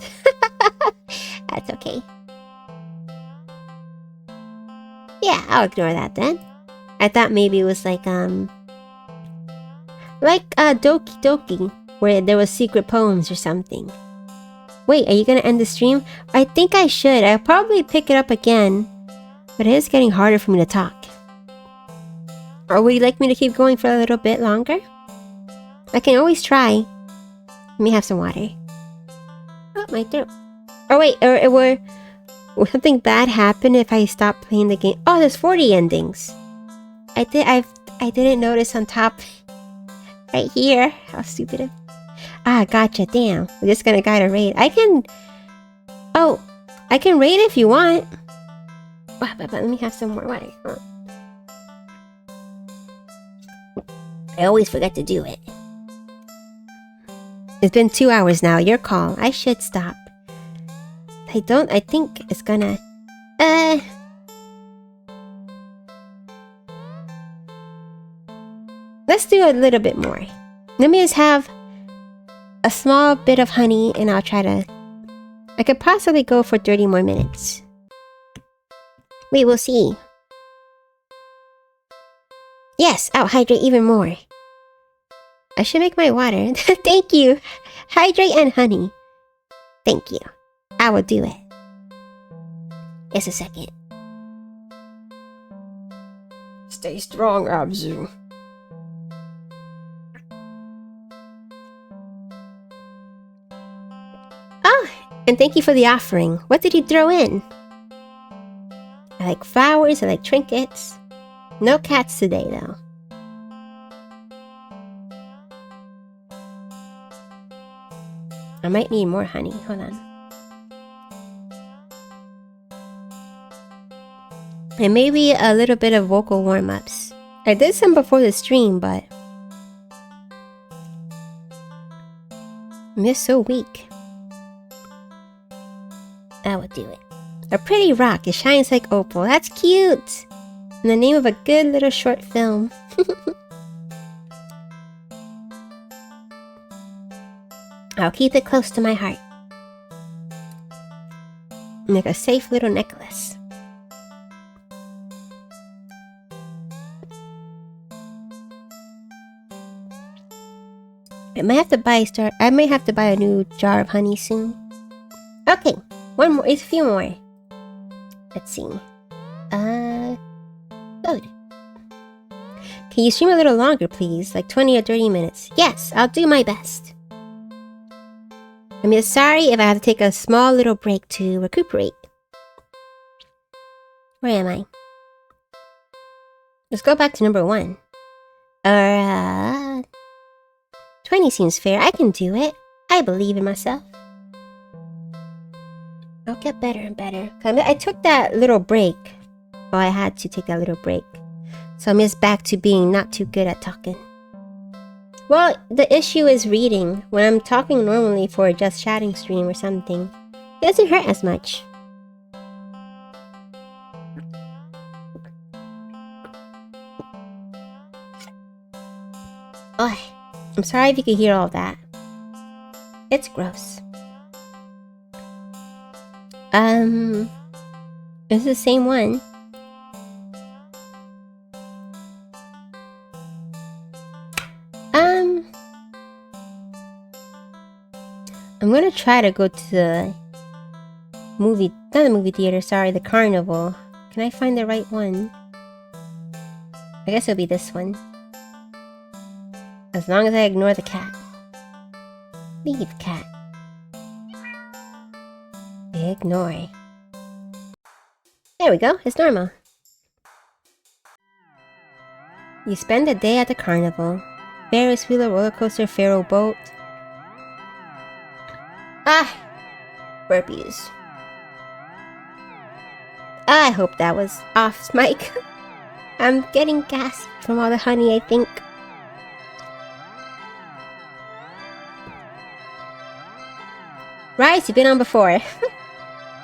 That's okay. Yeah, I'll ignore that then. I thought maybe it was like Doki Doki, where there was secret poems or something. Wait, are you gonna end the stream? I think I should. I'll probably pick it up again, but it is getting harder for me to talk. Or would you like me to keep going for a little bit longer? I can always try. Let me have some water. Oh, my throat. Oh wait, will something bad happen if I stop playing the game? Oh, there's 40 endings. I didn't notice on top. Right here. How stupid. Ah, gotcha. Damn. We're just gonna guide a raid. I can raid if you want. But let me have some more water. I always forget to do it. It's been 2 hours now. Your call. I should stop. I think it's gonna... Let's do a little bit more. Let me just have a small bit of honey and I'll try to... I could possibly go for 30 more minutes. We will see. Yes, I'll hydrate even more. I should make my water. Thank you. Hydrate and honey. Thank you. I will do it. Just a second. Stay strong, Abzu. Oh, and thank you for the offering. What did you throw in? I like flowers, I like trinkets. No cats today, though. I might need more honey. Hold on. And maybe a little bit of vocal warm-ups. I did some before the stream, but I'm just so weak. I will do it. A pretty rock. It shines like opal. That's cute! And the name of a good little short film. I'll keep it close to my heart. Like a safe little necklace. I might have to buy a new jar of honey soon. Okay, one more. It's a few more. Let's see. Load. Can you stream a little longer, please? Like 20 or 30 minutes. Yes, I'll do my best. I'm sorry if I have to take a small little break to recuperate. Where am I? Let's go back to number 1. 20 seems fair. I can do it. I believe in myself. I'll get better and better. I took that little break. Oh, I had to take that little break. So I'm just back to being not too good at talking. Well, the issue is reading. When I'm talking normally for a just chatting stream or something, it doesn't hurt as much. Oh, I'm sorry if you could hear all that. It's gross. It's the same one. I'm gonna try to go to the not the movie theater, sorry, the carnival. Can I find the right one? I guess it'll be this one. As long as I ignore the cat. Leave, cat. Ignore. There we go, it's normal. You spend a day at the carnival. Ferris wheel, roller coaster, Pharaoh boat. Burpees. I hope that was off mic. I'm getting gassy from all the honey, I think. Rides you've been on before.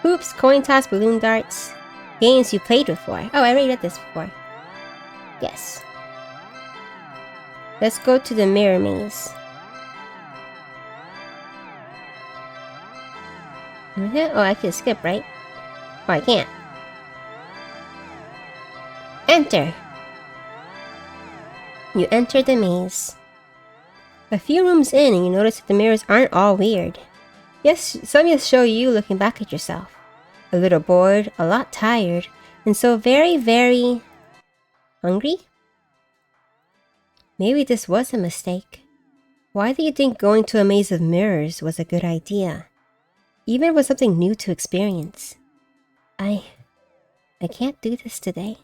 Hoops, coin toss, balloon darts. Games you played before. Oh, I already read this before. Yes. Let's go to the mirror maze. Oh, I can skip, right? Oh, I can't. Enter. You enter the maze. A few rooms in and you notice that the mirrors aren't all weird. Yes, some just show you looking back at yourself. A little bored, a lot tired, and so very, very hungry? Maybe this was a mistake. Why do you think going to a maze of mirrors was a good idea? Even if it was something new to experience. I can't do this today.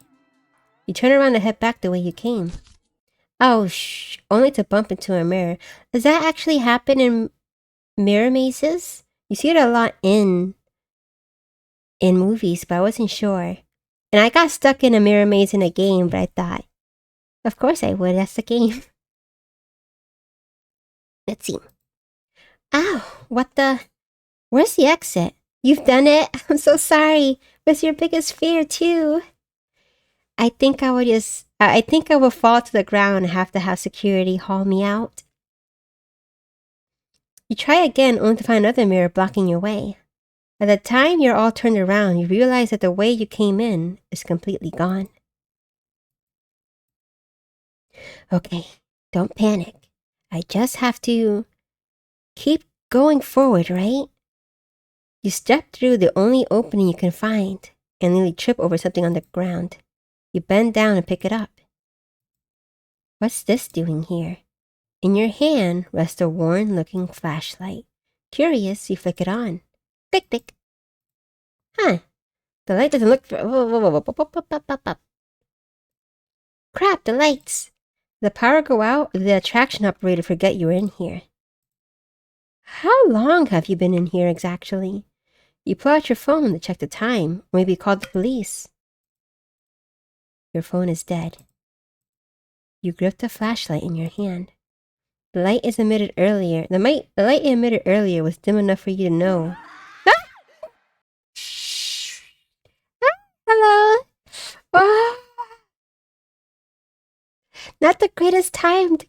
You turn around and head back the way you came. Oh, shh, only to bump into a mirror. Does that actually happen in mirror mazes? You see it a lot in movies, but I wasn't sure. And I got stuck in a mirror maze in a game, but I thought, of course I would, that's the game. Let's see. Ow, what the? Where's the exit? You've done it? I'm so sorry. What's your biggest fear too? I think I will fall to the ground and have to have security haul me out. You try again only to find another mirror blocking your way. By the time you're all turned around, you realize that the way you came in is completely gone. Okay, don't panic. I just have to keep going forward, right? You step through the only opening you can find and nearly trip over something on the ground. You bend down and pick it up. What's this doing here? In your hand rests a worn-looking flashlight. Curious, you flick it on. Click, click. Huh. The light doesn't look... Crap, the lights! The power go out, the attraction operator forget you were in here. How long have you been in here exactly? You pull out your phone to check the time, or maybe call the police. Your phone is dead. You grip the flashlight in your hand. The light is emitted earlier. The light emitted earlier was dim enough for you to know. Ah! Hello. Oh. Not the greatest time to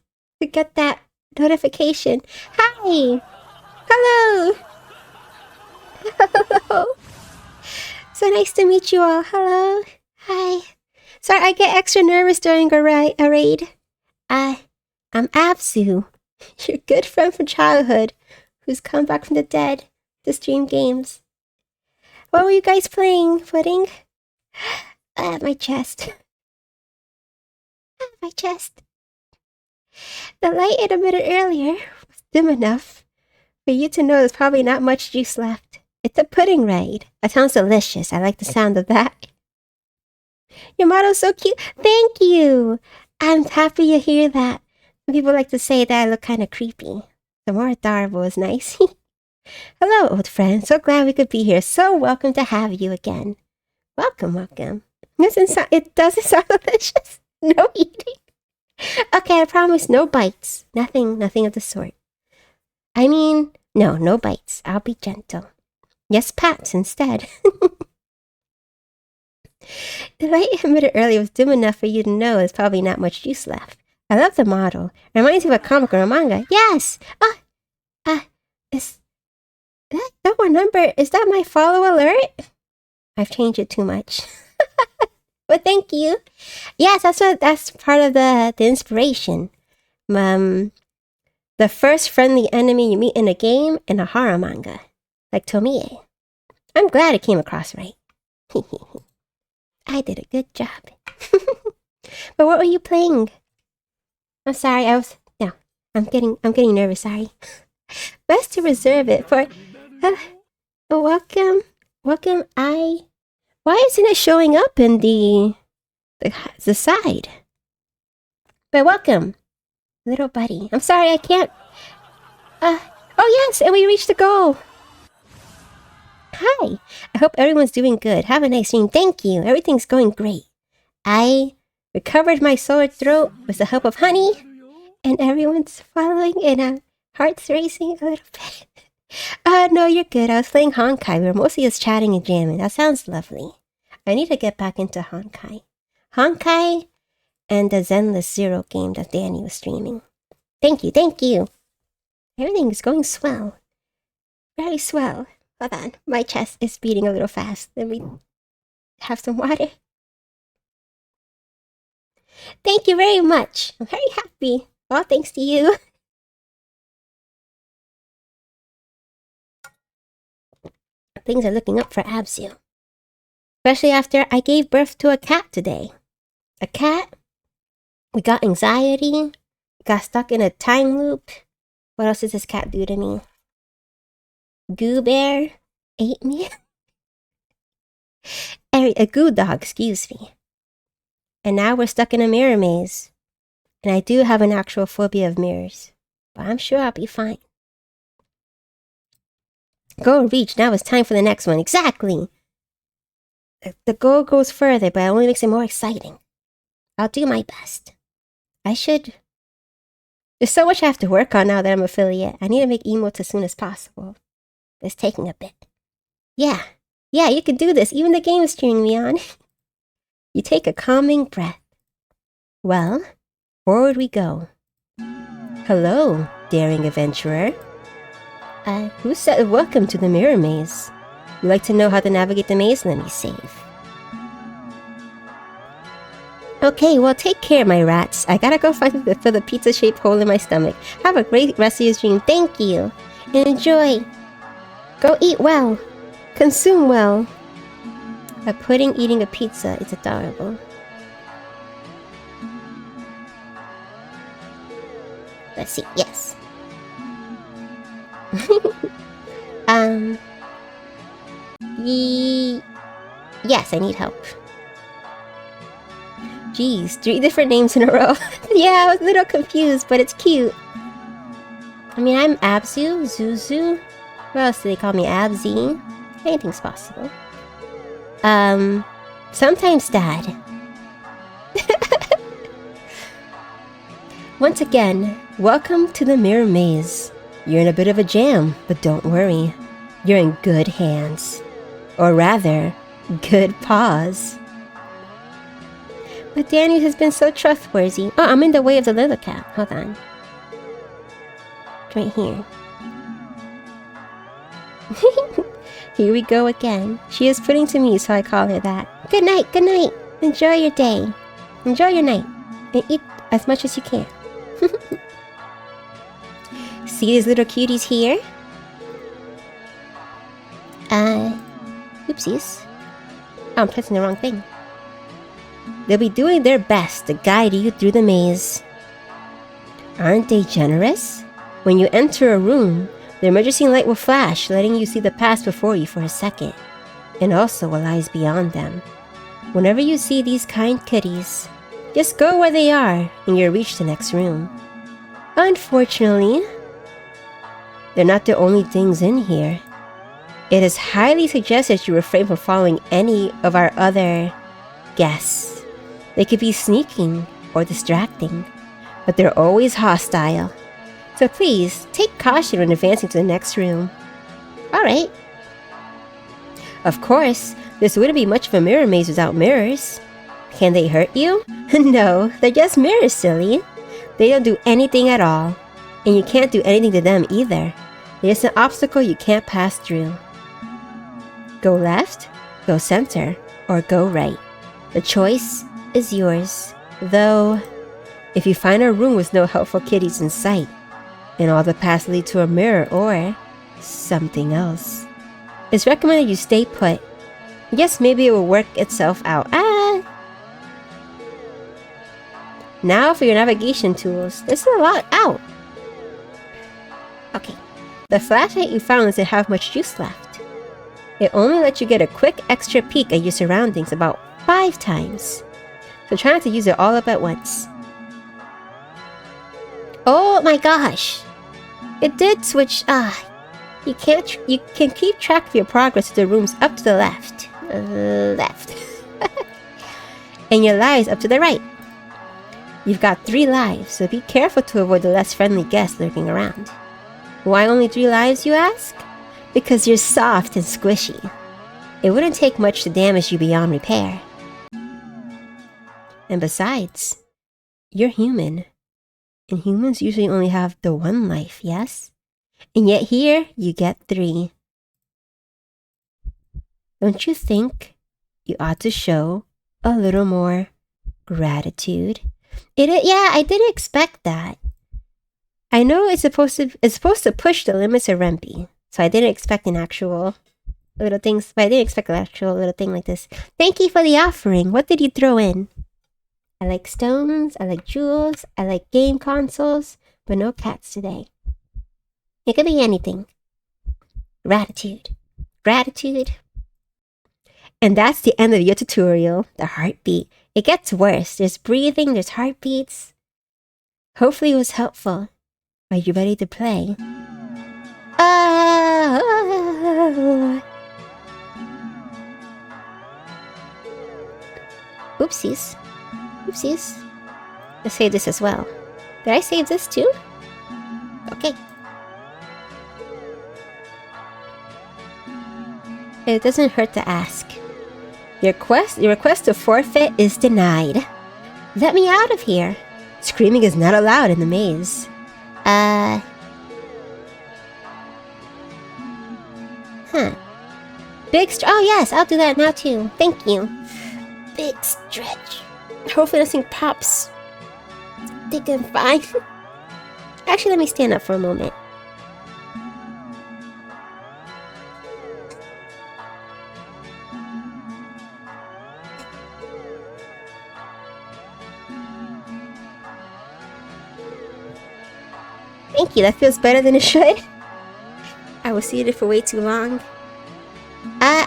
get that notification. Hi. Hello. Hello. So nice to meet you all. Hello. Hi. Sorry, I get extra nervous during a raid. I'm Absu. Your good friend from childhood who's come back from the dead to stream games. What were you guys playing, Pudding? My chest. My chest. The light in a minute earlier was dim enough for you to know there's probably not much juice left. It's a pudding raid. That sounds delicious. I like the sound of that. Your motto's so cute. Thank you. I'm happy to hear that. People like to say that I look kind of creepy. The more adorable is nice. Hello, old friend. So glad we could be here. So welcome to have you again. Welcome, welcome. It doesn't sound delicious. No eating. Okay, I promise no bites. Nothing of the sort. I mean, no bites. I'll be gentle. Yes, pats instead. The light emitted earlier was dim enough for you to know there's probably not much juice left. I love the model. It reminds me of a comic or a manga. Yes! Is that one number? Is that my follow alert? I've changed it too much. But thank you. Yes, that's part of the inspiration. The first friendly enemy you meet in a game in a horror manga. Like Tomie. I'm glad it came across right. I did a good job. But what were you playing? I'm sorry, I'm getting nervous, sorry. Best to reserve it for welcome. Why isn't it showing up in the side? But welcome, little buddy. I'm sorry, I can't. Oh yes, and we reached the goal. Hi, I hope everyone's doing good. Have a nice stream. Thank you. Everything's going great. I recovered my sore throat with the help of honey, and everyone's following, and heart's racing a little bit. No, you're good. I was playing Honkai. We were mostly just chatting and jamming. That sounds lovely. I need to get back into Honkai. Honkai and the Zenless Zero game that Danny was streaming. Thank you. Everything is going swell. Very swell. Hold on. My chest is beating a little fast. Let me have some water. Thank you very much. I'm very happy. All thanks to you. Things are looking up for Abzu. Especially after I gave birth to a cat today. A cat. We got anxiety. Got stuck in a time loop. What else does this cat do to me? Goo Bear ate me. A goo dog, excuse me. And now we're stuck in a mirror maze. And I do have an actual phobia of mirrors. But I'm sure I'll be fine. Goal reached. Now it's time for the next one. Exactly. The goal goes further, but it only makes it more exciting. I'll do my best. There's so much I have to work on now that I'm affiliate. I need to make emotes as soon as possible. It's taking a bit. Yeah, you can do this. Even the game is cheering me on. You take a calming breath. Well, forward we go. Hello, daring adventurer. Who said welcome to the mirror maze? You like to know how to navigate the maze? Let me save. Okay, well, take care, my rats. I gotta go fill the pizza-shaped hole in my stomach. Have a great rest of your stream. Thank you. And enjoy. Go eat well. Consume well. A pudding eating a pizza. It's adorable. Let's see. Yes. Yes, I need help. Jeez, 3 different names in a row. Yeah, I was a little confused, but it's cute. I mean, I'm Abzu, Zuzu. What else do they call me? Abzi? Anything's possible. Sometimes Dad. Once again, welcome to the Mirror Maze. You're in a bit of a jam, but don't worry. You're in good hands. Or rather, good paws. But Danny has been so trustworthy. Oh, I'm in the way of the little cat. Hold on. Right here. Here we go again. She is putting to me, so I call her that. Good night, good night. Enjoy your day. Enjoy your night. And eat as much as you can. See these little cuties here? Oopsies. Oh, I'm pressing the wrong thing. They'll be doing their best to guide you through the maze. Aren't they generous? When you enter a room, the emergency light will flash, letting you see the past before you for a second, and also what lies beyond them. Whenever you see these kind kitties, just go where they are, and you'll reach the next room. Unfortunately, they're not the only things in here. It is highly suggested you refrain from following any of our other guests. They could be sneaking or distracting, but they're always hostile. So please, take caution when advancing to the next room. Alright. Of course, this wouldn't be much of a mirror maze without mirrors. Can they hurt you? No, they're just mirrors, silly. They don't do anything at all, and you can't do anything to them either. They're just an obstacle you can't pass through. Go left, go center, or go right. The choice is yours. Though, if you find a room with no helpful kitties in sight, and all the paths lead to a mirror or something else, it's recommended you stay put. Yes, maybe it will work itself out. Now for your navigation tools. There's a lot out. Okay. The flashlight you found doesn't have much juice left. It only lets you get a quick extra peek at your surroundings about 5 times. So try not to use it all up at once. Oh my gosh! It did switch. You can keep track of your progress to the rooms up to the left. And your lives up to the right. You've got 3 lives, so be careful to avoid the less friendly guests lurking around. Why only 3 lives, you ask? Because you're soft and squishy. It wouldn't take much to damage you beyond repair. And besides, you're human. And humans usually only have the 1 life, yes? And yet here, you get 3. Don't you think you ought to show a little more gratitude? Yeah, I didn't expect that. I know it's supposed to push the limits of Rempe, so I didn't expect an actual little things, but I didn't expect an actual little thing like this. Thank you for the offering. What did you throw in? I like stones, I like jewels, I like game consoles, but no cats today. It could be anything. Gratitude. Gratitude. And that's the end of your tutorial, the heartbeat. It gets worse. There's breathing, there's heartbeats. Hopefully it was helpful. Are you ready to play? Oopsies. Oopsies. Let's save this as well. Did I save this too? Okay. It doesn't hurt to ask. Your request to forfeit is denied. Let me out of here. Screaming is not allowed in the maze. Oh yes, I'll do that now too. Thank you. Big stretch. Hopefully nothing pops. Think I'm fine. Actually, let me stand up for a moment. Thank you, that feels better than it should. I was seated for way too long.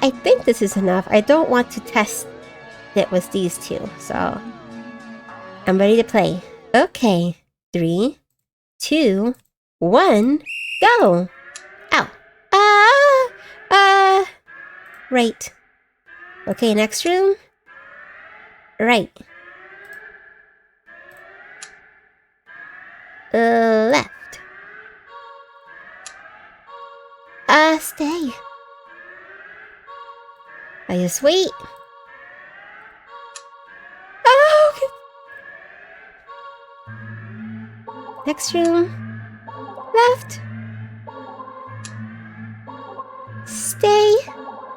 I think this is enough. I don't want to test it with these 2, so I'm ready to play. Okay, 3, 2, 1, go! Ow! Right. Okay, next room. Right. Left. Stay. I just wait. Oh, okay. Next room. Left. Stay.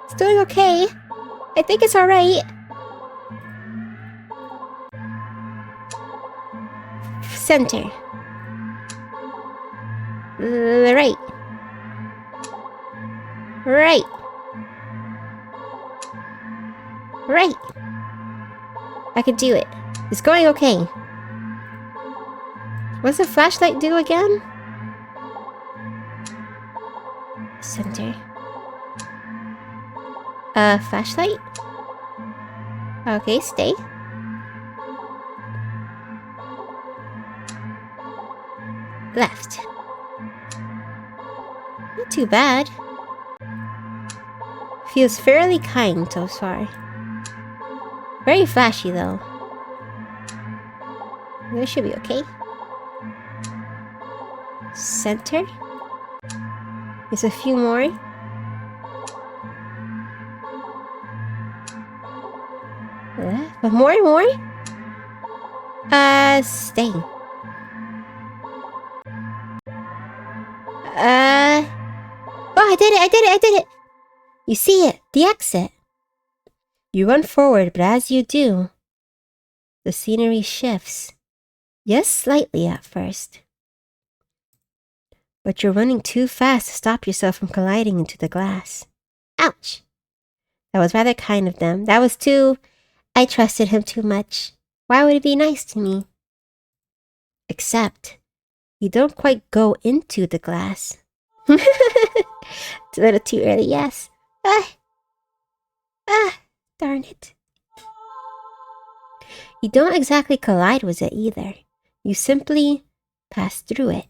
It's doing okay. I think it's alright. Center. Right. Right. Right. I can do it. It's going okay. What's the flashlight do again? Center. Flashlight? Okay, stay. Left. Not too bad. Feels fairly kind so far. Very flashy though. This should be okay. Center. There's a few more. But more. Stay. Oh, I did it! You see it, the exit. You run forward, but as you do, the scenery shifts. Yes, slightly at first. But you're running too fast to stop yourself from colliding into the glass. Ouch! That was rather kind of them. That was too... I trusted him too much. Why would he be nice to me? Except, you don't quite go into the glass. It's a little too early, yes. Darn it. You don't exactly collide with it either. You simply pass through it.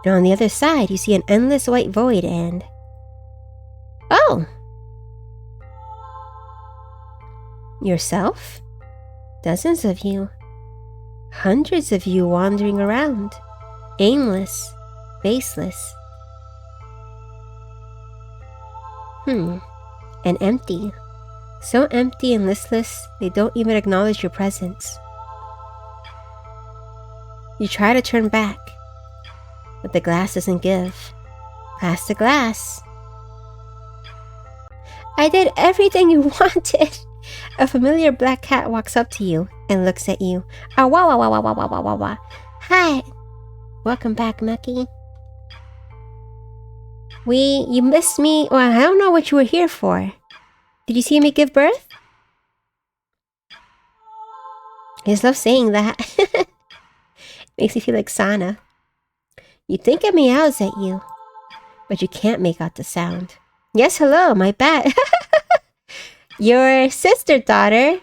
And on the other side, you see an endless white void and... Oh! Yourself? Dozens of you. Hundreds of you wandering around. Aimless. Baseless. And empty. So empty and listless, they don't even acknowledge your presence. You try to turn back, but the glass doesn't give. Pass the glass. I did everything you wanted. A familiar black cat walks up to you and looks at you. Ah, wah. Hi. Welcome back, Nucky. You missed me. Well, I don't know what you were here for. Did you see me give birth? I just love saying that. Makes me feel like Sana. You think it meows at you, but you can't make out the sound. Yes, hello, my bad. Your sister daughter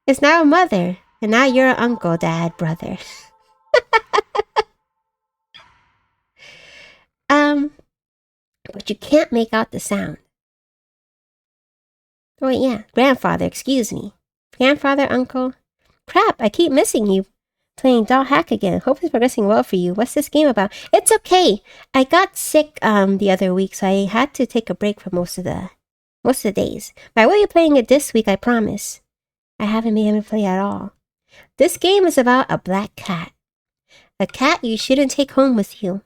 is now a mother, and now you're an uncle, dad, brother. But you can't make out the sound. Oh, wait, yeah. Grandfather, excuse me. Grandfather, uncle. Crap, I keep missing you. Playing Doll Hack again. Hope it's progressing well for you. What's this game about? It's okay. I got sick the other week, so I had to take a break for most of the days. But I will be playing it this week, I promise. I haven't been able to play at all. This game is about a black cat. A cat you shouldn't take home with you.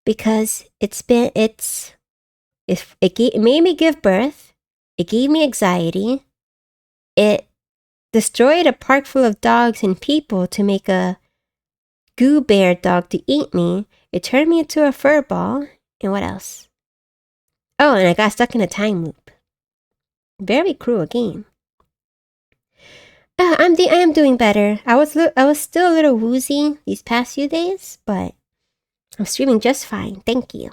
Because it made me give birth. It gave me anxiety. It destroyed a park full of dogs and people to make a goo bear dog to eat me. It turned me into a fur ball. And what else? Oh, and I got stuck in a time loop. Very cruel game. I am doing better. I was still a little woozy these past few days, but I'm streaming just fine. Thank you.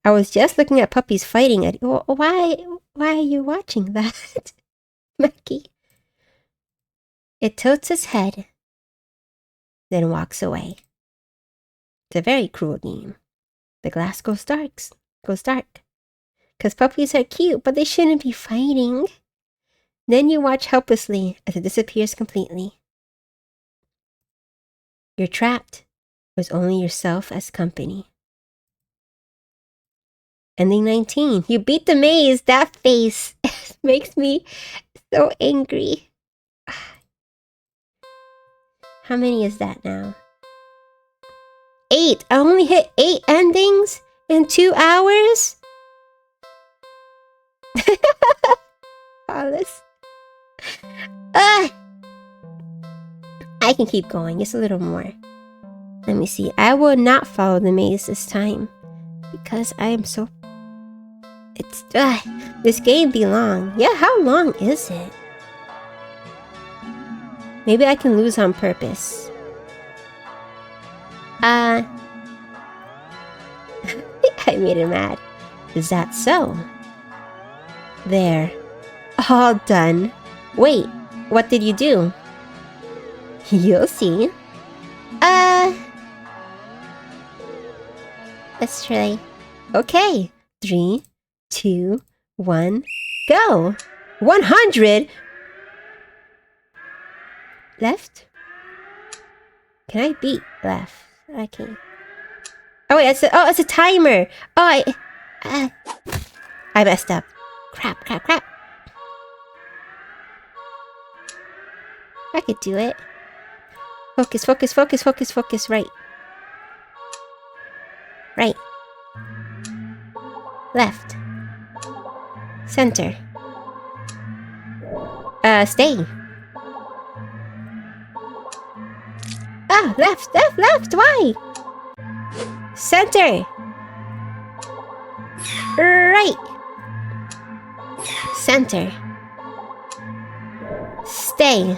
I was just looking at puppies fighting at... Why are you watching that, Mackie? It tilts its head, then walks away. It's a very cruel game. The glass goes dark. Because puppies are cute, but they shouldn't be fighting. Then you watch helplessly as it disappears completely. You're trapped with only yourself as company. Ending 19. You beat the maze. That face makes me so angry. How many is that now? 8. I only hit 8 endings in 2 hours? Alice. I can keep going. Just a little more. Let me see. I will not follow the maze this time. Because I am so... It's... this game be long. Yeah, how long is it? Maybe I can lose on purpose. I made him mad. Is that so? There. All done. Wait, what did you do? You'll see. Let's try. Okay. 3, 2, 1, go! 100? Left? Can I beat left? I can't. Oh wait, it's a timer! Oh, I messed up. Crap. I could do it. Focus, right. Right. Left. Center. Stay. Ah, left, why? Center. Right. Center. Stay.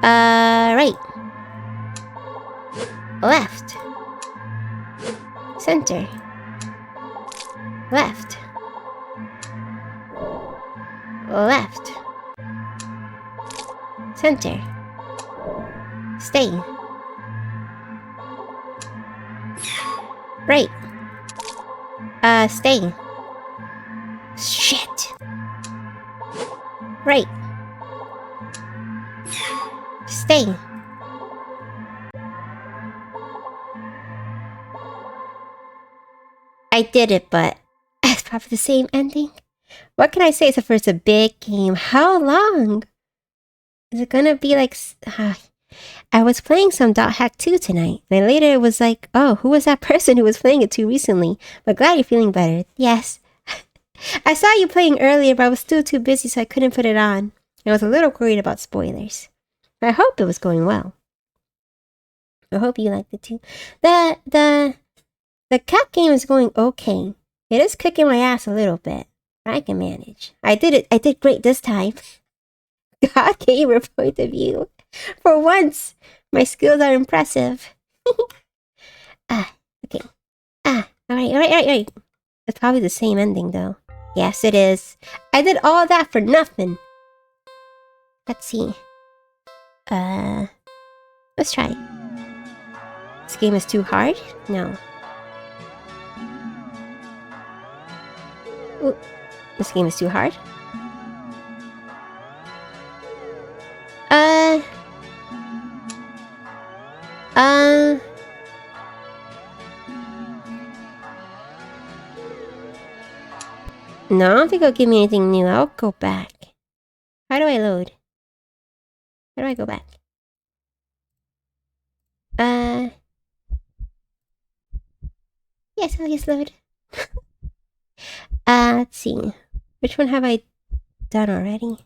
Right. Left. Center. Left. Left. Center. Stay. Right. Stay. Shit. Right. Stay. I did it, but it's probably the same ending. What can I say except for it's a big game? How long? Is it gonna be like... I was playing some Dot Hack 2 tonight, and later it was like, oh, who was that person who was playing it too recently? But glad you're feeling better. Yes. I saw you playing earlier, but I was still too busy, so I couldn't put it on. I was a little worried about spoilers. I hope it was going well. I hope you liked it too. The cat game is going okay. It is kicking my ass a little bit. I can manage. I did great this time. God gamer point of view. For once, my skills are impressive. Okay. Alright. It's probably the same ending though. Yes, it is. I did all that for nothing. Let's see. Let's try. This game is too hard? No. Ooh, this game is too hard? No, I don't think it'll give me anything new. I'll go back. How do I load? How do I go back? Yes, I'll just load. Let's see. Which one have I done already?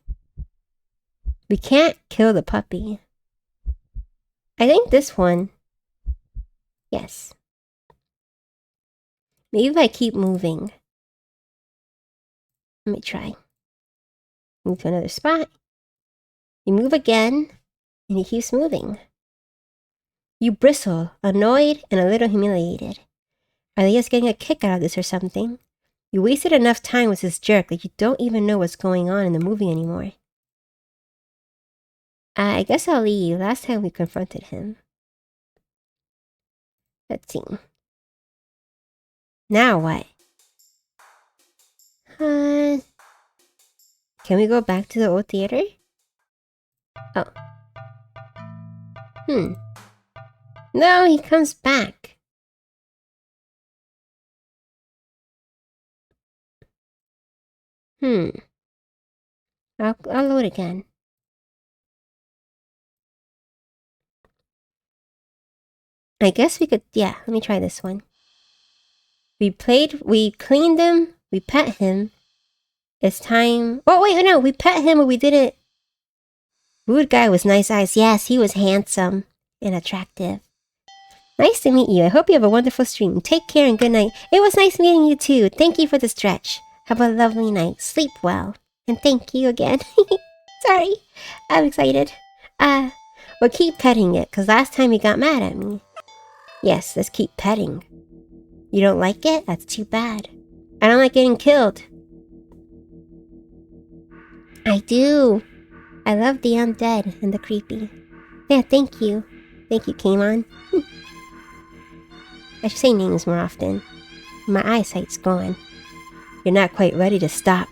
We can't kill the puppy. I think this one. Yes. Maybe if I keep moving. Let me try. Move to another spot. You move again, and he keeps moving. You bristle, annoyed and a little humiliated. Are they just getting a kick out of this or something? You wasted enough time with this jerk that you don't even know what's going on in the movie anymore. I guess I'll leave. Last time we confronted him. Let's see. Now what? Can we go back to the old theater? Oh. No, he comes back. I'll load again. I guess we could, yeah, let me try this one. We cleaned him, we pet him. It's time. Oh, wait, no, we pet him, but we didn't Rude guy with nice eyes. Yes, he was handsome and attractive. Nice to meet you. I hope you have a wonderful stream. Take care and good night. It was nice meeting you too. Thank you for the stretch. Have a lovely night. Sleep well. And thank you again. Sorry. I'm excited. But keep petting it, because last time you got mad at me. Yes, let's keep petting. You don't like it? That's too bad. I don't like getting killed. I do. I love the undead and the creepy. Yeah, thank you. Thank you, Kamon. I should say names more often. My eyesight's gone. You're not quite ready to stop.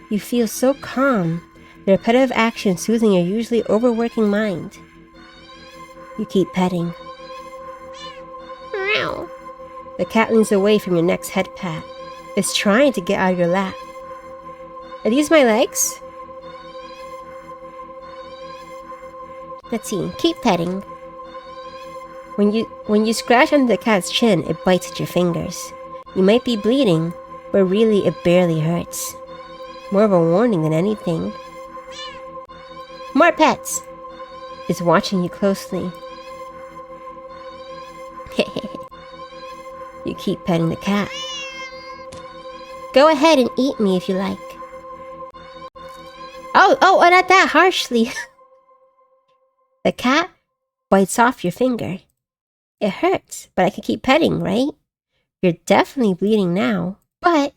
You feel so calm. The repetitive action soothing your usually overworking mind. You keep petting. Meow. The cat leans away from your next head pat. It's trying to get out of your lap. Are these my legs? Let's see. Keep petting. When you scratch under the cat's chin, it bites at your fingers. You might be bleeding, but really it barely hurts. More of a warning than anything. More pets! It's watching you closely. You keep petting the cat. Go ahead and eat me if you like. Oh, not that harshly. The cat bites off your finger. It hurts, but I can keep petting, right? You're definitely bleeding now, but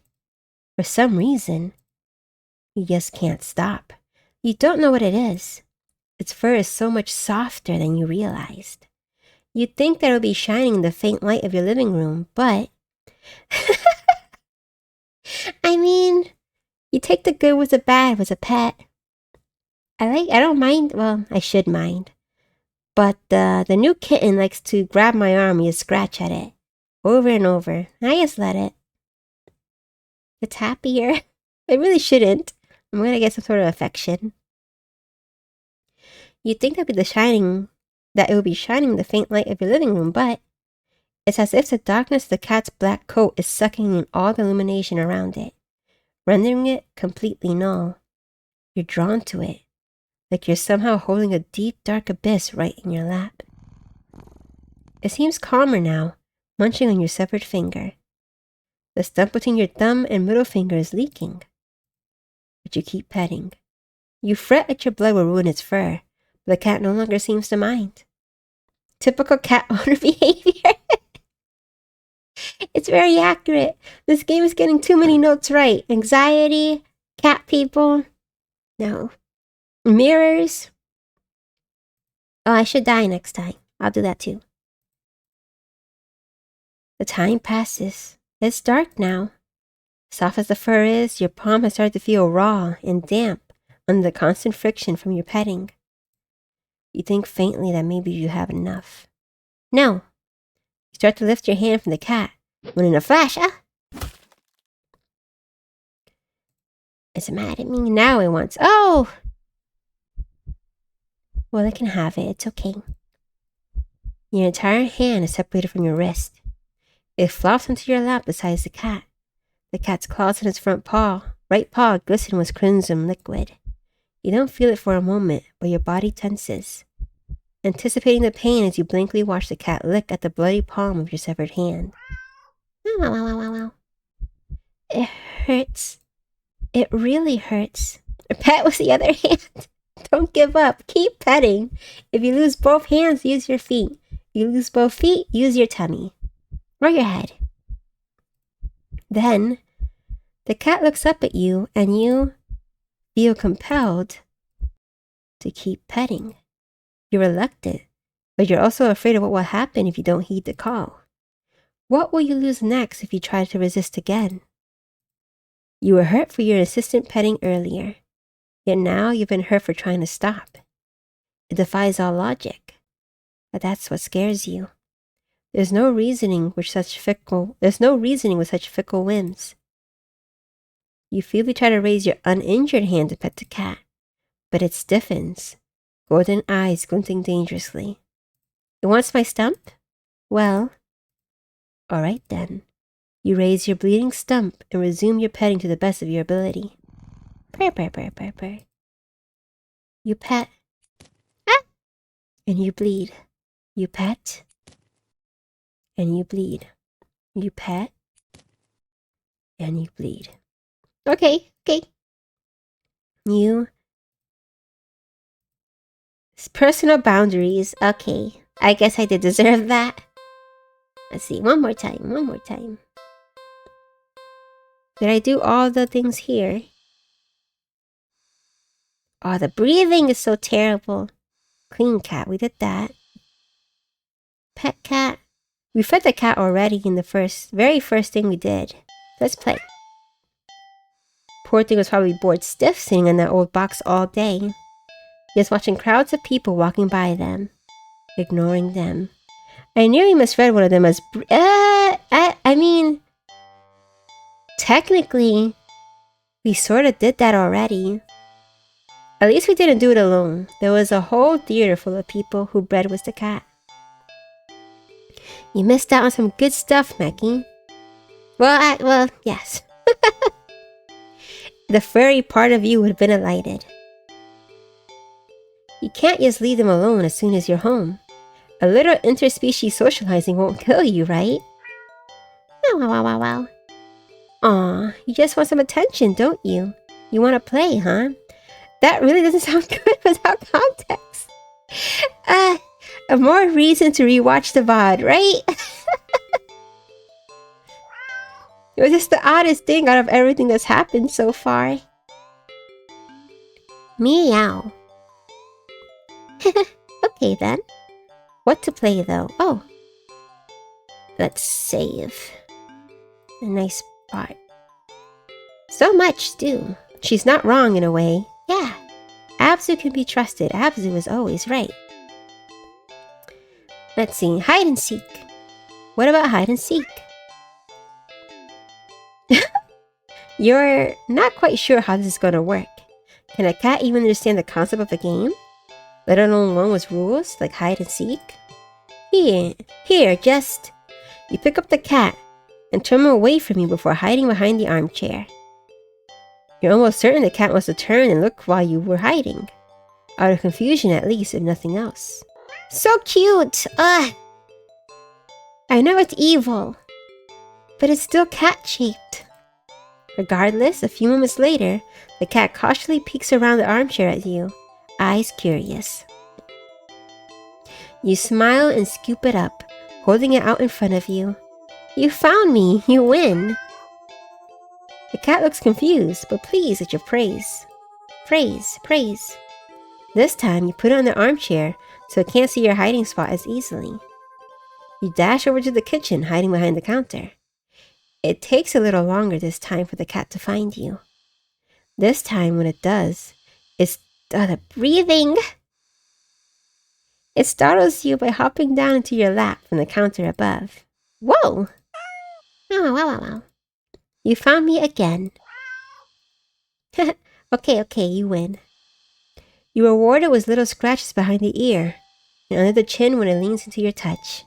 for some reason, you just can't stop. You don't know what it is. Its fur is so much softer than you realized. You'd think that it would be shining in the faint light of your living room, but... I mean, you take the good with the bad with a pet. I don't mind, well, I should mind. But the new kitten likes to grab my arm and scratch at it. Over and over. I just let it. It's happier. It really shouldn't. I'm gonna get some sort of affection. You'd think that it would be shining in the faint light of your living room, but it's as if the darkness of the cat's black coat is sucking in all the illumination around it, rendering it completely null. You're drawn to it, like you're somehow holding a deep, dark abyss right in your lap. It seems calmer now, munching on your severed finger. The stump between your thumb and middle finger is leaking. But you keep petting. You fret that your blood will ruin its fur, but the cat no longer seems to mind. Typical cat owner behavior. It's very accurate. This game is getting too many notes right. Anxiety, cat people. No. Mirrors. Oh, I should die next time. I'll do that too. The time passes. It's dark now. Soft as the fur is, your palm has started to feel raw and damp under the constant friction from your petting. You think faintly that maybe you have enough. No. You start to lift your hand from the cat, when in a flash, it's mad at me. Now it wants, oh! Well, it can have it. It's okay. Your entire hand is separated from your wrist. It flops into your lap beside the cat. The cat's claws in its front paw, right paw, glisten with crimson liquid. You don't feel it for a moment, but your body tenses, anticipating the pain as you blankly watch the cat lick at the bloody palm of your severed hand. It hurts. It really hurts. Pat with the other hand. Don't give up. Keep petting. If you lose both hands, use your feet. You lose both feet, use your tummy. Or your head. Then, the cat looks up at you and you feel compelled to keep petting. You're reluctant, but you're also afraid of what will happen if you don't heed the call. What will you lose next if you try to resist again? You were hurt for your insistent petting earlier, yet now you've been hurt for trying to stop. It defies all logic, but that's what scares you. There's no reasoning with such fickle whims. You feebly try to raise your uninjured hand to pet the cat, but it stiffens, golden eyes glinting dangerously. It wants my stump? Well, all right then. You raise your bleeding stump and resume your petting to the best of your ability. Purr, purr, purr, purr, purr. You pet, and you bleed. You pet, and you bleed. You pet, and you bleed. Okay. You... Personal boundaries. Okay. I guess I did deserve that. Let's see. One more time. Did I do all the things here? Oh, the breathing is so terrible. Clean cat. We did that. Pet cat. We fed the cat already in the very first thing we did. Let's play. Poor thing was probably bored stiff sitting in that old box all day. Just watching crowds of people walking by them. Ignoring them. I nearly misread one of them as... I mean... Technically, we sort of did that already. At least we didn't do it alone. There was a whole theater full of people who Bread was the cat. You missed out on some good stuff, Mackie. Well, yes. The furry part of you would have been elated. You can't just leave them alone as soon as you're home. A little interspecies socializing won't kill you, right? Wow. Aw, you just want some attention, don't you? You want to play, huh? That really doesn't sound good without context. A more reason to rewatch the VOD, right? It was just the oddest thing out of everything that's happened so far. Meow. Okay then. What to play though? Oh. Let's save. A nice part. So much too. She's not wrong in a way. Yeah. Abzu can be trusted. Abzu is always right. Let's see. Hide and seek. What about hide and seek? You're not quite sure how this is gonna work. Can a cat even understand the concept of the game? Let alone one with rules like hide and seek? Here, just... You pick up the cat and turn him away from you before hiding behind the armchair. You're almost certain the cat must have turned and looked while you were hiding. Out of confusion at least, if nothing else. So cute! Ugh! I know it's evil, but it's still cat-shaped. Regardless, a few moments later, the cat cautiously peeks around the armchair at you, eyes curious. You smile and scoop it up, holding it out in front of you. You found me! You win! The cat looks confused, but pleased at your praise. Praise. This time, you put it on the armchair so it can't see your hiding spot as easily. You dash over to the kitchen, hiding behind the counter. It takes a little longer this time for the cat to find you. This time, when it does, it's the breathing. It startles you by hopping down into your lap from the counter above. Whoa! Wow. You found me again. Okay, you win. You are rewarded with little scratches behind the ear and under the chin when it leans into your touch.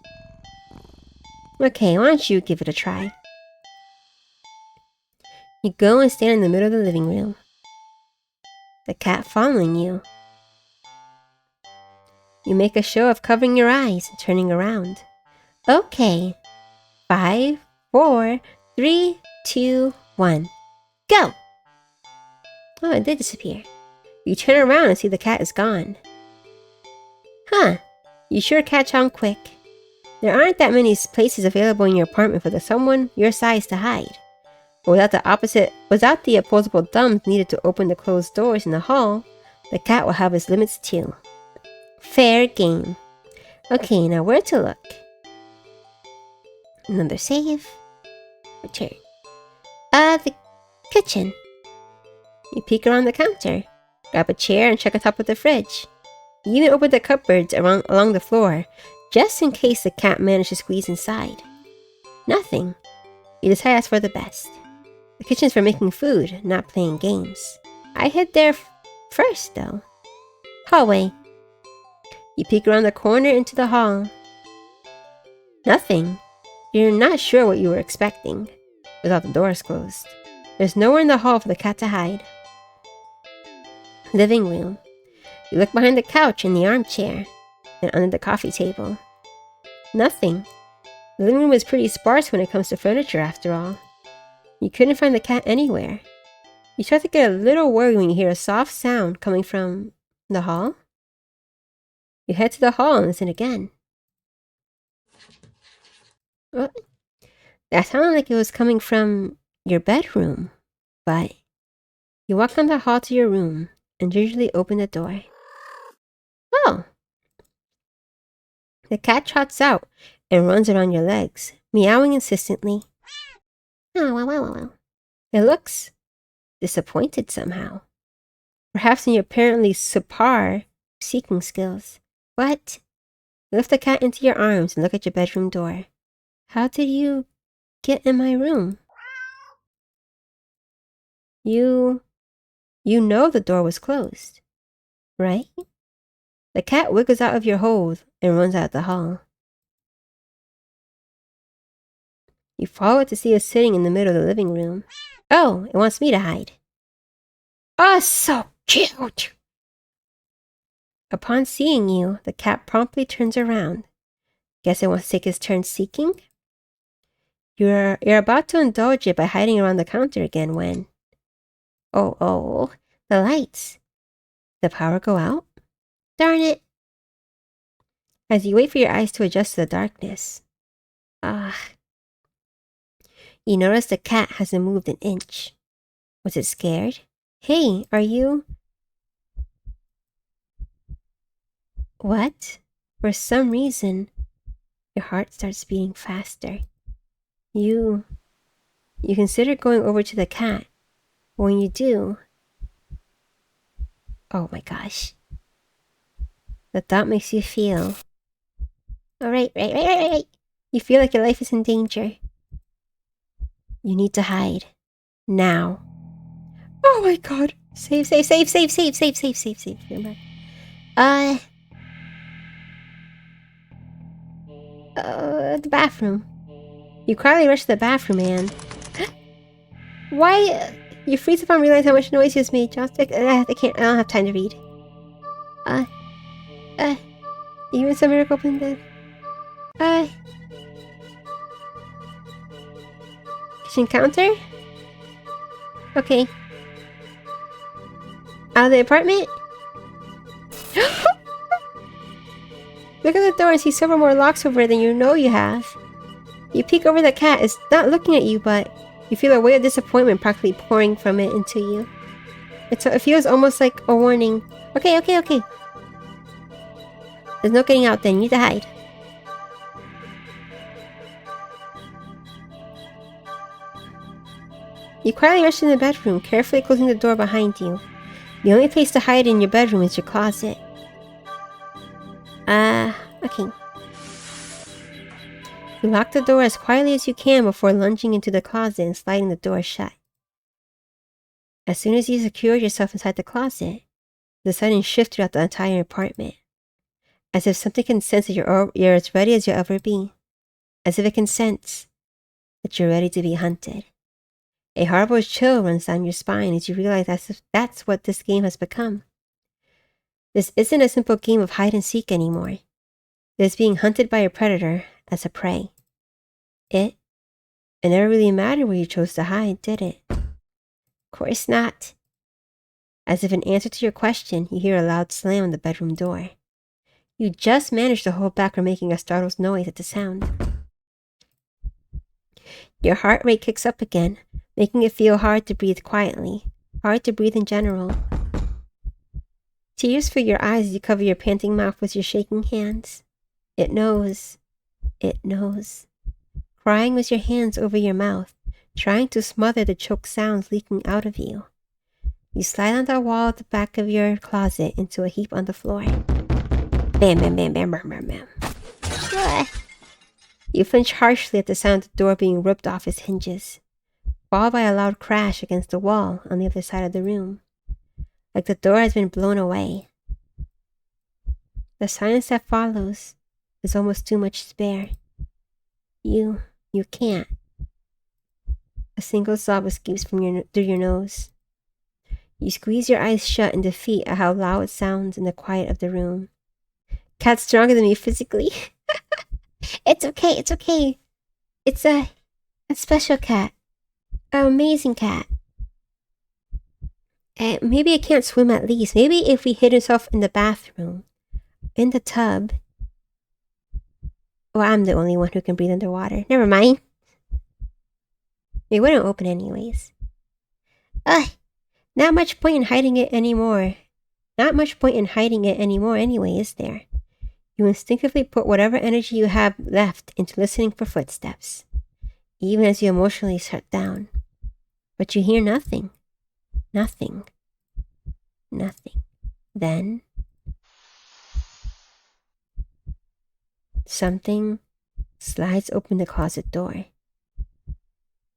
Okay, why don't you give it a try? You go and stand in the middle of the living room. The cat following you. You make a show of covering your eyes and turning around. Okay. 5, 4, 3, 2, 1. Go! Oh, it did disappear. You turn around and see the cat is gone. Huh. You sure catch on quick. There aren't that many places available in your apartment for someone your size to hide. But without the opposable thumbs needed to open the closed doors in the hall, the cat will have its limits too. Fair game. Okay, now where to look? Another save. Return. The kitchen. You peek around the counter, grab a chair and check atop of the fridge. You even open the cupboards along the floor, just in case the cat managed to squeeze inside. Nothing. You decide that's for the best. The kitchen's for making food, not playing games. I hid there first, though. Hallway. You peek around the corner into the hall. Nothing. You're not sure what you were expecting, without the doors closed. There's nowhere in the hall for the cat to hide. Living room. You look behind the couch in the armchair. and under the coffee table. Nothing. The living room is pretty sparse when it comes to furniture, after all. You couldn't find the cat anywhere. You start to get a little worried when you hear a soft sound coming from the hall. You head to the hall and listen again. Well, that sounded like it was coming from your bedroom, but you walk down the hall to your room and gingerly open the door. Oh! The cat trots out and runs around your legs, meowing insistently. Oh, wow. It looks disappointed somehow. Perhaps in your apparently subpar seeking skills. What? Lift the cat into your arms and look at your bedroom door. How did you get in my room? You know the door was closed, right? The cat wiggles out of your hold and runs out the hall. You follow it to see it sitting in the middle of the living room. Oh, it wants me to hide. Oh, so cute! Upon seeing you, the cat promptly turns around. Guess it wants to take his turn seeking? You're about to indulge it by hiding around the counter again when... Oh, the lights. The power go out? Darn it. As you wait for your eyes to adjust to the darkness. You notice the cat hasn't moved an inch. Was it scared? Hey, are you... What? For some reason, your heart starts beating faster. You consider going over to the cat. When you do... Oh my gosh. The thought makes you feel... Right. You feel like your life is in danger. You need to hide. Now. Oh my god. Save. The bathroom. You quietly rush to the bathroom and... Why? You freeze upon realizing how much noise you just made, Joss. I don't have time to read. Even some miracle opened the... Kitchen counter? Okay. Out of the apartment? Look at the door and see several more locks over it than you know you have. You peek over the cat. It's not looking at you, but you feel a weight of disappointment practically pouring from it into you. It feels almost like a warning. Okay. There's no getting out then. You need to hide. You quietly rush in the bedroom, carefully closing the door behind you. The only place to hide in your bedroom is your closet. Okay. You lock the door as quietly as you can before lunging into the closet and sliding the door shut. As soon as you secure yourself inside the closet, there's a sudden shift throughout the entire apartment. As if something can sense that you're as ready as you'll ever be. As if it can sense that you're ready to be hunted. A horrible chill runs down your spine as you realize that's what this game has become. This isn't a simple game of hide and seek anymore. It is being hunted by a predator as a prey. It never really mattered where you chose to hide, did it? Of course not. As if in answer to your question, you hear a loud slam on the bedroom door. You just managed to hold back from making a startled noise at the sound. Your heart rate kicks up again, making it feel hard to breathe quietly, hard to breathe in general. Tears fill your eyes as you cover your panting mouth with your shaking hands. It knows. Crying with your hands over your mouth, trying to smother the choked sounds leaking out of you. You slide on the wall at the back of your closet into a heap on the floor. Bam. You flinch harshly at the sound of the door being ripped off its hinges, followed by a loud crash against the wall on the other side of the room, like the door has been blown away. The silence that follows is almost too much to bear. You can't. A single sob escapes through your nose. You squeeze your eyes shut in defeat at how loud it sounds in the quiet of the room. cat's stronger than me physically. It's okay, it's okay. It's a special cat. An amazing cat. Maybe it can't swim at least. Maybe if we hid himself in the bathroom, in the tub. Well, I'm the only one who can breathe underwater. Never mind. It wouldn't open anyways. Ugh. Not much point in hiding it anymore. Not much point in hiding it anymore anyway, is there? You instinctively put whatever energy you have left into listening for footsteps, even as you emotionally shut down. But you hear nothing. Nothing. Nothing. Then something slides open the closet door.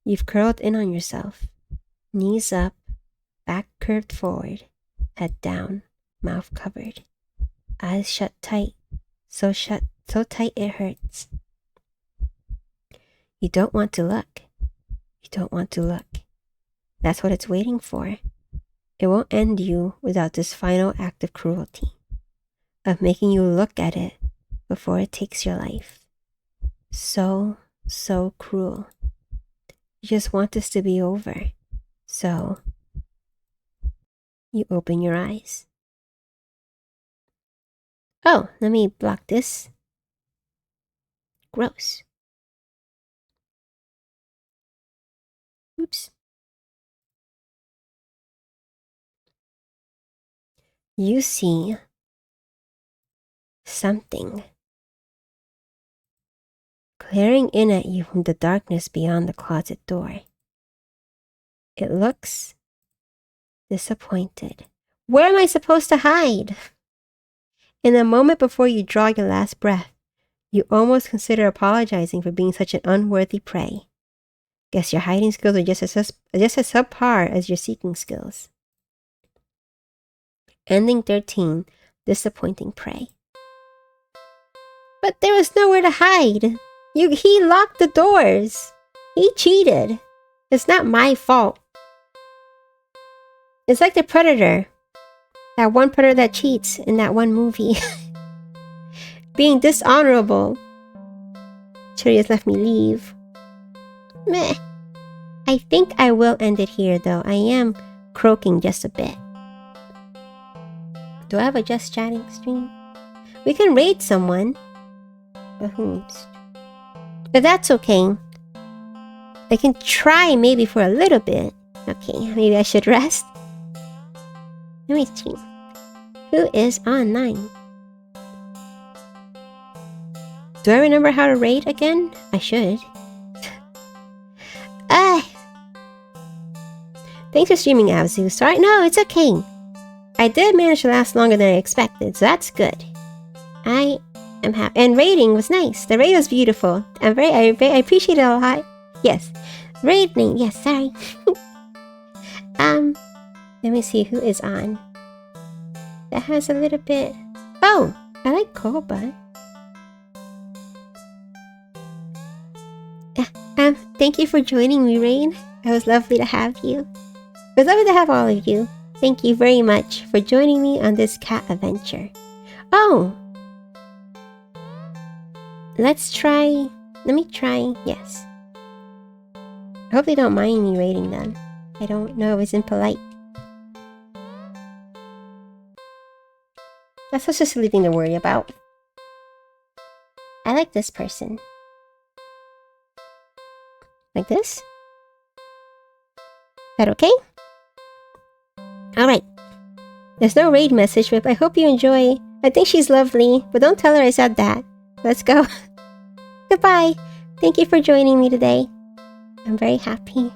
You've curled in on yourself, knees up, back curved forward, head down, mouth covered, eyes shut tight, so tight it hurts. You don't want to look. You don't want to look. That's what it's waiting for. It won't end you without this final act of cruelty, of making you look at it before it takes your life. So cruel. You just want this to be over. So you open your eyes. Oh, let me block this. Gross. Oops. You see something glaring in at you from the darkness beyond the closet door. It looks disappointed. Where am I supposed to hide? In the moment before you draw your last breath, you almost consider apologizing for being such an unworthy prey. Guess your hiding skills are just as subpar as your seeking skills. Ending 13, disappointing prey. But there was nowhere to hide. He locked the doors. He cheated. It's not my fault. It's like the Predator. That one Predator that cheats in that one movie. Being dishonorable. Should've just left me leave. Meh. I think I will end it here though. I am croaking just a bit. Do I have a just chatting stream? We can raid someone. But whom? But that's okay. I can try maybe for a little bit. Okay, maybe I should rest. Let me see. Who is online? Do I remember how to raid again? I should. Thanks for streaming, Abzu. Sorry, no, it's okay. I did manage to last longer than I expected, so that's good. I am happy. And raiding was nice. The raid was beautiful. I appreciate it a lot. Yes. Raid name. Yes, sorry. Let me see who is on. That has a little bit... Oh, I like Koba. Thank you for joining me, Rain. It was lovely to have you. It was lovely to have all of you. Thank you very much for joining me on this cat adventure. Oh! Let me try, yes. I hope they don't mind me raiding them. I don't know if it's impolite. That's such a silly thing to worry about. I like this person. Like this? Is that okay? Alright. There's no raid message, but I hope you enjoy. I think she's lovely, but don't tell her I said that. Let's go. Goodbye. Thank you for joining me today. I'm very happy.